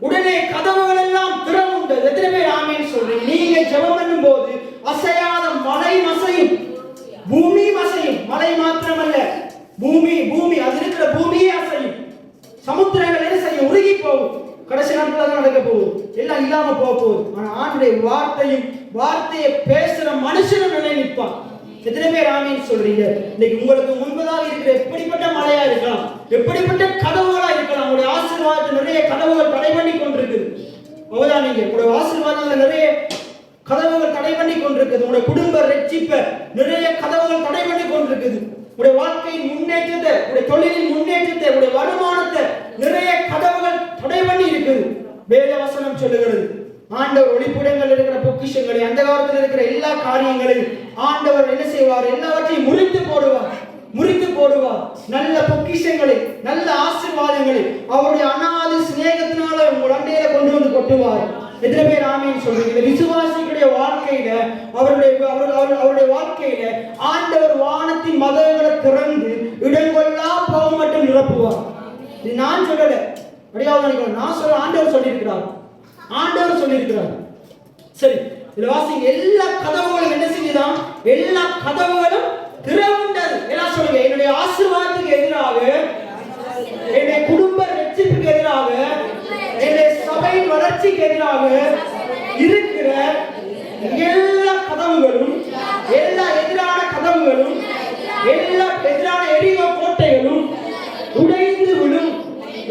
உடனே கதவுகள் எல்லாம் திறவுண்டது. எத்தனை பேர் ஆமீன் சொல்றீங்க? நீங்க ஜெபம் பண்ணும் போது அசையாத மலை அசையும், பூமி அசையும். மலை மாத்திரமல்ல, பூமி அது இருக்கிற பூமியே அசையும். சமுத்திரங்கள் என்ன செய்யும்? உருகி போகும். கடைசி நாட்கள் தான் நடக்க போகுது. எல்லாம் இல்லாம போகுது. ஆனா ஆண்டுடைய வார்த்தையை பேசுற மனுஷனும் நிலை நிற்பான். எத்தனை பேர் ஆமீன் சொல்றீங்க? இன்னைக்கு உங்களுக்கு முன்பதாக இருக்கிற எப்படிப்பட்ட மலையா இருக்கலாம், எப்படிப்பட்ட கதவுகளா இருக்கலாம், உங்களுடைய ஆசீர்வாதத்தை நிறைய கதவுகள் தடை பண்ணி கொண்டிருக்குது. அவ்வளவுதான். நீங்க உங்களுடைய ஆசீர்வாதத்துல நிறைய கதவுகள் தடை பண்ணி கொண்டிருக்குது. உங்களுடைய குடும்ப ரட்சிப்பை நிறைய கதவுகள் தடை பண்ணி கொண்டிருக்குது. உங்களுடைய வாழ்க்கையின் முன்னேற்றத்தை, உங்களுடைய தொழிலின் முன்னேற்றத்தை, உங்களுடைய வருமானத்தை நிறைய கதவுகள் தடை பண்ணி இருக்குது. வேத வசனம் சொல்லுகிறது, ஆண்டவர் ஒளிப்புடங்கள் இருக்கிற பொக்கிஷங்களை, அந்த காலத்தில் இருக்கிற எல்லா காரியங்களையும் ஆண்டவர் என்ன செய்வார்? எல்லாவற்றையும் முறித்து போடுவார். நல்ல பொக்கிஷங்களை, நல்ல ஆசீர்வாதங்களை அவருடைய அநாதி சிநேகத்தினால உங்கள் அண்டையில கொண்டு வந்து கொட்டுவார். எத்தனை பேர் ஆமீன் சொல்றீங்க? விசுவாசிகளுடைய வாழ்க்கையில அவருடைய வாழ்க்கையில ஆண்டவர் வானத்தின் மதங்களை திறந்து இடங்கொள்ளா போக மட்டும் நிரப்புவார். இது நான் சொல்லல, அடியாவது நான் சொல்ல, ஆண்டவர் சொல்லியிருக்கிறார். சரி, இதுல வாசிங்க. எல்லா கதவுகளும் என்ன செஞ்சுதான்? எல்லா கதவுகளும் திறவுண்டது. எல்லாம் சொல்லுங்க. என்னுடைய ஆசீர்வாதத்துக்கு எதிராக, என்னுடைய குடும்ப ரட்சிப்புக்கு எதிராக, என்னுடைய சபையின் வளர்ச்சிக்கு எதிராக இருக்கிற எல்லா கதவுகளும், எல்லா எதிரான கதவுகளும், எல்லா எதிரான எரிகோ கோட்டைகளும் உடைந்து விடும்,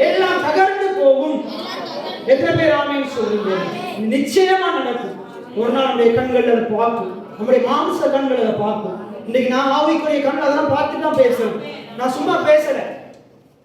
எல்லாம் தகர்ந்து போகும். எத்தனை பேர் ஆமீன் சொல்றீங்க? நிச்சயமா நடக்கும். ஒரு நாள் நம்முடைய கண்கள் அதை பார்க்கும், நம்முடைய மாம்ச கண்கள் அதை பார்க்கும். இன்னைக்கு நான் ஆவிக்குரிய கண் அதெல்லாம் பார்த்து தான் பேசுறேன். நான் சும்மா பேசல.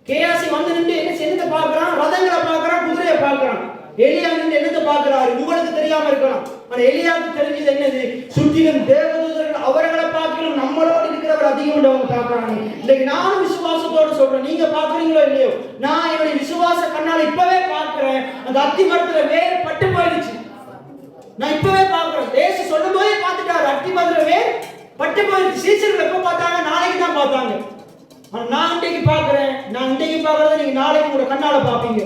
கேயாசி வந்து நின்று என்ன என்னத்தை பார்க்கறான்? ரதங்களை பார்க்கறான், குதிரையை பார்க்கறான். எலியா நின்று என்னத்தை பார்க்கறாரு? உங்களுக்கு தெரியாம இருக்கலாம். ஆனா எலியாவுக்கு தெரிஞ்சது என்னது? சுற்றிலும் தேவதூதர்கள் அவர்களை பார்க்கணும், நம்மளோடு இருக்கிறவர் அதிகம் அவங்க பார்க்கறாங்க. இன்னைக்கு நானும் விசுவாசத்தோடு சொல்றேன். நீங்க பார்க்கறீங்களோ இல்லையோ, நான் என்னுடைய விசுவாச கண்ணால இப்பவே பார்க்கிறேன். அந்த அத்தி மரத்துல வேர் பட்டு போயிடுச்சு. நான் இப்பவே பார்க்கிறேன். தேச சொல்லும் போதே பார்த்துட்டாரு. அத்தி மரத்துல வேர் பட்டு போயிடுச்சு. சீசர்கள் எப்ப பார்த்தாங்க? நாளைக்கு தான் பார்த்தாங்க. நான் இன்றைக்கு பார்க்கிறேன். நான் இன்றைக்கு பார்க்கறத நீங்க நாளைக்கு உங்களோட கண்ணால பார்ப்பீங்க.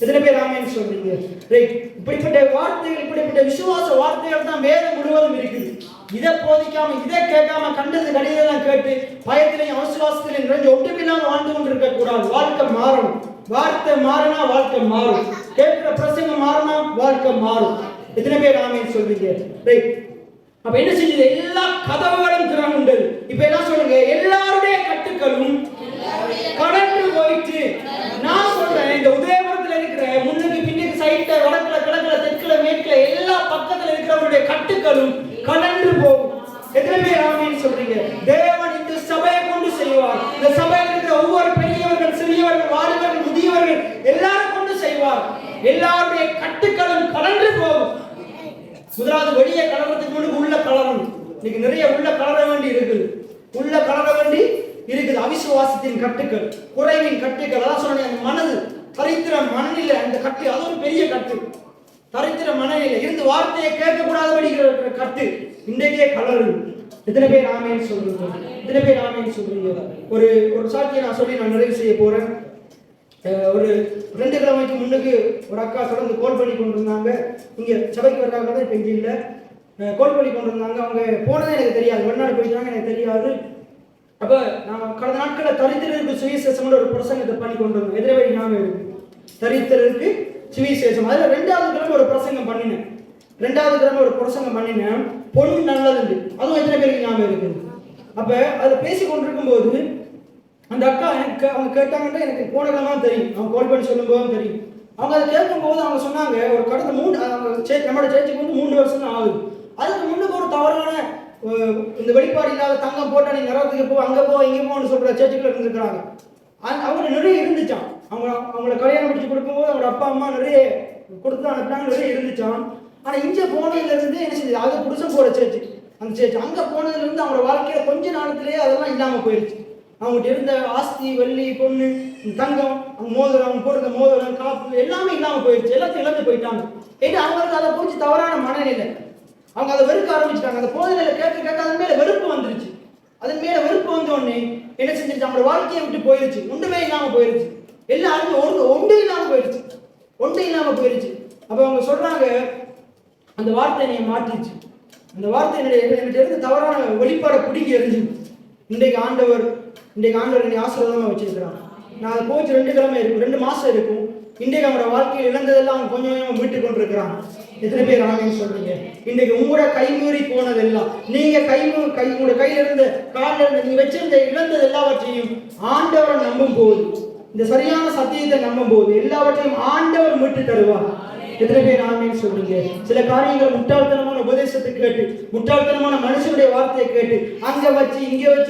எத்தனை பேர் ஆமென் சொல்றீங்க? ரைட். இப்படிப்பட்ட வார்த்தைகள், இப்படிப்பட்ட விசுவாச வார்த்தைகள் தான் வேதம் முழுவதும் இருக்குது. இதை போதிக்காம, இதை கேட்காம, கண்டது கடிதம் கேட்டு பயத்திலையும் அவிசுவாசத்திலையும் நிறைஞ்சு ஒன்றுமில்லாம வாழ்ந்து கொண்டு இருக்க கூடாது. வாழ்க்கை மாறணும். வார்த்தை மாறினா வாழ்க்கை மாறும். கேட்கிற பிரசங்கம் மாறினா வாழ்க்கை மாறும். எத்தனை பேர் ஆமென் சொல்றீங்க? ரைட். அப்ப என்ன செஞ்சது? எல்லா கதவுகளும் திறவுண்டது. இப்ப எல்லாம் சொல்லுங்க. எல்லாருடைய கட்டுக்களும் கடந்து போயிட்டு. நான் சொல்றேன், இந்த உதயபுரத்துல இருக்கிற முன்னுக்கு பின்னுக்கு சைட்ல வடக்குல கிழக்குல தெற்குல மேற்குல எல்லா பக்கத்துல இருக்கிறவருடைய கட்டுக்களும் கடந்து போகும். எத்தனை பேர் ஆமென் சொல்றீங்க? தேவன் இந்த சபையை கொண்டு செய்வார். இந்த சபையில் இருக்கிற ஒவ்வொரு பெரியவர்கள், சிறியவர்கள், வாலிபர்கள், முதியவர்கள் எல்லாரும் கொண்டு செய்வார். எல்லாருடைய கட்டுக்களும் கடந்து போகும். முதலாவது வெளியே கலரத்துக்கு முன்னாடி உள்ள கலரணும். இன்னைக்கு நிறைய உள்ள கலர வேண்டி இருக்குது. உள்ள கலர வேண்டி இருக்குது. அவிசுவாசத்தின் கட்டுக்கள், குறைவின் கட்டுக்கள். அதான் சொன்னேன், அந்த மனது தரித்திர மனநிலை, அந்த கட்டு அது ஒரு பெரிய கட்டு. தரித்திர மனநிலை இருந்து வார்த்தையை கேட்கக்கூடாதபடி கட்டு இன்றைக்கே கலருது. எத்தனை பேர் ஆமென் சொல்றீங்க? எத்தனை பேர் ஆமென் சொல்றீங்க? ஒரு சாட்சியை நான் சொல்லி நான் நிறைவு செய்ய போறேன். ஒரு 2 கிழமைக்கு முன்னுக்கு ஒரு அக்கா தொடர்ந்து கோல் பண்ணி கொண்டிருந்தாங்க. இங்கே சபைக்கு வர்றாங்க தான், இப்போ இங்கே இல்லை. கோல் பண்ணி கொண்டிருந்தாங்க. அவங்க போனதே எனக்கு தெரியாது, வெளிநாடு போயிட்டாங்க, எனக்கு தெரியாது. அப்போ நான் கடந்த நாட்களில் தரித்திரருக்கு சுவிசேஷம்னு ஒரு பிரசங்கத்தை பண்ணி கொண்டிருந்தோம். எதிரவை ஞாபகம் இருக்கு. தரித்திரருக்கு சுவிசேஷம். அதில் 2வது கிழமை ஒரு பிரசங்கம் பண்ணினேன். 2வது கிழமை ஒரு பிரசங்கம் பண்ணினேன். பொண்ணு நல்லது. அதுவும் எத்தனை பேருக்கு ஞாபகம் இருக்குது? அப்போ அதில் பேசி கொண்டிருக்கும் போது அந்த அக்கா அவங்க கேட்டாங்கன்னா எனக்கு போன கிழமை தெரியும். அவங்க கால் பண்ணி சொல்லும் போதும் தெரியும். அவங்க அதை கேட்கும் போது அவங்க சொன்னாங்க, ஒரு கடந்த நம்மளோட சேர்ச்சிக்கு வந்து 3 வருஷம் தான் ஆகுது. அதுக்கு முன்னுக்கு ஒரு தவறான இந்த வெளிப்பாடு இல்லாத தங்கம் போட்டா நீ நரகத்துக்கு போ, அங்கே போ, இங்கே போன்னு சொல்ற சேர்ச்சிக்குள்ள இருந்துருக்கிறாங்க. அவங்க நிறைய இருந்துச்சான். அவங்கள கல்யாணம் முடிச்சு கொடுக்கும்போது அவங்களோட அப்பா அம்மா நிறைய கொடுத்து அனுப்பினாங்க, நிறைய இருந்துச்சான். ஆனால் இங்கே போனதுலேருந்து என்ன செஞ்சது? அது புருஷன் போகிற சேர்ச்சி, அந்த சேர்ச்சி அங்கே போனதுலேருந்து அவங்களோட வாழ்க்கையில கொஞ்ச நாளத்திலேயே அதெல்லாம் இல்லாமல் போயிடுச்சு. அவங்ககிட்ட இருந்த ஆஸ்தி, வெள்ளி, பொண்ணு, தங்கம், மோதிரம், அவங்க போடுற மோதிரம், காப்பு எல்லாமே இல்லாமல் போயிடுச்சு. எல்லாத்தையும் இழந்து போயிட்டாங்க. ஏன்னா அவங்களுக்கு அதை குறித்து தவறான மனநிலை. அவங்க அதை வெறுக்க ஆரம்பிச்சிட்டாங்க. அந்த போதனையில கேட்க கேட்க அதன் மேல வெறுப்பு வந்துருச்சு. அதன் மேல வெறுப்பு வந்தோடனே என்ன செஞ்சிருச்சு, அவங்களோட வாழ்க்கையை விட்டு போயிருச்சு. ஒன்றுமே இல்லாமல் போயிருச்சு. எல்லாருமே ஒன்று இல்லாமல் போயிருச்சு. ஒன்று இல்லாமல் போயிருச்சு. அப்போ அவங்க சொல்றாங்க, அந்த வார்த்தை என்னை மாற்றிச்சு. அந்த வார்த்தை என்கிட்ட இருந்து தவறான வெளிப்பாடை பிடிக்க எரிஞ்சு. இன்றைக்கு ஆண்டவர் என்னை ஆசீர்வாதமாக வச்சிருக்கிறான். நான் அதை போச்சு 2 கிழமை இருக்கும், 2 மாசம் இருக்கும். இன்றைக்கு அவங்களோட வாழ்க்கையில் இழந்ததெல்லாம் அவங்க கொஞ்சம் கொஞ்சமாக மீட்டு கொண்டிருக்கிறாங்க. எத்தனை பேர் ஆமேன்னு சொல்றீங்க? இன்றைக்கு உங்களோட கைமீறி போனதெல்லாம், நீங்க உங்களோட கையில இருந்த காலில் இருந்த நீங்க வச்சிருந்த இழந்தது எல்லாவற்றையும் ஆண்டவரை நம்பும் போது, இந்த சரியான சத்தியத்தை நம்பும் போது எல்லாவற்றையும் ஆண்டவர் மீட்டு தருவார். எத்தனை பேர் ஆமேன்னு சொல்றீங்க? சில காரியங்கள் முட்டாள்தனமான உபதேசத்தை கேட்டு, முட்டாள்தனமான மனுஷனுடைய வார்த்தையை கேட்டு, அங்க வச்சு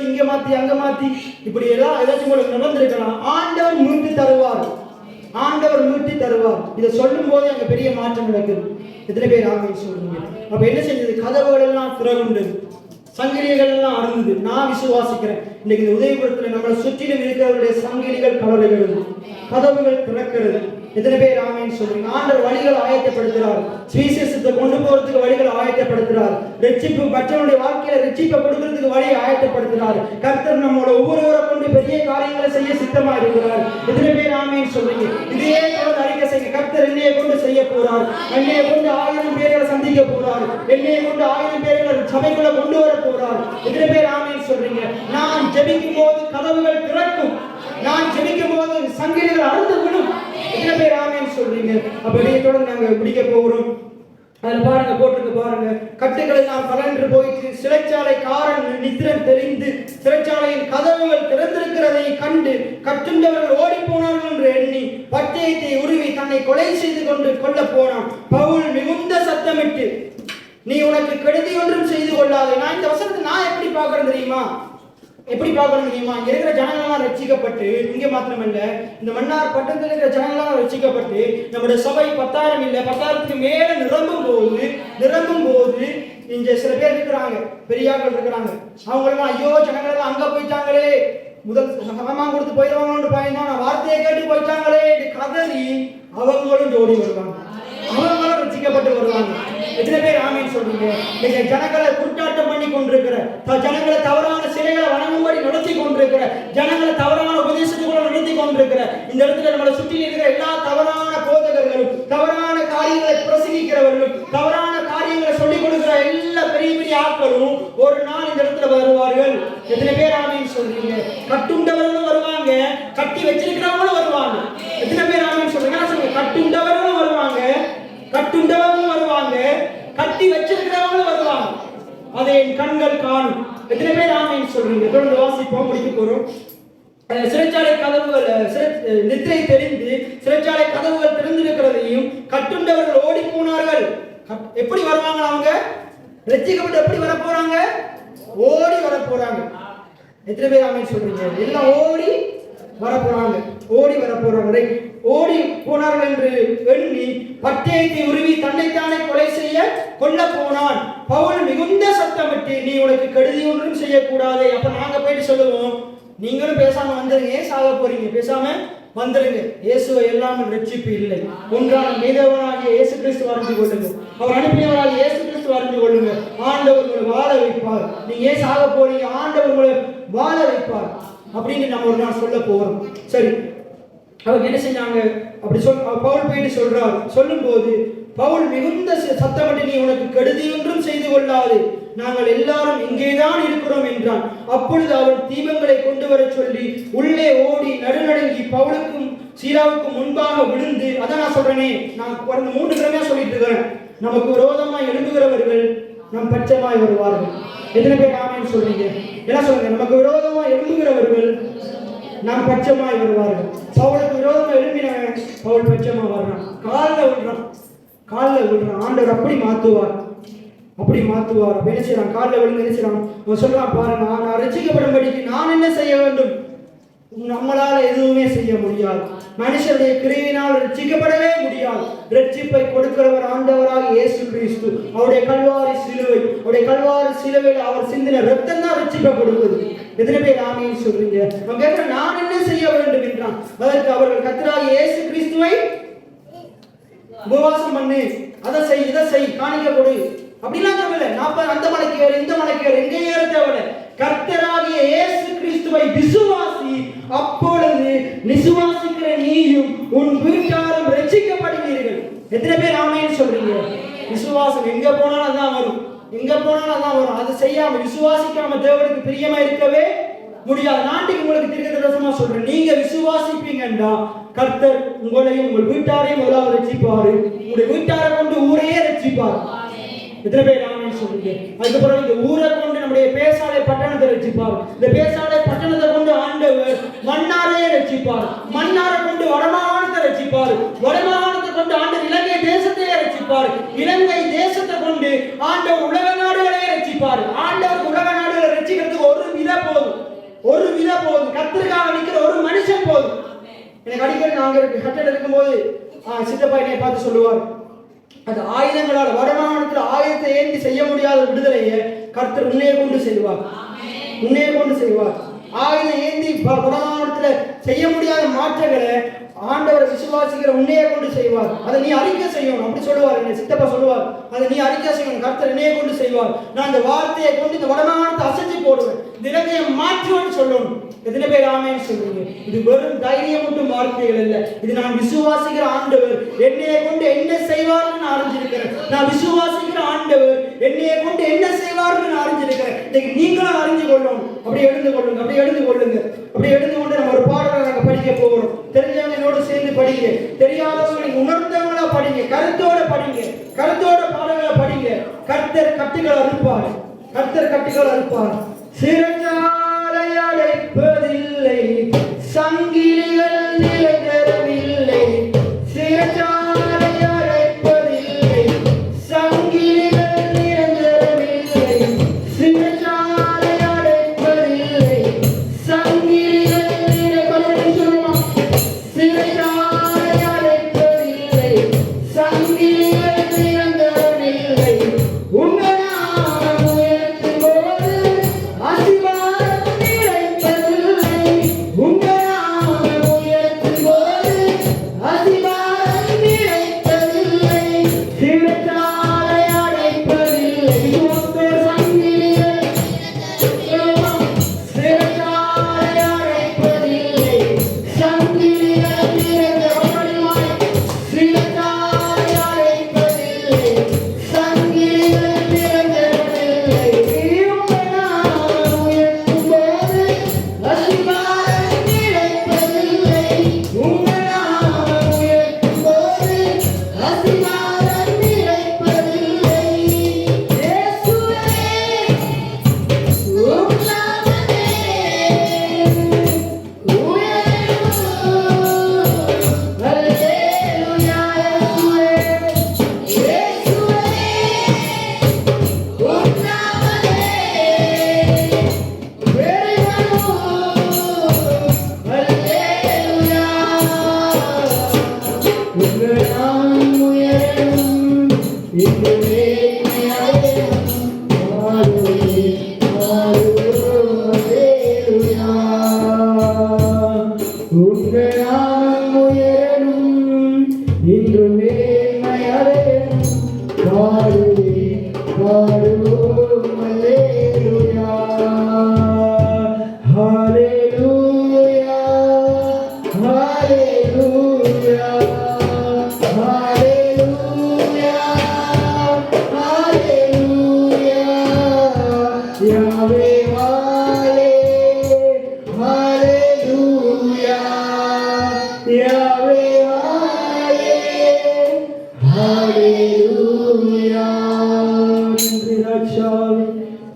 இங்க மாத்தி அங்க மாத்தி இப்படி எல்லாம் ஏதாச்சும் உங்களுக்கு நடந்திருக்கலாம். ஆண்டவர் மீட்டு தருவார். ஆண்டவர் மீட்டு தருவார். இதை சொல்லும் போது அங்க பெரிய மாற்றம் நடக்குது. எத்தனை பேர் ஆமேன்னு சொல்றீங்க? அப்ப என்ன செஞ்சது? கதவுகள் எல்லாம் திறவுண்டது, சங்கிலிகள் எல்லாம் அறுந்தது. நான் விசுவாசிக்கிறேன், இன்னைக்கு இந்த உதயபுரத்தில் நம்மளை சுற்றிலும் இருக்கிறவருடைய சங்கிலிகள் கலருகிறது, கதவுகள் திறக்கிறது. எத்தனை பேர் ஆமேன்னு சொல்றீங்க? ஆண்டவர் வழிகளை ஆயத்தப்படுத்துறார். சுவிசேஷத்தை கொண்டு போறதுக்கு வழிகளை ஆயத்தப்படுத்துறார். ரட்சிப்பு மற்றவனுடைய வாழ்க்கையில ரட்சிப்பை கொடுக்கறதுக்கு வழியை ஆயத்தப்படுத்துறார். கர்த்தர் நம்மளோட ஒவ்வொருவரை கொண்டு பெரிய காரியங்களை செய்ய சித்தமா இருக்கிறார். எத்தனை பேர் ஆமேன்னு சொல்றீங்க? இதே தொடர்ந்து அறிக்கை செய்ய, கர்த்தர் என்னையை கொண்டு செய்ய போறார். என்னையை கொண்டு 1000 பேர்களை சந்திக்க போறார். என்னையை கொண்டு 1000 பேர்களை சபைக்குள்ள கொண்டு வர போறார். எத்தனை பேர் ஆமேன்னு சொல்றீங்க? நான் ஜெபிக்கும் போது கதவுகள் திறக்கும். நான் ஜெபிக்கும் போது சங்கிலிகள் அறுந்து விடும். எத்தனை பேர் ஆமேன்னு சொல்றீங்க? அப்ப இதைய தொடர்ந்து நாங்க பிடிக்க போகிறோம். அதில் பாருங்க, போட்டிருக்கு பாருங்க, கட்டுகள் எல்லாம் கலன்று போயிட்டு சிறைச்சாலை காரன் நித்திரம் தெளிந்து சிறைச்சாலையின் கதவுகள் திறந்திருக்கிறதை கண்டு கட்டுண்டவர்கள் ஓடி போனார்கள் என்று எண்ணி பட்டயத்தை உருவி தன்னை கொலை செய்து கொள்ள போனான். பவுல் மிகுந்த சத்தமிட்டு, நீ உனக்கு கெடுதி ஒன்றும் செய்து கொள்ளாதே. நான் இந்த வசனத்தை நான் எப்படி பார்க்கறேன் தெரியுமா? எப்படி பார்க்கணும் தெரியுமா? இங்க இருக்கிற ஜனங்கள்லாம் ரட்சிக்கப்பட்டு, இங்க மாத்திரமல்ல இந்த மன்னார் பட்டத்தில் இருக்கிற ஜனங்கள்லாம் ரட்சிக்கப்பட்டு, நம்முடைய சபை 10,000 இல்லை 10,000க்கு மேல நிரம்பும் போது இங்க சில பேர் இருக்கிறாங்க, பெரியாக்கள் இருக்கிறாங்க. அவங்களெல்லாம் ஐயோ ஜனங்களெல்லாம் அங்க போயிட்டாங்களே, முதல் சமமாக கொடுத்து போயிடுவாங்கன்னு பயந்தோம், வார்த்தையை கேட்டு போயிட்டாங்களே கதறி அவங்களும் ஓடி வருவாங்க, அவங்களும் ரட்சிக்கப்பட்டு வருவாங்க. எத்தனை பேர் ஆமேன்னு சொல்றீங்க? நீங்க ஜனங்களை குற்றாட்டம் பண்ணி கொண்டிருக்கிற, ஜனங்களை தவறான சிலைகளை வணங்கும்படி நடத்தி கொண்டிருக்கிற, ஜனங்களை தவறான உபதேசத்துக்குள்ள நடத்தி கொண்டிருக்கிற, இந்த இடத்துல நம்மளை சுற்றி இருக்கிற எல்லா தவறான போதகர்களும், தவறான காரியங்களை பிரசங்கிக்கிறவர்களும், தவறான காரியங்களை சொல்லிக் கொடுக்கிற எல்லா பெரிய பெரிய ஆட்களும் ஒரு நாள் இந்த இடத்துல வருவார்கள். எத்தனை பேர் ஆமேன்னு சொல்றீங்க? கட்டுண்டவர்களும் வருவாங்க, கட்டி வச்சிருக்கிறவங்களும் வருவாங்க. எத்தனை பேர் ஆமேன்னு சொல்றீங்க? கட்டுண்டவர்களும் வருவாங்க, கட்டுண்டவர்களும் வருவாங்க, கட்டி வச்சிருக்கிறவங்களும் வருவாங்க. அதை என் கண்கள் காணும். எத்தனை பேர் ஆமேன்னு சொல்றீங்க? தொடர்ந்து வாசிப்போம், முடிக்க போறோம். சிறைச்சாலை கதவுகள் நித்திரை தெரிந்து சிறைச்சாலை கதவுகள் திறந்திருக்கிறதையும் கட்டுண்டவர்கள் ஓடி போனார்கள். எப்படி வருவாங்க? அவங்க ரட்சிக்கப்பட்டு எப்படி வர போறாங்க? ஓடி வர போறாங்க. எத்தனை பேர் ஆமேன்னு சொல்றீங்க? எல்லாம் ஓடி வர போறாங்க, ஓடி வர போறாங்க. ஓடி போனார்கள் என்று எண்ணி பட்டயத்தை உருவி தன்னைத்தானே கொலை செய்ய கொல்ல போனான். பவுல் மிகுந்த சத்தமிட்டு, நீ உனக்கு கெடுதி ஒன்றும் செய்யக்கூடாது. அப்ப நாங்க போயிட்டு சொல்லுவோம், நீங்களும் பேசாம வந்துருங்க, சாக போறீங்க, பேசாம வந்துருங்க. இயேசுவை எல்லாம் ரட்சிப்பு இல்லை. ஒன்றான மீதவனாகிய இயேசு கிறிஸ்து அறிந்து கொள்ளுங்க, அவர் அனுப்பியவராகிய இயேசு கிறிஸ்து அறிந்து கொள்ளுங்க. ஆண்டவர் உங்களை வாழ வைப்பார். நீங்க ஏன் சாக போறீங்க? ஆண்டவர் உங்களை வாழ வைப்பார் அப்படின்னு நம்ம ஒரு நாள் சொல்ல போறோம். சரி, அவங்க என்ன செஞ்சாங்க? அப்படி பவுல் போயிட்டு சொல்றாரு. சொல்லும் போது பவுல் மிகுந்த சத்தமிட்டு, நீ உனக்கு கெடுதி ஒன்றும் செய்து கொள்ளாது, நாங்கள் எல்லாரும் இங்கேதான் இருக்கிறோம் என்றான். அப்பொழுது அவன் தீபங்களை கொண்டு வர சொல்லி உள்ளே ஓடி நடுநடுங்கி பவுலுக்கும் சீலாவுக்கும் முன்பாக விழுந்து, அதான் நான் சொல்றேனே, நான் கடந்த 3 கிழமையா சொல்லிட்டு இருக்கிறேன், நமக்கு விரோதமாய் எழும்புகிறவர்கள் நம் பட்சமாய் வருவார்கள். எத்தனை பேர் ஆமேன்னு சொல்றீங்க? என்ன சொல்றீங்க? நமக்கு விரோதமாய் எழும்புகிறவர்கள் நம் பட்சமாய் வருவார்கள். பவுலுக்கு விரோதமா எழும்பினவன் பவுல் பட்சமா வர்றான், காலில் விழுறான். ஆண்டவர் அப்படி மாத்துவார். என்ன செய்யறான்? காலில் விழுந்து என்ன செய்யறான்? அவன் சொல்றான், பாருங்க, நான் ரட்சிக்கப்படும்படிக்கு நான் என்ன செய்ய வேண்டும்? நம்மளால எதுவுமே செய்ய முடியாது. மனுஷனுடைய கிரியையினால் ரட்சிக்கப்படவே முடியாது. ரட்சிப்பை கொடுக்கிறவர் ஆண்டவராக இயேசு கிறிஸ்து. அவருடைய கல்வாரி சிலுவையில் அவர் சிந்தின ரத்தம் தான் ரட்சிப்பை கொடுக்குது. எத்தனை பேர் ஆமென் சொல்றீங்க? அவன் கேட்கிற நான் என்ன செய்ய வேண்டும் என்றான். அதற்கு அவர்கள் கர்த்தராகிய இயேசு கிறிஸ்துவை உபவாசம் பண்ணு, அதை செய், இதை செய், காணிக்க கொடு அப்படிலாம் சொல்லல. 40 அந்த மலைக்கு ஏறு, இந்த மலைக்கு ஏறு, எங்கே ஏற தேவையில்ல. கர்த்தராகிய இயேசு கிறிஸ்துவை விசுவாசி, அப்பொழுது விசுவாசிக்கிற நீயும் உன் வீட்டாரும் ரட்சிக்கப்படுவீர்கள். எத்தனை பேர் ஆமென் சொல்றீங்க? விசுவாசம் எங்க போனாலும் அதான் வரும், எங்க போனாலும் அதான் வரும். அதை செய்யாம விசுவாசிக்காம தேவனுக்கு பிரியமா இருக்கவே முடியாது. நாட்டுக்கு உங்களுக்கு தீர்க்கதரிசனமா சொல்றேன், நீங்க விசுவாசிப்பீங்கன்றா கர்த்தர் உங்களையும் உங்கள் வீட்டாரையும் முதலாவது ரட்சிப்பாரு. உங்களுடைய வீட்டாரை கொண்டு ஊரையே ரட்சிப்பார். எத்தனை பேர் ஆமென் சொல்றீங்க? அதுக்கப்புறம் இந்த ஊரை கொண்டு நம்முடைய பேசாலை பட்டணத்தை ரட்சிப்பார். இந்த பேசாலை பட்டணத்தை கொண்டு ஆண்டவர் மன்னாரையே ரட்சிப்பார். மன்னாரை கொண்டு வடமாகாணத்தை ரட்சிப்பார். வடமாகாணத்தை கொண்டு ஆண்டவர் இலங்கை தேசத்தையே ரட்சிப்பார். இலங்கை தேசத்தை கொண்டு ஆண்டவர் உலக நாடுகளையே ரட்சிப்பார். ஆண்டவர் உலக நாடுகளை ரட்சிக்கிறதுக்கு ஒரு விதை போதும், ஒரு விதை போதும். கர்த்தருக்காக நிற்கிற ஒரு மனுஷன் போதும். எனக்கு அடிக்கடி நாங்க கட்டட இருக்கும்போது சித்தப்பா என்னை பார்த்து சொல்லுவார், அந்த ஆயுதங்களால் வடமாகாணத்தில் ஆயுதத்தை ஏந்தி செய்ய முடியாத விடுதலையை கர்த்தர் உன்னையே கொண்டு செய்வார், உன்னையே கொண்டு செய்வார். ஆயுதம் ஏந்தி வடமாகாணத்தில் செய்ய முடியாத மாற்றங்களை ஆண்டவரை விசுவாசிக்கிற உன்னையே கொண்டு செய்வார். அதை நீ அறிக்கை செய்யணும். அப்படி சொல்லுவார், என்ன சித்தப்பா சொல்லுவார், அதை நீ அறிக்கை செய்யணும். கர்த்தர் என்னையே கொண்டு செய்வார். நான் இந்த வார்த்தையை கொண்டு இந்த வடமாகாணத்தை அசைச்சு போடுவேன், இந்த இலங்கையை மாற்றுவேன்னு சொல்லணும். எத்தனை பேர் ஆமென் சொல்றீங்க? இது வெறும் தைரியம் மட்டும் வார்த்தைகள் இல்லை, இது நான் விசுவாசிக்கிற ஆண்டவர் என்னையை கொண்டு என்ன செய்வார்னு நான் அறிஞ்சிருக்கிறேன். நான் விசுவாசிக்கிற ஆண்டவர் என்னையை கொண்டு என்ன செய்வார்னு நான் அறிஞ்சிருக்கிறேன். இன்னைக்கு நீங்களும் அறிஞ்சு கொள்ளணும். அப்படி எழுந்து கொள்ளுங்க, அப்படி எழுந்து கொள்ளுங்க. அப்படி எழுந்து கொண்டு நம்ம ஒரு பாடலை நாங்கள் படிக்க போகிறோம். தெரிஞ்சவங்க என்னோட சேர்ந்து படிங்க, தெரியாதவங்க உணர்ந்தவங்களா படிங்க, கருத்தோட படிங்க, கருத்தோட பாடல்களை படிங்க. கர்த்தர் கட்டுகளை அறுப்பார், கர்த்தர் கட்டுகளை அறுப்பார். சிறைச்சாலை அடைப்பதில்லை, சங்கிலிகள் நிலை தரவில்லை. சிறைச்சாலை அடைப்பதில்லை, சங்கிலிகள் நிரந்தரமில்லை. சிறைச்சாலை அடைப்பதில்லை, சங்கிலிகள் நிரந்தரமில்லை. சிறைச்சாலை அடைப்பதில்லை, சங்கிலிகள் நிரந்தரமில்லை. உங்கள்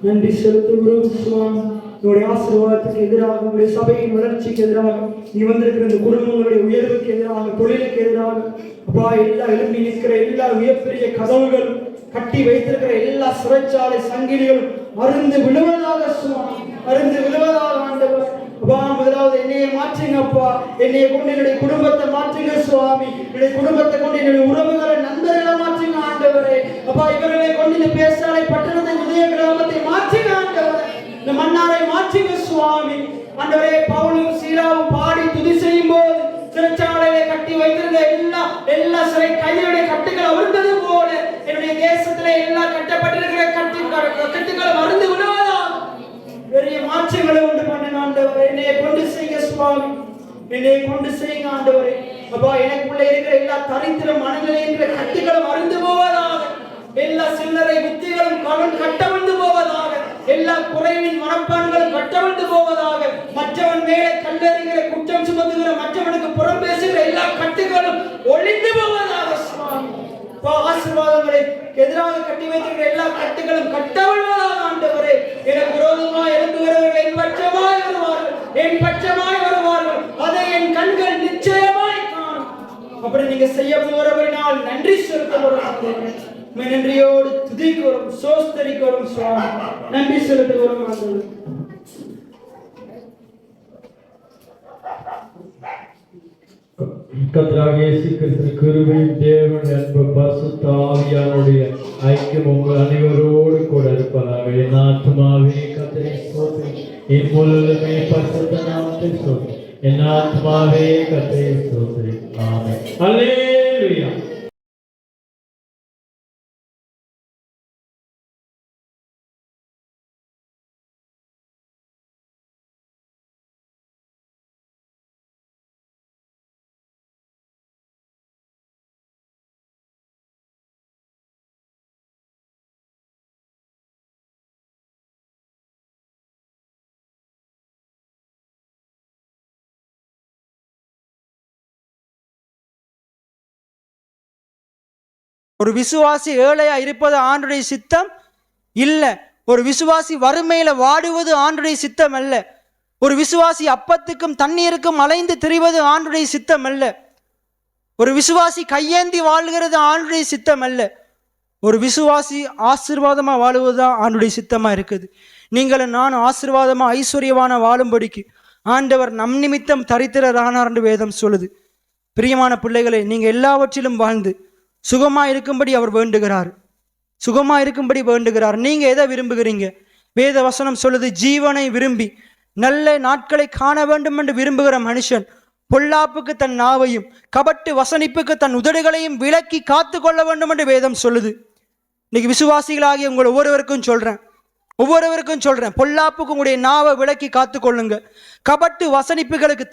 நன்றி செலுத்துகிறோம் சுவாமி. உங்களுடைய ஆசீர்வாதத்துக்கு எதிராக, உங்களுடைய சபையின் வளர்ச்சிக்கு எதிராக, நீ வந்திருக்கிற இந்த குடும்பங்களுடைய உயர்வுக்கு எதிராக, தொழிலுக்கு எதிராக அப்பா எல்லா எழுப்பி நிற்கிற எல்லா உயர்பெரிய கதவுகள், கட்டி வைத்திருக்கிற எல்லா சிறைச்சாலை சங்கிலிகளும் அருந்து விழுவதாக சுவாமி, அருந்து விழுவதாக ஆண்டவர். அப்பா முதலாவது என்னையை மாற்றுங்க அப்பா, என்னையை கொண்டு என்னுடைய குடும்பத்தை மாற்றுங்க சுவாமி, என்னுடைய குடும்பத்தை கொண்டு என்னுடைய உறவுகளை நண்பர்களை மாற்றுங்க ஆண்டவரே. அப்பா இவர்களை கொண்டு இந்த பேசாலை பட்டணத்தை உதய கிராமத்தை மாற்றுங்க ஆண்டவரே. இந்த மன்னாரை மாற்றுங்க சுவாமி. ஆண்டவரே, பவுலும் சீலாவும் பாடி துதி செய்யும் போது சிறைச்சாலையை கட்டி வைத்திருந்த எல்லா சிறை கையுடைய கட்டுகள் அவிழ்ந்தது போல என்னுடைய தேசத்திலே எல்லா கட்டப்பட்டிருக்கிற கட்டுகள் அறுந்து விடுவதா பெரிய மாற்றங்களை உண்டு பண்ண ஆண்டவரே. என்னைய கொண்டு செய்யுங்க சுவாமி, என்னைய கொண்டு செய்யுங்க ஆண்டவரே. அப்பா, எனக்குள்ள இருக்கிற எல்லா தரித்திர மனநிலை இருக்கிற கட்டுகளும் அறுந்து போவதாக, எல்லா சில்லறை புத்திகளும் கட்டவிழ்ந்து போவதாக, எல்லா குறைவின் மனப்பான்களும் கட்டவிழ்ந்து போவதாக, மற்றவன் மேலே கல்லறிகிற குற்றம் சுமத்துகிற மற்றவனுக்கு புறம் பேசுகிற எல்லா கட்டுகளும் ஒளிந்து போவதாக சுவாமி. ஆசீர்வாதங்களை எதிராக கட்டி வைத்திருக்கிற எல்லா கட்டுகளும் கட்டவிழ்வதாக ஆண்டவரே. எனக்கு விரோதமாய் எழுந்துகிறவர்கள் என் பட்சமாய் வருவார்கள், என் பட்சமாய் வருவார்கள், அதை என் கண்கள் நிச்சயமாய் காணும். அப்படி நீங்க செய்ய போறவரினால் நன்றி செலுத்துகிறோம். நன்றியோடு துதிக்கிறோம், சோஸ்தரிக்கிறோம் சுவாமி. நன்றி செலுத்துகிறோம் ஆண்டவரே. கர்த்தராகிய இயேசு கிறிஸ்து கிருபையும் தேவனுடைய அன்பு பரிசுத்த ஆவியானுடைய ஐக்கியம் உங்கள் அனைவரோடு கூட இருப்பதாக. என் ஆத்துமாவே கர்த்தரை ஸ்தோத்திரி, என் முழுவதுமே பரிசுத்த நாமத்தை ஸ்தோத்திரி, என் ஆத்துமாவே கர்த்தரை ஸ்தோத்திரி. ஆமென். அல்லேலூயா. ஒரு விசுவாசி ஏழையா இருப்பது ஆண்டுடைய சித்தம் இல்ல. ஒரு விசுவாசி வறுமையில வாடுவது ஆண்டுடைய சித்தம் அல்ல. ஒரு விசுவாசி அப்பத்துக்கும் தண்ணீருக்கும் அலைந்து திரிவது ஆண்டுடைய சித்தம் அல்ல. ஒரு விசுவாசி கையேந்தி வாழ்கிறது ஆண்டுடைய சித்தம் அல்ல. ஒரு விசுவாசி ஆசீர்வாதமா வாழுவதுதான் ஆண்டுடைய சித்தமா இருக்குது. நீங்களும் நானும் ஆசீர்வாதமா ஐஸ்வர்யமான வாழும்படிக்கு ஆண்டவர் நம் நிமித்தம் தரித்திரரானார் என்று வேதம் சொல்லுது. பிரியமான பிள்ளைகளை, நீங்க எல்லாவற்றிலும் வாழ்ந்து சுகமா இருக்கும்படி அவர் வேண்டுகிறார், சுகமா இருக்கும்படி வேண்டுகிறார். நீங்க எதை விரும்புகிறீங்க? வேத வசனம் சொல்லுது, ஜீவனை விரும்பி நல்ல நாட்களை காண வேண்டும் என்று விரும்புகிற மனுஷன் பொல்லாப்புக்கு தன் நாவையும் கபட்டு வசனிப்புக்கு தன் உதடுகளையும் விலக்கி காத்து கொள்ள வேண்டும் என்று வேதம் சொல்லுது. இன்னைக்கு விசுவாசிகளாகிய உங்களை ஒவ்வொருவருக்கும் சொல்றேன், பொல்லாப்புக்கு உங்களுடைய நாவை விலக்கி காத்து கொள்ளுங்க. கபட்டு வசனிப்புகளுக்கு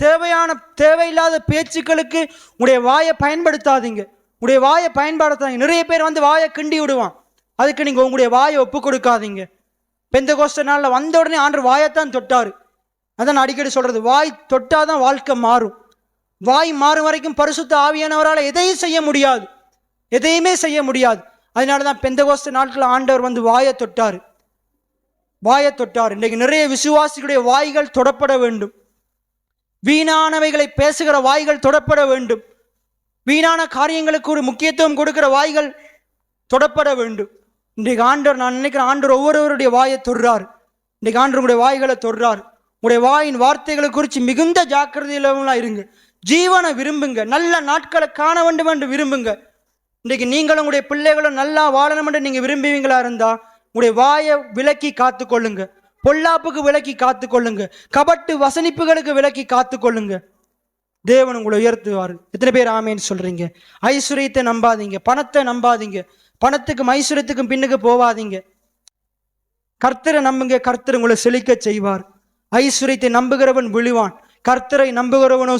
தேவையில்லாத பேச்சுக்களுக்கு உங்களுடைய வாயை பயன்படுத்தாதீங்க. உங்களுடைய வாயை பயன்படுத்தாதீங்க. நிறைய பேர் வந்து வாயை கிண்டி விடுவான், அதுக்கு நீங்க உங்களுடைய வாயை ஒப்பு கொடுக்காதீங்க. பெந்தகோஸ்தே நாள்ல வந்த உடனே ஆண்டவர் வாயைத்தான் தொட்டாரு. அதான் அடிக்கடி சொல்றது, வாய் தொட்டாதான் வாழ்க்கை மாறும். வாய் மாறும் வரைக்கும் பரிசுத்த ஆவியானவரால் எதையும் செய்ய முடியாது, எதையுமே செய்ய முடியாது. அதனாலதான் பெந்தகோஸ்தே நாட்கள் ஆண்டவர் வந்து வாயை தொட்டாரு. இன்றைக்கு நிறைய விசுவாசிகளுடைய வாய்கள் தொடப்பட வேண்டும். வீணானவைகளை பேசுகிற வாய்கள் தொடப்பட வேண்டும். வீணான காரியங்களுக்கு ஒரு முக்கியத்துவம் கொடுக்கிற வாய்கள் தொடப்பட வேண்டும். இன்றைக்கு ஆண்டவர், நான் நினைக்கிறேன், ஆண்டவர் ஒவ்வொருவருடைய வாயை தொடுறார். இன்றைக்கு ஆண்டவருடைய வாய்களை தொடுறார். உங்களுடைய வாயின் வார்த்தைகளை குறித்து மிகுந்த ஜாக்கிரதையிலாம் இருங்க. ஜீவனை விரும்புங்க, நல்ல நாட்களை காண வேண்டும் என்று விரும்புங்க. இன்றைக்கு நீங்களும் உங்களுடைய பிள்ளைகளும் நல்லா வாழணும் என்று நீங்க விரும்புவீங்களா இருந்தா உங்களுடைய வாயை விலக்கி காத்து கொள்ளுங்க. பொல்லாப்புக்கு விலக்கி காத்து கொள்ளுங்க. கபட்டு வசனிப்புகளுக்கு விலக்கி காத்து கொள்ளுங்க. தேவன் உங்களை உயர்த்துவார். எத்தனை பேர் ஆமேன்னு சொல்றீங்க? ஐஸ்வர்யத்தை நம்பாதீங்க, பணத்தை நம்பாதீங்க, பணத்துக்கும் ஐஸ்வர்யத்துக்கும் பின்னுக்கு போவாதீங்க. கர்த்தரை நம்புங்க, கர்த்தர் உங்களை செழிக்க செய்வார். ஐஸ்வர்யத்தை நம்புகிறவன் விழுவான், கர்த்தரை நம்புகிறவனோ